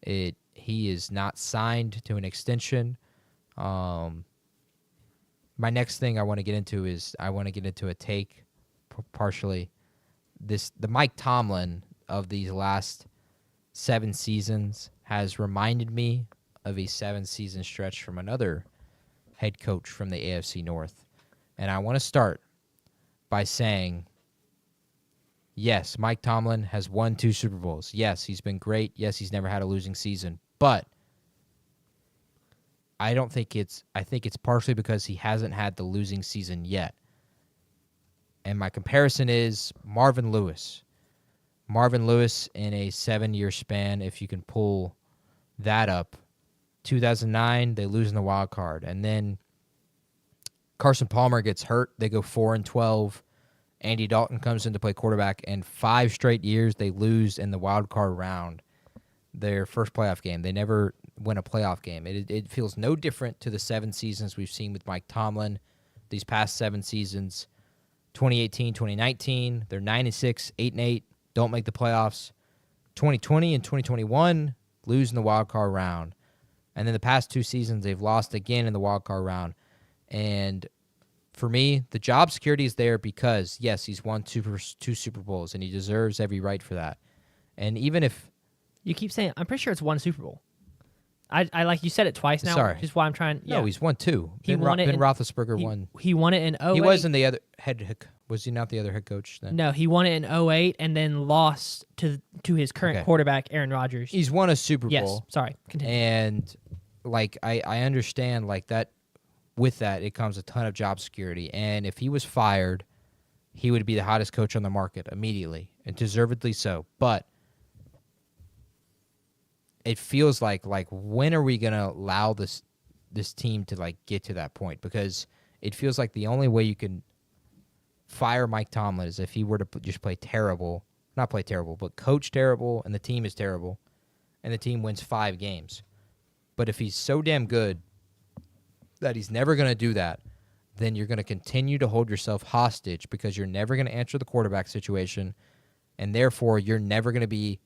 He is not signed to an extension. My next thing I want to get into is I want to get into a take partially. The Mike Tomlin of these last 7 seasons has reminded me of a 7-season stretch from another head coach from the AFC North. And I want to start by saying, yes, Mike Tomlin has won 2 Super Bowls. Yes, he's been great. Yes, he's never had a losing season. But I think it's partially because he hasn't had the losing season yet. And my comparison is Marvin Lewis. Marvin Lewis in a 7-year span, if you can pull that up. 2009, they lose in the wild card. And then Carson Palmer gets hurt. They go 4-12. Andy Dalton comes in to play quarterback. And 5 straight years, they lose in the wild card round. Their first playoff game. They never win a playoff game. It feels no different to the 7 seasons we've seen with Mike Tomlin. These past 7 seasons, 2018, 2019, they're 9-6, 8-8, don't make the playoffs. 2020 and 2021, lose in the wild card round. And then the past 2 seasons, they've lost again in the wild card round. And for me, the job security is there because, yes, he's won 2 Super Bowls, and he deserves every right for that. And even if... You keep saying, I'm pretty sure it's 1 Super Bowl. I like you said it twice now. Sorry. Which is why I'm trying. Yeah. No, he's won 2. He won it. Ben Roethlisberger won. He won it in 08. He wasn't the other head. Was he not the other head coach then? No, he won it in 08 and then lost to his current quarterback, Aaron Rodgers. He's won a Super Bowl. Yes. Sorry. Continue. And like I understand like that. With that, it comes a ton of job security. And if he was fired, he would be the hottest coach on the market immediately, and deservedly so. But it feels like when are we going to allow this team to like get to that point? Because it feels like the only way you can fire Mike Tomlin is if he were to just play terrible, not play terrible, but coach terrible, and the team is terrible, and the team wins 5 games. But if he's so damn good that he's never going to do that, then you're going to continue to hold yourself hostage because you're never going to answer the quarterback situation, and therefore you're never going to be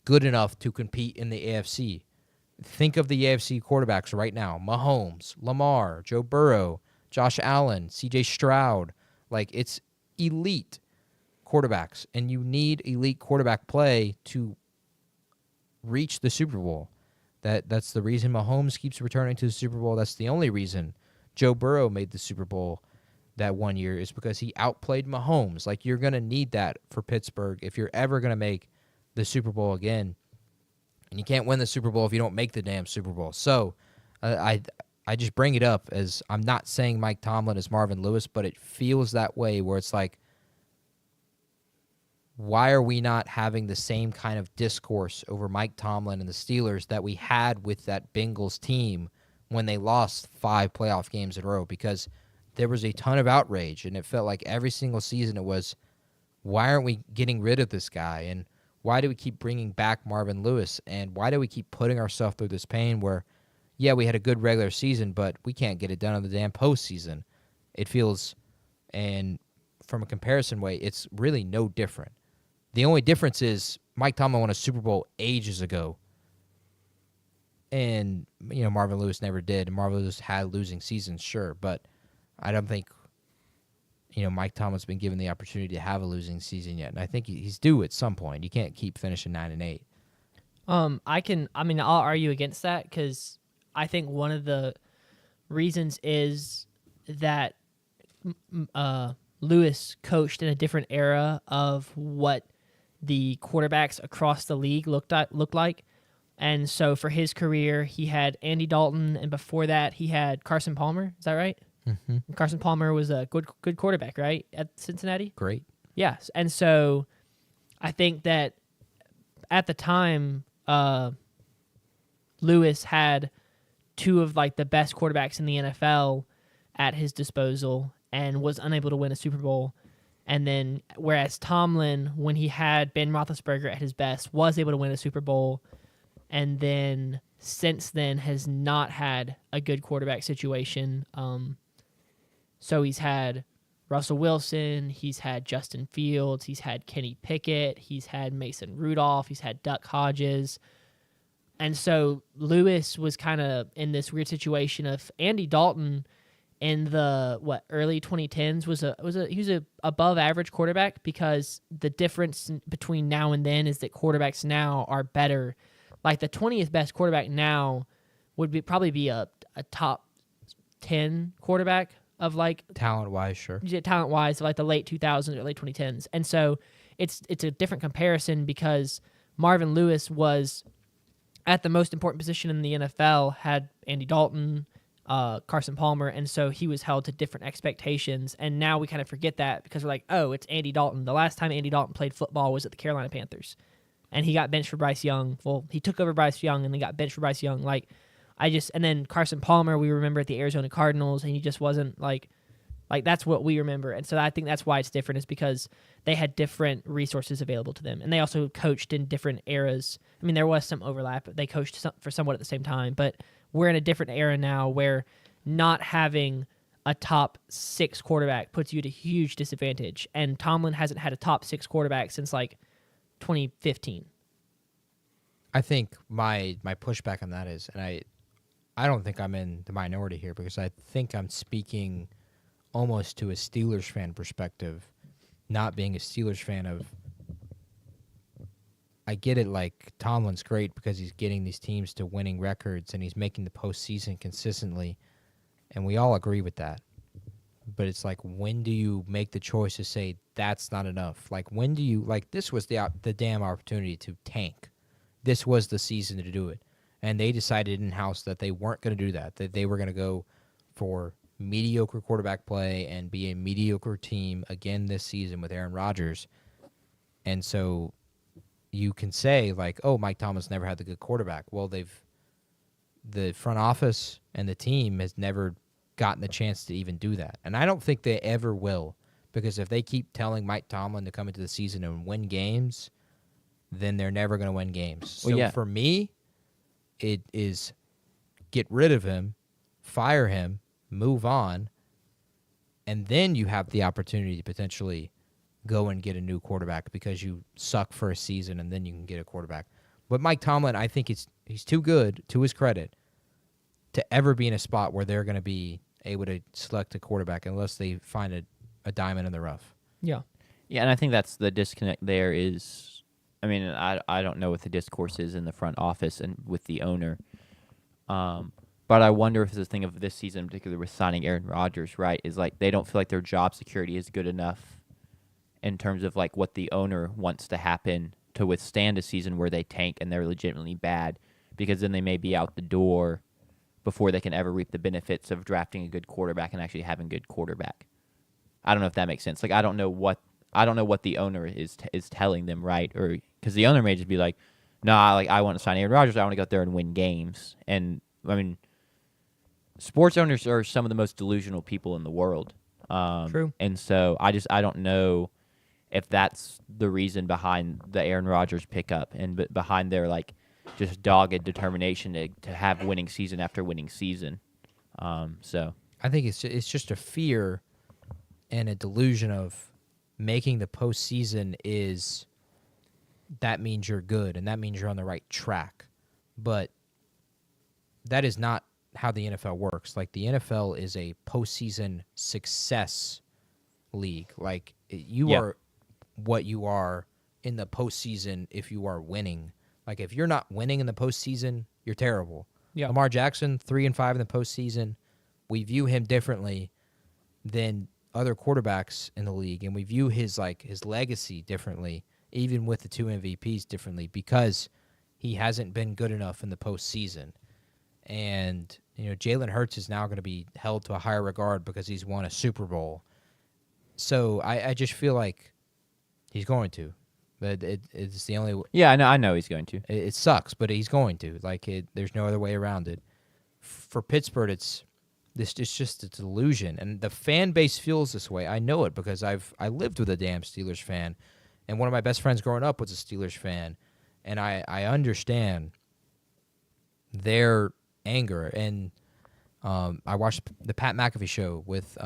good enough to compete in the AFC. Think of the AFC quarterbacks right now. Mahomes, Lamar, Joe Burrow, Josh Allen, CJ Stroud. Like, it's elite quarterbacks, and you need elite quarterback play to reach the Super Bowl. That's the reason Mahomes keeps returning to the Super Bowl. That's the only reason Joe Burrow made the Super Bowl that one year, is because he outplayed Mahomes. Like, you're going to need that for Pittsburgh if you're ever going to make the Super Bowl again. And you can't win the Super Bowl if you don't make the damn Super Bowl. So I just bring it up as I'm not saying Mike Tomlin is Marvin Lewis, but it feels that way where it's like, why are we not having the same kind of discourse over Mike Tomlin and the Steelers that we had with that Bengals team when they lost 5 playoff games in a row? Because there was a ton of outrage, and it felt like every single season it was, why aren't we getting rid of this guy? And why do we keep bringing back Marvin Lewis? And why do we keep putting ourselves through this pain where, yeah, we had a good regular season, but we can't get it done in the damn postseason? It feels, and from a comparison way, it's really no different. The only difference is Mike Tomlin won a Super Bowl ages ago. And, Marvin Lewis never did. And Marvin Lewis had losing seasons, sure. But I don't think, Mike Tomlin's been given the opportunity to have a losing season yet. And I think he's due at some point. You can't keep finishing 9-8. I'll argue against that because I think one of the reasons is that Lewis coached in a different era of what the quarterbacks across the league looked like. And so for his career, he had Andy Dalton, and before that, he had Carson Palmer. Is that right? Mm-hmm. Carson Palmer was a good quarterback, right, at Cincinnati? Great. Yes. And so I think that at the time, Lewis had 2 of the best quarterbacks in the NFL at his disposal and was unable to win a Super Bowl. And then whereas Tomlin, when he had Ben Roethlisberger at his best, was able to win a Super Bowl, and then since then has not had a good quarterback situation. So he's had Russell Wilson, he's had Justin Fields, he's had Kenny Pickett, he's had Mason Rudolph, he's had Duck Hodges. And so Lewis was kind of in this weird situation of Andy Dalton in the early 2010s he was a above average quarterback, because the difference between now and then is that quarterbacks now are better. Like the 20th best quarterback now would probably be a top 10 quarterback of like Talent-wise, sure. talent wise, like the late 2000s or late 2010s. And so it's a different comparison because Marvin Lewis was at the most important position in the NFL, had Andy Dalton, Carson Palmer, and so he was held to different expectations. And now we kind of forget that because we're like, oh, it's Andy Dalton. The last time Andy Dalton played football was at the Carolina Panthers, and he got benched for Bryce Young. Well, he took over Bryce Young and then got benched for Bryce Young. And then Carson Palmer, we remember at the Arizona Cardinals, and he just wasn't like that's what we remember. And so I think that's why it's different, is because they had different resources available to them. And they also coached in different eras. I mean, there was some overlap. They coached for somewhat at the same time, but we're in a different era now where not having a top 6 quarterback puts you at a huge disadvantage. And Tomlin hasn't had a top 6 quarterback since 2015. I think my pushback on that is, and I don't think I'm in the minority here, because I think I'm speaking almost to a Steelers fan perspective, not being a Steelers fan of, I get it, like, Tomlin's great because he's getting these teams to winning records and he's making the postseason consistently, and we all agree with that. But it's like, when do you make the choice to say that's not enough? Like, when do you, like, this was the damn opportunity to tank. This was the season to do it. And they decided in-house that they weren't going to do that they were going to go for mediocre quarterback play and be a mediocre team again this season with Aaron Rodgers. And so you can say, like, oh, Mike Tomlin's never had the good quarterback. Well, the front office and the team has never gotten the chance to even do that. And I don't think they ever will, because if they keep telling Mike Tomlin to come into the season and win games, then they're never going to win games. So for me, it is get rid of him, fire him, move on, and then you have the opportunity to potentially go and get a new quarterback because you suck for a season, and then you can get a quarterback. But Mike Tomlin, I think he's too good, to his credit, to ever be in a spot where they're going to be able to select a quarterback unless they find a diamond in the rough. Yeah. Yeah, and I think that's the disconnect there is, I mean, I don't know what the discourse is in the front office and with the owner. But I wonder if the thing of this season, in particular with signing Aaron Rodgers, right, is like they don't feel like their job security is good enough in terms of like what the owner wants to happen to withstand a season where they tank and they're legitimately bad, because then they may be out the door before they can ever reap the benefits of drafting a good quarterback and actually having a good quarterback. I don't know if that makes sense. Like I don't know what the owner is telling them, right? Or because the owner may just be like, "Nah, like I want to sign Aaron Rodgers. I want to go out there and win games." And I mean, sports owners are some of the most delusional people in the world. True. And so I don't know if that's the reason behind the Aaron Rodgers pickup and behind their like just dogged determination to have winning season after winning season. So I think it's just a fear and a delusion of making the postseason is that means you're good and that means you're on the right track. But that is not how the NFL works. Like the NFL is a postseason success league. Like you are what you are in the postseason if you are winning. Like if you're not winning in the postseason, you're terrible. Yeah. Lamar Jackson, 3-5 in the postseason. We view him differently than other quarterbacks in the league, and we view his legacy differently, even with the 2 MVPs differently, because he hasn't been good enough in the postseason. And Jalen Hurts is now going to be held to a higher regard because he's won a Super Bowl. So I just feel like he's going to, but it's the only. Yeah, I know he's going to. It sucks, but he's going to. There's no other way around it. For Pittsburgh, it's just a delusion, and the fan base feels this way. I know it because I lived with a damn Steelers fan, and one of my best friends growing up was a Steelers fan, and I understand their anger. And I watched the Pat McAfee show with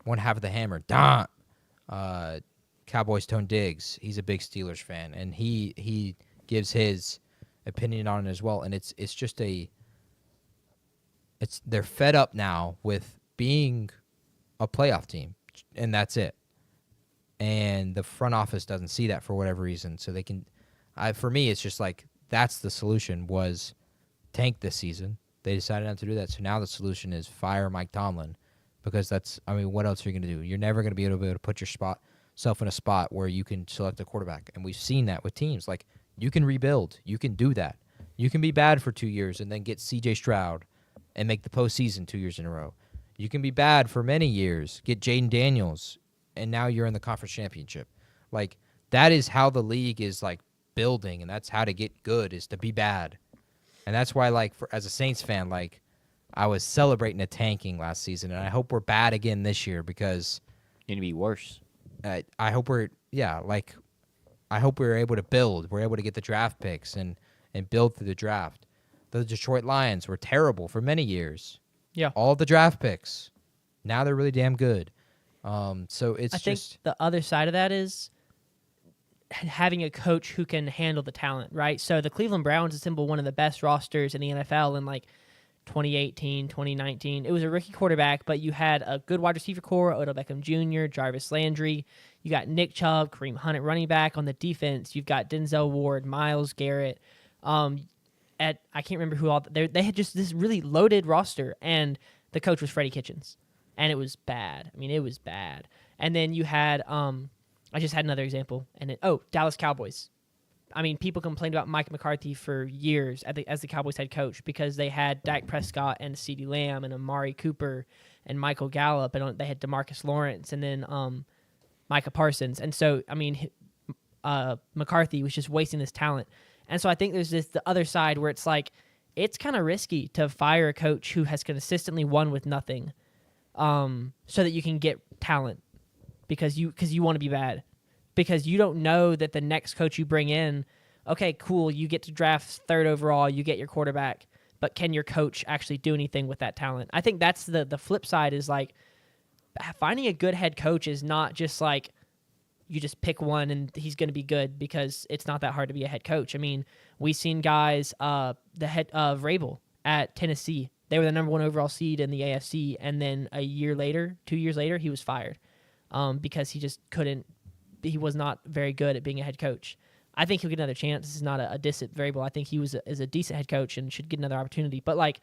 one half of the Hammer, Cowboys Tone Diggs. He's a big Steelers fan, and he gives his opinion on it as well. And they're fed up now with being a playoff team, and that's it. And the front office doesn't see that for whatever reason. So they can, for me, it's just like that's the solution was tank this season. They decided not to do that. So now the solution is fire Mike Tomlin, because what else are you going to do? You're never going to be able to put yourself in a spot where you can select a quarterback. And we've seen that with teams. Like, you can rebuild. You can do that. You can be bad for 2 years and then get C.J. Stroud and make the postseason 2 years in a row. You can be bad for many years, get Jaden Daniels, and now you're in the conference championship. Like, that is how the league is, like, building, and that's how to get good, is to be bad. And that's why, like, as a Saints fan, like, I was celebrating a tanking last season, and I hope we're bad again this year, because Going to be worse. I hope we're able to build. We're able to get the draft picks and build through the draft. The Detroit Lions were terrible for many years. Yeah. All the draft picks. Now they're really damn good. So I think the other side of that is having a coach who can handle the talent, right? So the Cleveland Browns assembled one of the best rosters in the NFL in like 2018, 2019. It was a rookie quarterback, but you had a good wide receiver core, Odell Beckham Jr., Jarvis Landry. You got Nick Chubb, Kareem Hunt at running back. On the defense, you've got Denzel Ward, Myles Garrett. I can't remember who all. They had just this really loaded roster, and the coach was Freddie Kitchens, and it was bad. I mean, it was bad. And then you had I just had another example, and Dallas Cowboys. I mean, people complained about Mike McCarthy for years as the Cowboys head coach, because they had Dak Prescott and CeeDee Lamb and Amari Cooper and Michael Gallup, and they had DeMarcus Lawrence and then Micah Parsons. And so, I mean, McCarthy was just wasting this talent. And so I think there's the other side where it's like, it's kind of risky to fire a coach who has consistently won with nothing, so that you can get talent, because you want to be bad. Because you don't know that the next coach you bring in, okay, cool, you get to draft third overall, you get your quarterback, but can your coach actually do anything with that talent? I think that's the flip side, is like, finding a good head coach is not just like you just pick one and he's going to be good, because it's not that hard to be a head coach. I mean, we've seen guys, the head of Vrabel at Tennessee, they were the number 1 overall seed in the AFC, and then 2 years later, he was fired because he was not very good at being a head coach. I think he'll get another chance. This is not a diss at Vrabel. I think he is a decent head coach and should get another opportunity. But like,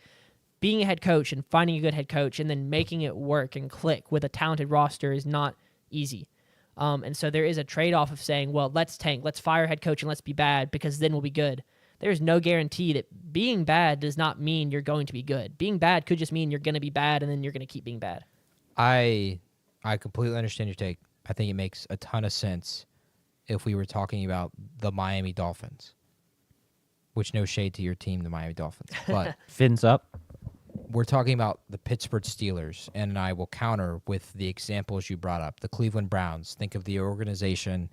being a head coach and finding a good head coach and then making it work and click with a talented roster is not easy. And so there is a trade-off of saying, well, let's tank, let's fire head coach, and let's be bad, because then we'll be good. There's no guarantee that being bad does not mean you're going to be good. Being bad could just mean you're going to be bad, and then you're going to keep being bad. I completely understand your take. I think it makes a ton of sense if we were talking about the Miami Dolphins, which, no shade to your team, the Miami Dolphins, but Fins up. we're talking about the Pittsburgh Steelers, and I will counter with the examples you brought up. The Cleveland Browns, think of the organization,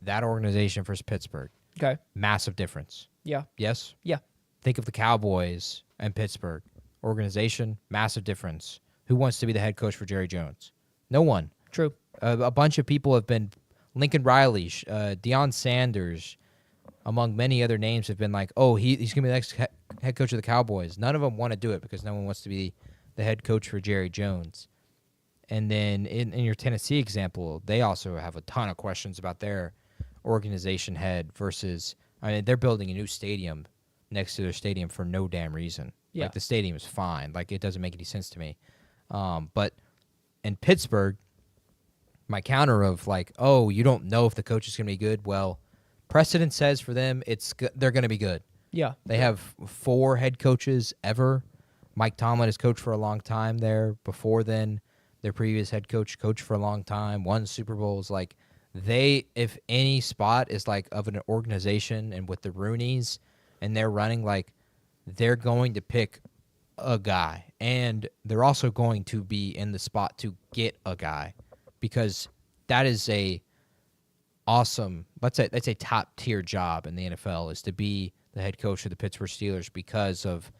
that organization versus Pittsburgh. Okay. Massive difference. Yeah. Yes? Yeah. Think of the Cowboys and Pittsburgh. Organization, massive difference. Who wants to be the head coach for Jerry Jones? No one. True. A bunch of people have been, Lincoln Riley, Deion Sanders, among many other names, have been like, oh, he's going to be the next head coach of the Cowboys. None of them want to do it because no one wants to be the head coach for Jerry Jones. And then in your Tennessee example, they also have a ton of questions about their organization head versus, I mean, they're building a new stadium next to their stadium for no damn reason. Yeah. Like, the stadium is fine. Like, it doesn't make any sense to me. But in Pittsburgh, my counter of like, oh, you don't know if the coach is going to be good. Well, precedent says for them, they're going to be good. Yeah. They have 4 head coaches ever. Mike Tomlin has coached for a long time there. Before then, their previous head coached for a long time, won Super Bowls. Like, if any spot is like of an organization and with the Rooneys and they're running, like, they're going to pick a guy. And they're also going to be in the spot to get a guy, because that is a awesome, that's a top tier job in the NFL, is to be the head coach of the Pittsburgh Steelers, because of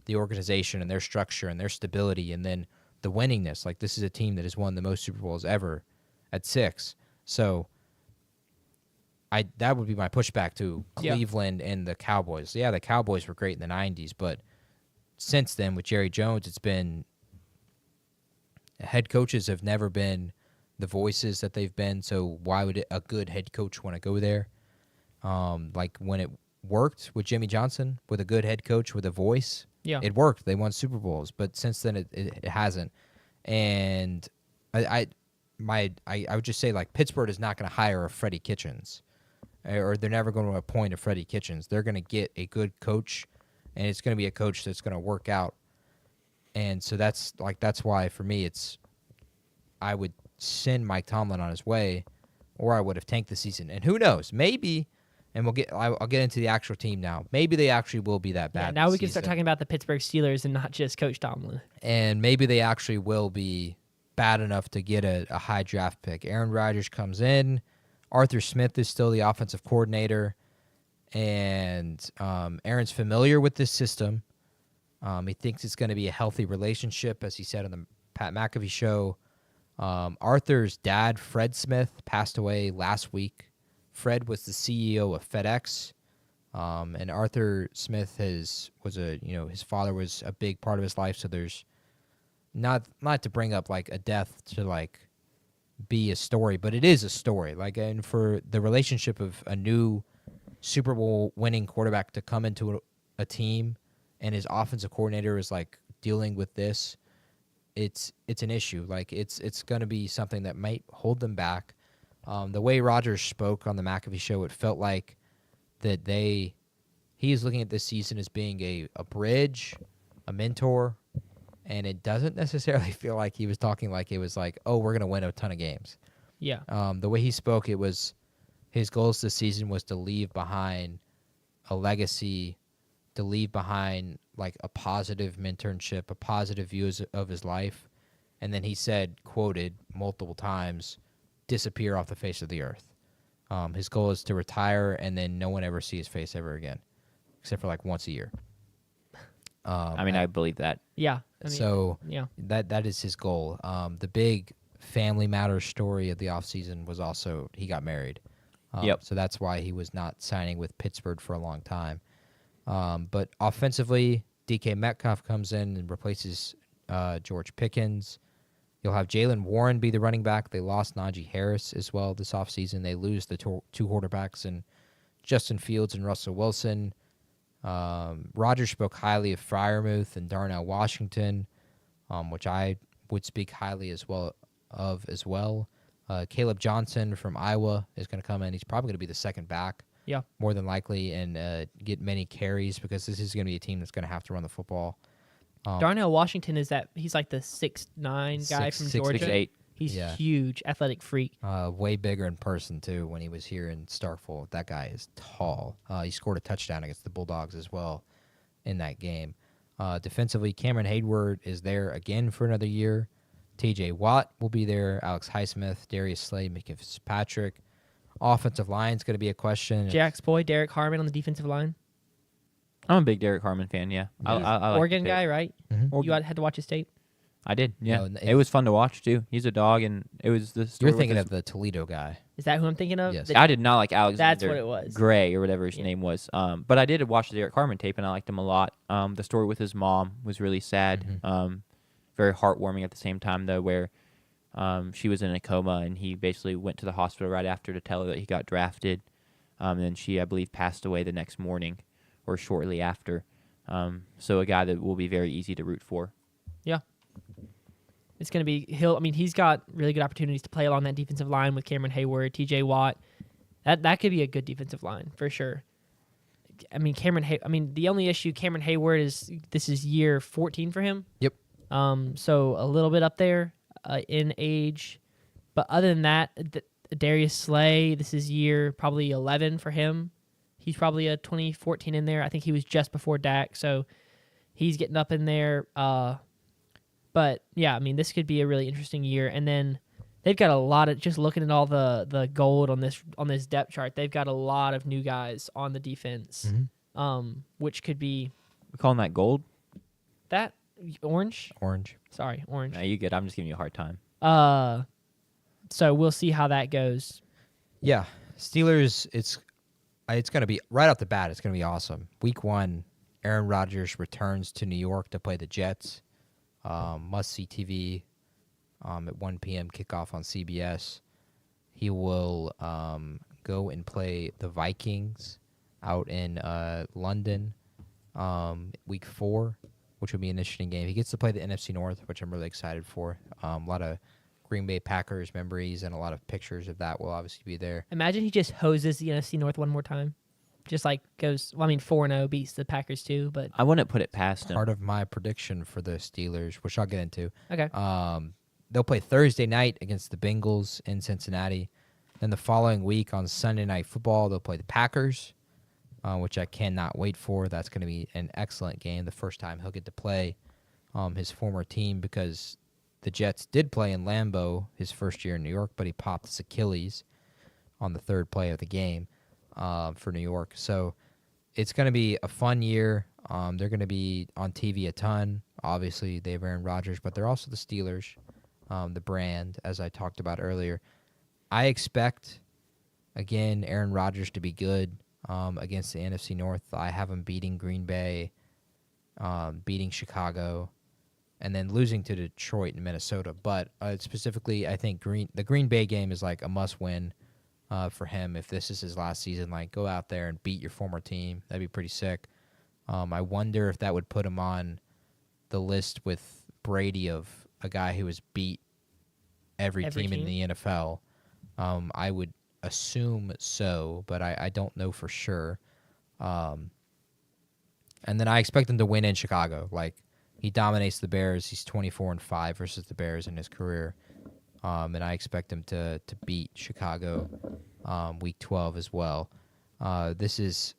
the organization and their structure and their stability, and then the winningness. Like, this is a team that has won the most Super Bowls ever at 6. So that would be my pushback to Cleveland and the Cowboys. Yeah, the Cowboys were great in the 90s, but since then with Jerry Jones, it's been, head coaches have never been the voices that they've been. So why would a good head coach want to go there? Like, when worked with Jimmy Johnson, with a good head coach, with a voice. Yeah. It worked. They won Super Bowls, but since then it hasn't. And I would just say, like, Pittsburgh is not going to hire a Freddie Kitchens, or they're never going to appoint a Freddie Kitchens. They're going to get a good coach, and it's going to be a coach that's going to work out. And so that's why for me I would send Mike Tomlin on his way, or I would have tanked the season. And who knows? Maybe, and I'll get into the actual team now. Maybe they actually will be that bad. Yeah, now we this can start season. talking about the Pittsburgh Steelers and not just Coach Tomlin. And maybe they actually will be bad enough to get a high draft pick. Aaron Rodgers comes in. Arthur Smith is still the offensive coordinator. And Aaron's familiar with this system. He thinks it's going to be a healthy relationship, as he said on the Pat McAfee show. Arthur's dad, Fred Smith, passed away last week. Fred was the CEO of FedEx. And Arthur Smith his father was a big part of his life, so there's not to bring up like a death to like be a story, but it is a story. Like, and for the relationship of a new Super Bowl winning quarterback to come into a team and his offensive coordinator is like dealing with this, it's an issue. Like, it's going to be something that might hold them back. The way Rodgers spoke on the McAfee show, it felt like that he is looking at this season as being a bridge, a mentor, and it doesn't necessarily feel like he was talking like it was like, oh, we're going to win a ton of games. Yeah. The way he spoke, it was his goals this season was to leave behind a legacy, to leave behind like a positive mentorship, a positive view of his life. And then he said, quoted multiple times, disappear off the face of the earth. His goal is to retire and then no one ever see his face ever again, except for like once a year. I believe that. Yeah. Yeah. That is his goal. The big Family Matters story of the offseason was also he got married. Yep. So that's why he was not signing with Pittsburgh for a long time. But offensively, DK Metcalf comes in and replaces George Pickens. You'll have Jalen Warren be the running back. They lost Najee Harris as well this offseason. They lose the two quarterbacks in Justin Fields and Russell Wilson. Rodgers spoke highly of Freiermuth and Darnell Washington, which I would speak highly as well. Caleb Johnson from Iowa is going to come in. He's probably going to be the second back. Yeah. More than likely, and get many carries because this is going to be a team that's going to have to run the football. Darnell Washington he's like the 6'9" guy from Georgia. 6'8". He's Yeah. huge, athletic freak. Way bigger in person, too, when he was here in Starkville. That guy is tall. He scored a touchdown against the Bulldogs as well in that game. Defensively, Cameron Hayward is there again for another year. T.J. Watt will be there. Alex Highsmith, Darius Slay, Micah Fitzpatrick. Offensive line is going to be a question. Jack's boy, Derek Harmon on the defensive line. I'm a big Derek Harmon fan, yeah. I like Oregon the pick. guy, right? Mhm. You had to watch his tape? I did, yeah. No, it was fun to watch, too. He's a dog, and it was the story You're thinking with of the Toledo guy. Is that who I'm thinking of? Yes. I did not like Alexander That's what it was. Gray or whatever his Yeah. name was. But I did watch the Derek Harmon tape, and I liked him a lot. The story with his mom was really sad. Very heartwarming at the same time, though, where she was in a coma, and he basically went to the hospital right after to tell her that he got drafted. And then she, I believe, passed away the next morning or shortly after. So a guy that will be very easy to root for. Yeah. It's going to be he's got really good opportunities to play along that defensive line with Cameron Hayward, T.J. Watt. That could be a good defensive line for sure. The only issue Cameron Hayward is this is year 14 for him. Yep. So a little bit up there in age, but other than that, Darius Slay, this is year probably 11 for him. He's probably a 2014 in there. I think he was just before Dak, so he's getting up in there. But yeah, this could be a really interesting year. And then they've got a lot of, just looking at all the gold on this depth chart, they've got a lot of new guys on the defense, which could be We calling that gold? that orange. Sorry, orange. No, you good. I'm just giving you a hard time. So we'll see how that goes. Yeah. Steelers, it's going to be, right off the bat, it's going to be awesome. Week 1, Aaron Rodgers returns to New York to play the Jets. Must-see TV at 1 p.m. kickoff on CBS. He will go and play the Vikings out in London, week 4, which would be an interesting game. He gets to play the NFC North, which I'm really excited for. A lot of Green Bay Packers memories and a lot of pictures of that will obviously be there. Imagine he just hoses the NFC North one more time. Just like goes, 4-0, beats the Packers too, but I wouldn't put it past him. Part of my prediction for the Steelers, which I'll get into. okay. They'll play Thursday night against the Bengals in Cincinnati. Then the following week on Sunday Night Football, they'll play the Packers, which I cannot wait for. That's going to be an excellent game. The first time he'll get to play his former team, because the Jets did play in Lambeau his first year in New York, but he popped his Achilles on the third play of the game for New York. So it's going to be a fun year. They're going to be on TV a ton. Obviously, they have Aaron Rodgers, but they're also the Steelers, the brand, as I talked about earlier. I expect, again, Aaron Rodgers to be good against the NFC North. I have him beating Green Bay, beating Chicago, and then losing to Detroit and Minnesota. But specifically, I think the Green Bay game is like a must-win for him. If this is his last season, like, go out there and beat your former team. That'd be pretty sick. I wonder if that would put him on the list with Brady of a guy who has beat every team in the NFL. I would assume so, but I don't know for sure. And then I expect him to win in Chicago. Like, he dominates the Bears. He's 24-5 versus the Bears in his career. And I expect him to beat Chicago week 12 as well. It's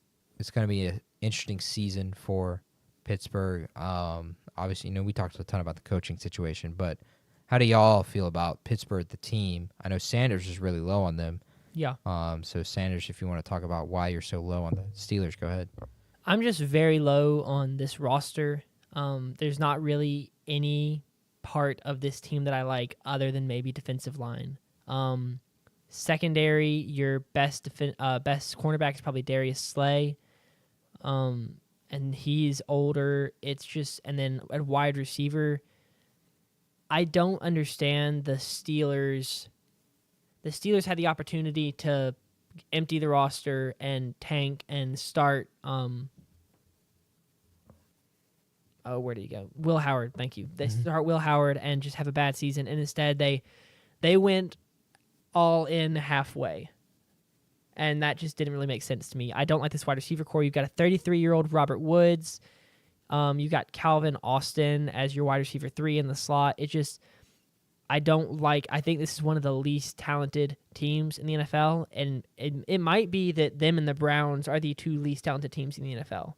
going to be an interesting season for Pittsburgh. Obviously, we talked a ton about the coaching situation, but how do y'all feel about Pittsburgh, the team? I know Sanders is really low on them. Yeah. So Sanders, if you want to talk about why you're so low on the Steelers, go ahead. I'm just very low on this roster. There's not really any part of this team that I like other than maybe defensive line. Secondary, your best cornerback is probably Darius Slay. And he's older. It's just, and then at wide receiver, I don't understand the Steelers. The Steelers had the opportunity to empty the roster and tank and start. Where did he go? Will Howard. Thank you. They start Will Howard and just have a bad season, and instead they went all in halfway, and that just didn't really make sense to me. I don't like this wide receiver core. You've got a 33-year-old Robert Woods. You got Calvin Austin as your wide receiver 3 in the slot. It just, I think this is one of the least talented teams in the NFL, and it might be that them and the Browns are the 2 least talented teams in the NFL.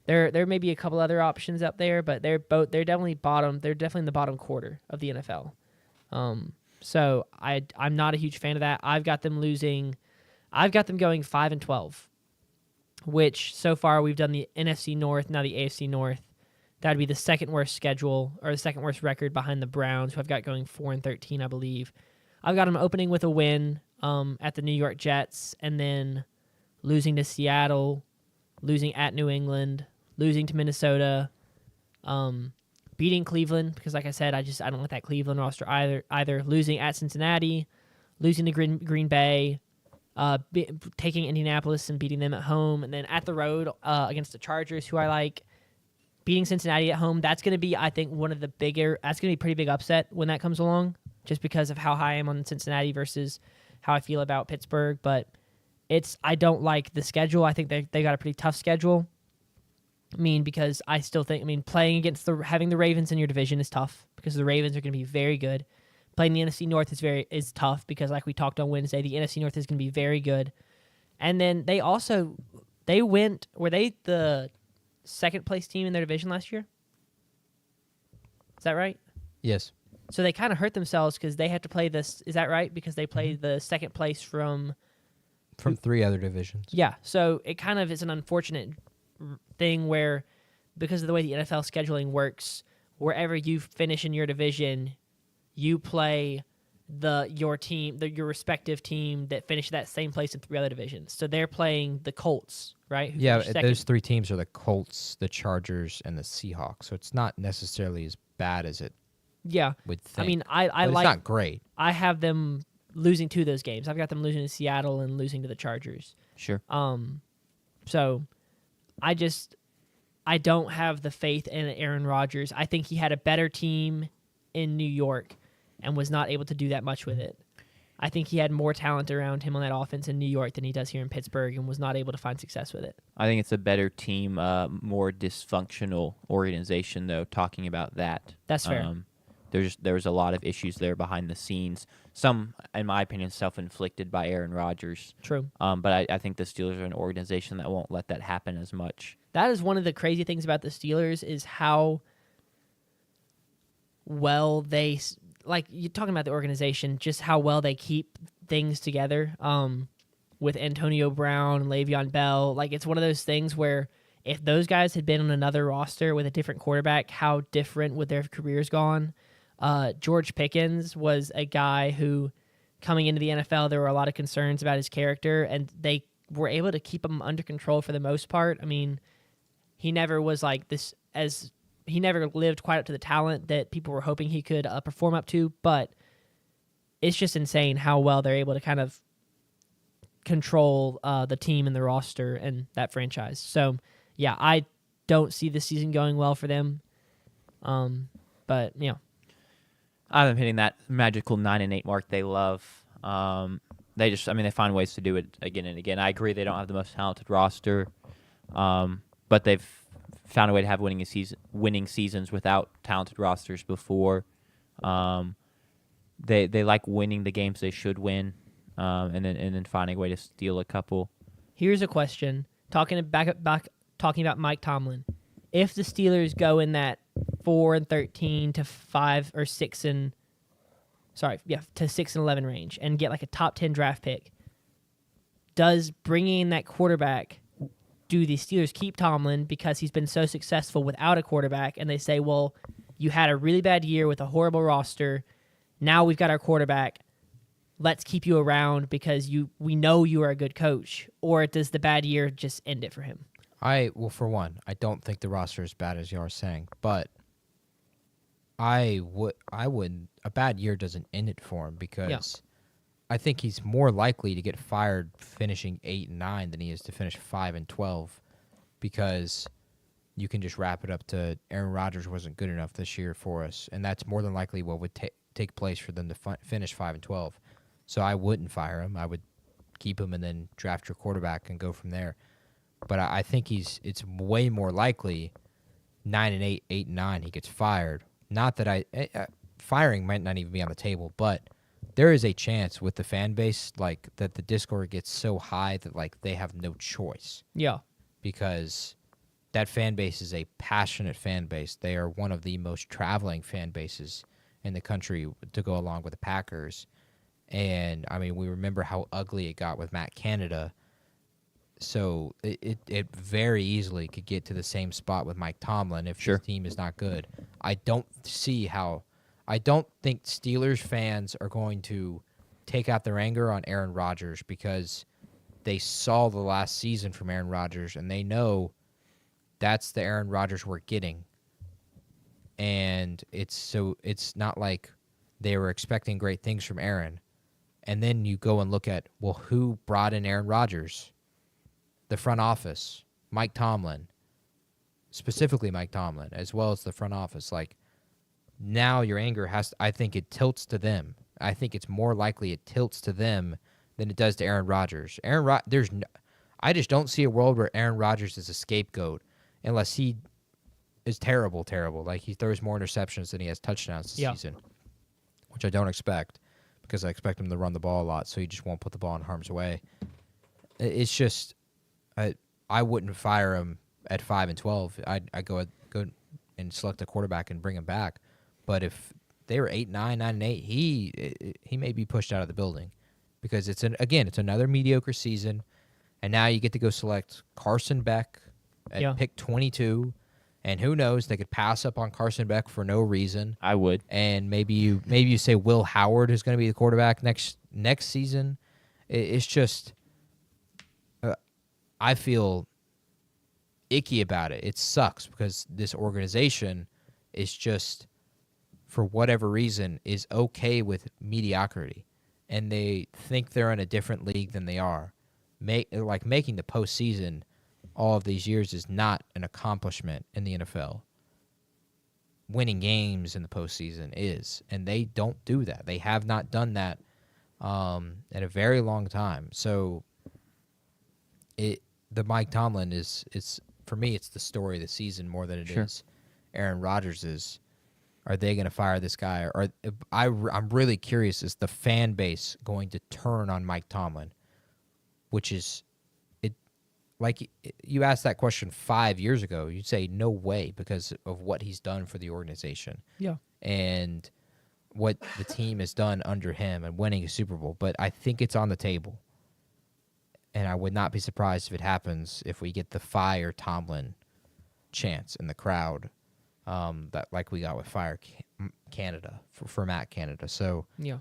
There may be a couple other options up there, but they're definitely bottom. They're definitely in the bottom quarter of the NFL. So I'm not a huge fan of that. I've got them going 5-12. Which so far we've done the NFC North, now the AFC North. That'd be the second worst schedule, or the second worst record behind the Browns, who I've got going 4-13, I believe. I've got them opening with a win at the New York Jets, and then losing to Seattle, losing at New England, losing to Minnesota, beating Cleveland, because like I said, I don't like that Cleveland roster either. Losing at Cincinnati, losing to Green Bay, taking Indianapolis and beating them at home, and then at the road against the Chargers, who I like, beating Cincinnati at home. That's going to be, I think, that's going to be a pretty big upset when that comes along, just because of how high I am on Cincinnati versus how I feel about Pittsburgh. But I don't like the schedule. I think they got a pretty tough schedule. Because I still think, playing against having the Ravens in your division is tough, because the Ravens are going to be very good. Playing the NFC North is tough, because like we talked on Wednesday, the NFC North is going to be very good. And then were they the second place team in their division last year? Is that right? Yes. So they kind of hurt themselves because they had to play this. Is that right? Because they played the second place from 3 other divisions. Yeah. So it kind of is an unfortunate thing where, because of the way the NFL scheduling works, wherever you finish in your division, you play your respective team that finished that same place in 3 other divisions. So they're playing the Colts, right? Those 3 teams are the Colts, the Chargers, and the Seahawks. So it's not necessarily as bad as it would think. It's not great. I have them losing 2 of those games. I've got them losing to Seattle and losing to the Chargers. Sure. So I don't have the faith in Aaron Rodgers. I think he had a better team in New York and was not able to do that much with it. I think he had more talent around him on that offense in New York than he does here in Pittsburgh and was not able to find success with it. I think it's a better team, more dysfunctional organization, though, talking about that. That's fair. There's a lot of issues there behind the scenes. Some, in my opinion, self-inflicted by Aaron Rodgers. True. But I think the Steelers are an organization that won't let that happen as much. That is one of the crazy things about the Steelers is how well they, like you're talking about the organization, just how well they keep things together with Antonio Brown and Le'Veon Bell. Like, it's one of those things where if those guys had been on another roster with a different quarterback, how different would their careers gone? George Pickens was a guy who, coming into the NFL, there were a lot of concerns about his character, and they were able to keep him under control for the most part. I mean, he never was like this, as he never lived quite up to the talent that people were hoping he could perform up to, but it's just insane how well they're able to kind of control the team and the roster and that franchise. So, yeah, I don't see the season going well for them. But, you know. I'm hitting that magical 9-8 mark they love. They find ways to do it again and again. I agree they don't have the most talented roster, but they've found a way to have winning seasons without talented rosters before. They like winning the games they should win, and then finding a way to steal a couple. Here's a question: talking about Mike Tomlin, if the Steelers go in that 4-13 to 6-11 range and get like a top 10 draft pick, does bringing in that quarterback, do the Steelers keep Tomlin because he's been so successful without a quarterback, and they say, well, you had a really bad year with a horrible roster, now we've got our quarterback, let's keep you around because we know you are a good coach? Or does the bad year just end it for him? For one, I don't think the roster is as bad as you are saying, but I wouldn't. A bad year doesn't end it for him because I think he's more likely to get fired finishing 8-9 than he is to finish 5-12, because you can just wrap it up to Aaron Rodgers wasn't good enough this year for us, and that's more than likely what would take place for them to finish 5-12. So I wouldn't fire him. I would keep him and then draft your quarterback and go from there. But I think it's way more likely 9-8, 8-9 he gets fired. Not that firing might not even be on the table, but there is a chance with the fan base like that the discord gets so high that like they have no choice. Yeah. Because that fan base is a passionate fan base. They are one of the most traveling fan bases in the country to go along with the Packers. And I mean, we remember how ugly it got with Matt Canada. So it very easily could get to the same spot with Mike Tomlin if his team is not good. I don't think Steelers fans are going to take out their anger on Aaron Rodgers because they saw the last season from Aaron Rodgers and they know that's the Aaron Rodgers we're getting. And it's not like they were expecting great things from Aaron. And then you go and look at, well, who brought in Aaron Rodgers? The front office, Mike Tomlin, specifically Mike Tomlin, as well as the front office. Like, now your anger I think it tilts to them. I think it's more likely it tilts to them than it does to Aaron Rodgers. I just don't see a world where Aaron Rodgers is a scapegoat unless he is terrible. Like, he throws more interceptions than he has touchdowns this season, which I don't expect because I expect him to run the ball a lot, so he just won't put the ball in harm's way. It's just... I wouldn't fire him at 5-12. I'd go and select a quarterback and bring him back. But if they were 8-9, 9-8, he may be pushed out of the building because it's another mediocre season, and now you get to go select Carson Beck at pick 22, and who knows, they could pass up on Carson Beck for no reason. I would, and maybe you say Will Howard is going to be the quarterback next season. It's just. I feel icky about it. It sucks because this organization is just, for whatever reason, is okay with mediocrity. And they think they're in a different league than they are. Making the postseason all of these years is not an accomplishment in the NFL. Winning games in the postseason is, and they don't do that. They have not done that in a very long time. So the Mike Tomlin is for me, it's the story of the season more than it is Aaron Rodgers's. Are they going to fire this guy? Or I'm really curious, is the fan base going to turn on Mike Tomlin? Which is, like you asked that question 5 years ago, you'd say no way because of what he's done for the organization. Yeah. And what the team has done under him and winning a Super Bowl. But I think it's on the table. And I would not be surprised if it happens if we get the fire Tomlin chance in the crowd. That like we got with Fire Canada for Matt Canada. So Yeah.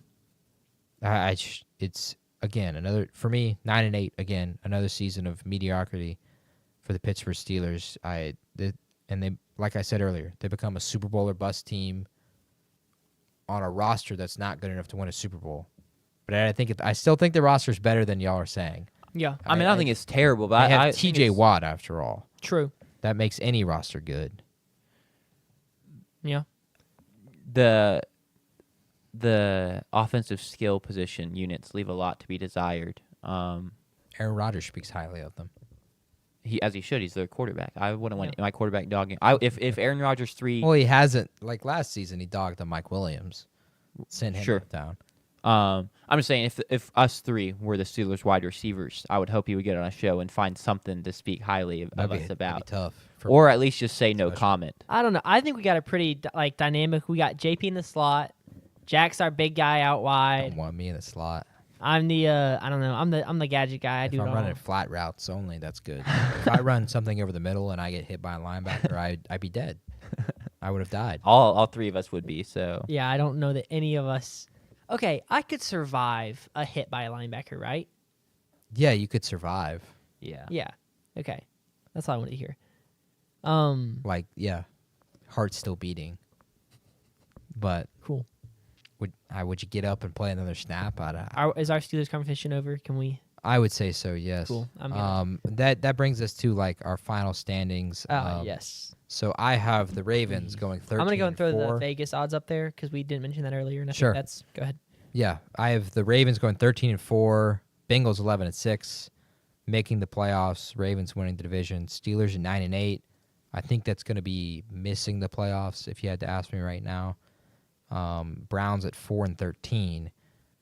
It's again another for me 9-8 again another season of mediocrity for the Pittsburgh Steelers. They like I said earlier, they become a Super Bowl or bust team on a roster that's not good enough to win a Super Bowl. But I still think the roster is better than y'all are saying. Yeah. I mean, I don't think it's terrible, but I have I think T.J. it's- Watt after all. True. That makes any roster good. Yeah. The offensive skill position units leave a lot to be desired. Aaron Rodgers speaks highly of them. As he should. He's their quarterback. I wouldn't want Yeah. my quarterback dogging. If Aaron Rodgers 3. Well, he hasn't. Like last season, he dogged on Mike Williams. Sent him down. I'm just saying, if us 3 were the Steelers wide receivers, I would hope he would get on a show and find something to speak highly of us That'd be about, tough. or at least just say no Especially- comment. I don't know. I think we got a pretty dynamic. We got JP in the slot. Jack's our big guy out wide. Don't want me in the slot. I'm the I don't know. I'm the gadget guy. I If do it I'm all. running flat routes only, that's good. If I run something over the middle and I get hit by a linebacker, I'd be dead. I would have died. All 3 of us would be. So Yeah, I don't know that any of us. Okay, I could survive a hit by a linebacker, right? Yeah, you could survive. yeah. Yeah. Okay, that's all I wanted to hear. Like, yeah, heart's still beating. But Cool. would you get up and play another snap? Is our Steelers conversation over? Can we? I would say so. Yes. Cool. I'm gonna. That brings us to like our final standings. Yes. So I have the Ravens going 13. I'm gonna go and throw 4. the Vegas odds up there because we didn't mention that earlier. And I Sure. think that's go ahead. Yeah, I have the Ravens going 13-4, Bengals 11-6, making the playoffs. Ravens winning the division. Steelers at 9-8. I think that's going to be missing the playoffs if you had to ask me right now. Browns at 4-13.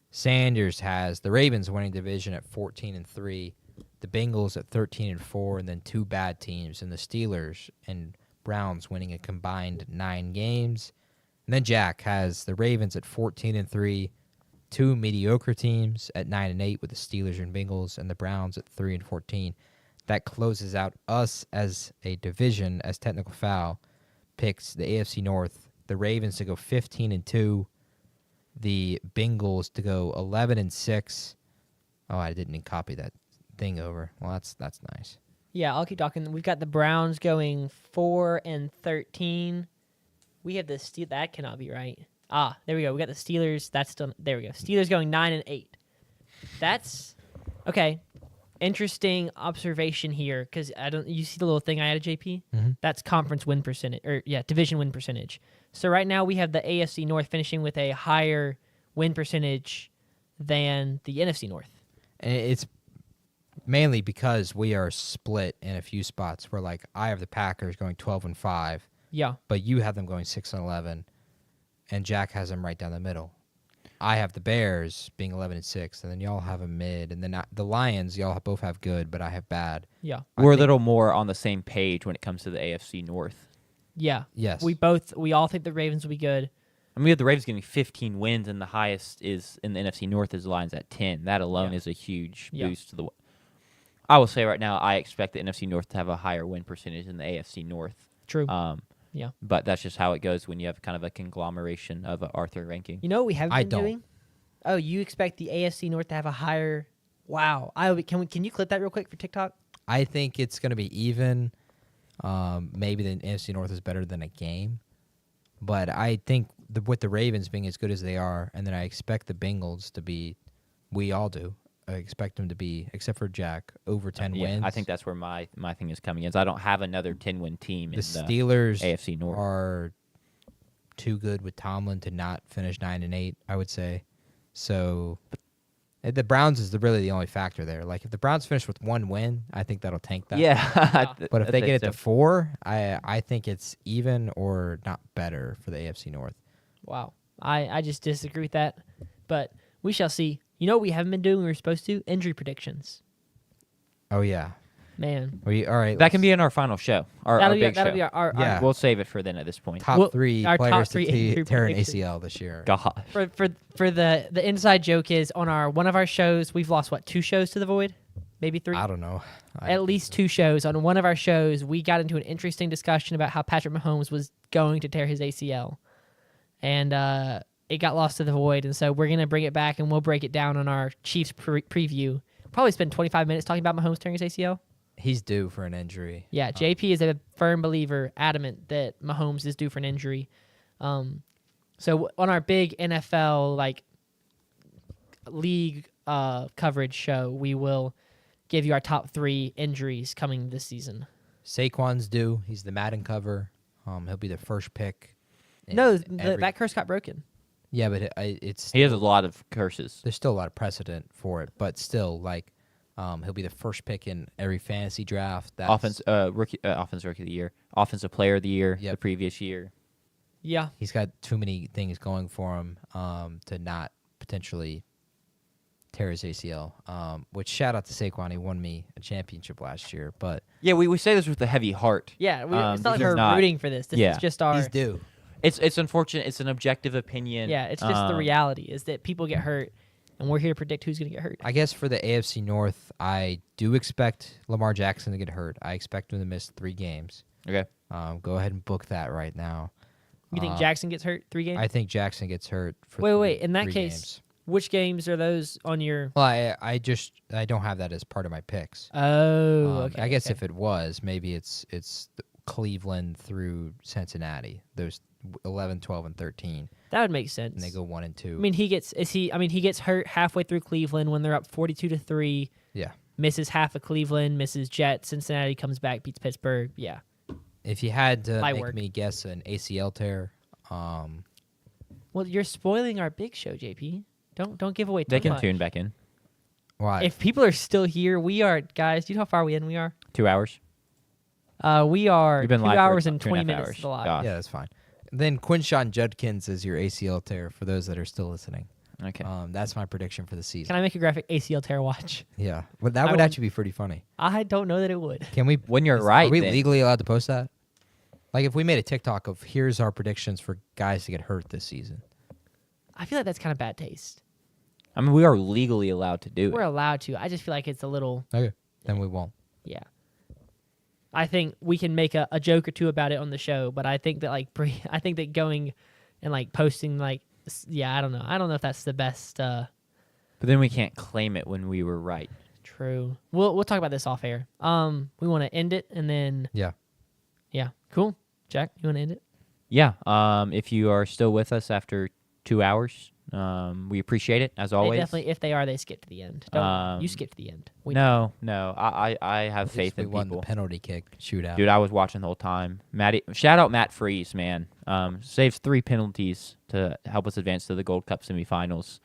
Sanders has the Ravens winning division at 14-3, the Bengals at 13-4, and then 2 bad teams, and the Steelers and Browns winning a combined 9 games. And then Jack has the Ravens at 14-3, 2 mediocre teams at 9-8 with the Steelers and Bengals, and the Browns at 3-14. That closes out us as a division, as Technical Foul picks the AFC North, the Ravens to go 15-2, the Bengals to go 11-6. Oh, I didn't copy that thing over. Well, that's nice. Yeah, I'll keep talking. We've got the Browns going 4-13. We have the Steelers. That cannot be right. There we go. We got the Steelers. That's still there. We go. Steelers going 9-8. That's okay. Interesting observation here because I don't. You see the little thing I added, JP? Mhm. That's conference win percentage, or division win percentage. So right now we have the AFC North finishing with a higher win percentage than the NFC North. And it's mainly because we are split in a few spots where, like, I have the Packers going 12-5, Yeah. but you have them going 6-11, and Jack has them right down the middle. I have the Bears being 11-6, and then y'all have a mid, and then the Lions y'all both have good, but I have bad. Yeah. We're a little more on the same page when it comes to the AFC North. Yeah. Yes. We all think the Ravens will be good. I mean, we have the Ravens getting 15 wins, and the highest is in the NFC North is the Lions at 10. That alone Yeah. is a huge Yeah. boost to the. I will say right now, I expect the NFC North to have a higher win percentage than the AFC North. True. Yeah. But that's just how it goes when you have kind of a conglomeration of an Arthur ranking. You know what we have I been don't. doing? Oh, you expect the AFC North to have a higher? Wow. Can you clip that real quick for TikTok? I think it's going to be even. Maybe the NFC North is better than a game. But I think with the Ravens being as good as they are, and then I expect the Bengals to be, we all do, expect them to be, except for Jack, over 10 wins. I think that's where my thing is coming in. I don't have another 10-win team the in Steelers the AFC North. are too good with Tomlin to not finish 9-8. I would say. So the Browns is really the only factor there. Like if the Browns finish with 1 win, I think that'll tank that. Yeah. But if they get it to 4, I think it's even or not better for the AFC North. Wow. I just disagree with that. But we shall see. You know what we haven't been doing? We were supposed to? Injury predictions. Oh yeah. Man. All right. That can be in our final show. Our big show. That'll be our Yeah. We'll save it for then at this point. top 3 our top players 3 to injury tear an predictions. ACL this year. God. For the inside joke is on one of our shows, we've lost 2 shows to the void? Maybe 3? I don't know. At least 2 shows. On one of our shows, we got into an interesting discussion about how Patrick Mahomes was going to tear his ACL. And it got lost to the void, and so we're going to bring it back, and we'll break it down on our Chiefs preview. Probably spend 25 minutes talking about Mahomes tearing his ACL. He's due for an injury. Yeah, JP is a firm believer, adamant that Mahomes is due for an injury. So on our big NFL league coverage show, we will give you our top 3 injuries coming this season. Saquon's due. He's the Madden cover. He'll be the first pick. No, that curse got broken. Yeah, but it's He has a lot of curses. there's still a lot of precedent for it, but still, he'll be the first pick in every fantasy draft. That's, Offense rookie of the year, offensive player of the year, Yep. the previous year. Yeah. He's got too many things going for him to not potentially tear his ACL. Which shout out to Saquon, he won me a championship last year, but Yeah, we say this with a heavy heart. Yeah, it's not like these we're are not- rooting for this. This yeah. is just our... he's due. It's unfortunate. It's an objective opinion. Yeah, it's just the reality is that people get hurt, and we're here to predict who's going to get hurt. I guess for the AFC North, I do expect Lamar Jackson to get hurt. I expect him to miss 3 games. Okay. Go ahead and book that right now. You think Jackson gets hurt 3 games? I think Jackson gets hurt for Wait. In that 3 case, games. which games are those on your... Well, I don't have that as part of my picks. Oh, okay. I guess okay. if it was, maybe it's Cleveland through Cincinnati. Those 11, 12, and 13, That would make sense. and they go 1 and 2. I mean, he gets hurt halfway through Cleveland when they're up 42-3. Yeah. Misses half of Cleveland, misses Jets. Cincinnati comes back, beats Pittsburgh. Yeah. If you had to Light make work. me guess an ACL tear, Well, you're spoiling our big show, JP. Don't give away too They can much. tune back in. why? If people are still here, we are, guys. Do you know how far we in we are? 2 hours. We are We've been 2 live for hours and 2.5 20 minutes hours. to the live. Gosh. Yeah, that's fine. Then Quinshawn Judkins is your ACL tear for those that are still listening. Okay. That's my prediction for the season. Can I make a graphic ACL tear watch? Yeah, but that I would will- actually be pretty funny. I don't know that it would. Can we? When you're right, are we then. legally allowed to post that? Like, if we made a TikTok of here's our predictions for guys to get hurt this season. I feel like that's kind of bad taste. I mean, we are legally allowed to do We're it. allowed to. I just feel like it's a little, Okay, then we won't. yeah. I think we can make a joke or two about it on the show, but I think that I think that going and posting I don't know. I don't know if that's the best. But then we can't claim it when we were right. True. We'll talk about this off air. We want to end it and then Yeah. yeah, cool. Jack, you want to end it? Yeah. If you are still with us after 2 hours, we appreciate it as They always. definitely, if they are, they skip to the end. Don't you Um, skip to the end. No. I have faith we in won people. the penalty kick shootout. Dude, I was watching the whole time. Shout out Matt Freeze, man. Saves 3 penalties to help us advance to the Gold Cup semifinals.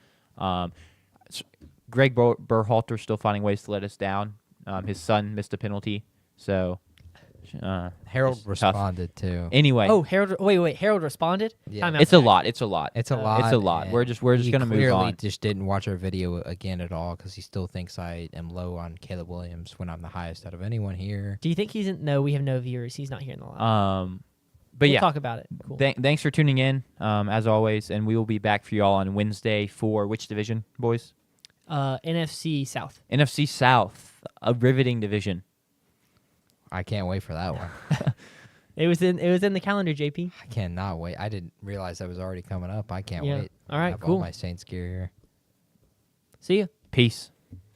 Greg Berhalter's still finding ways to let us down. His son missed a penalty, so Harold it's tough. responded too. Anyway, Oh, Harold. Wait. Harold responded. Yeah. Time out, it's a Jack. lot. It's a lot. It's a Uh, lot. It's a lot. and We're just he gonna move clearly on. just didn't watch our video again at all because he still thinks I am low on Caleb Williams when I'm the highest out of anyone here. Do you think he's in? No, we have no viewers. He's not here in the live. But we'll yeah, talk about it. Cool. thanks for tuning in as always, and we will be back for you all on Wednesday for which division, boys? NFC South. NFC South, a riveting division. I can't wait for that one. It was in the calendar, JP. I cannot wait. I didn't realize that was already coming up. I can't Yeah. wait. All I right, have cool. all my Saints gear here. See ya. Peace.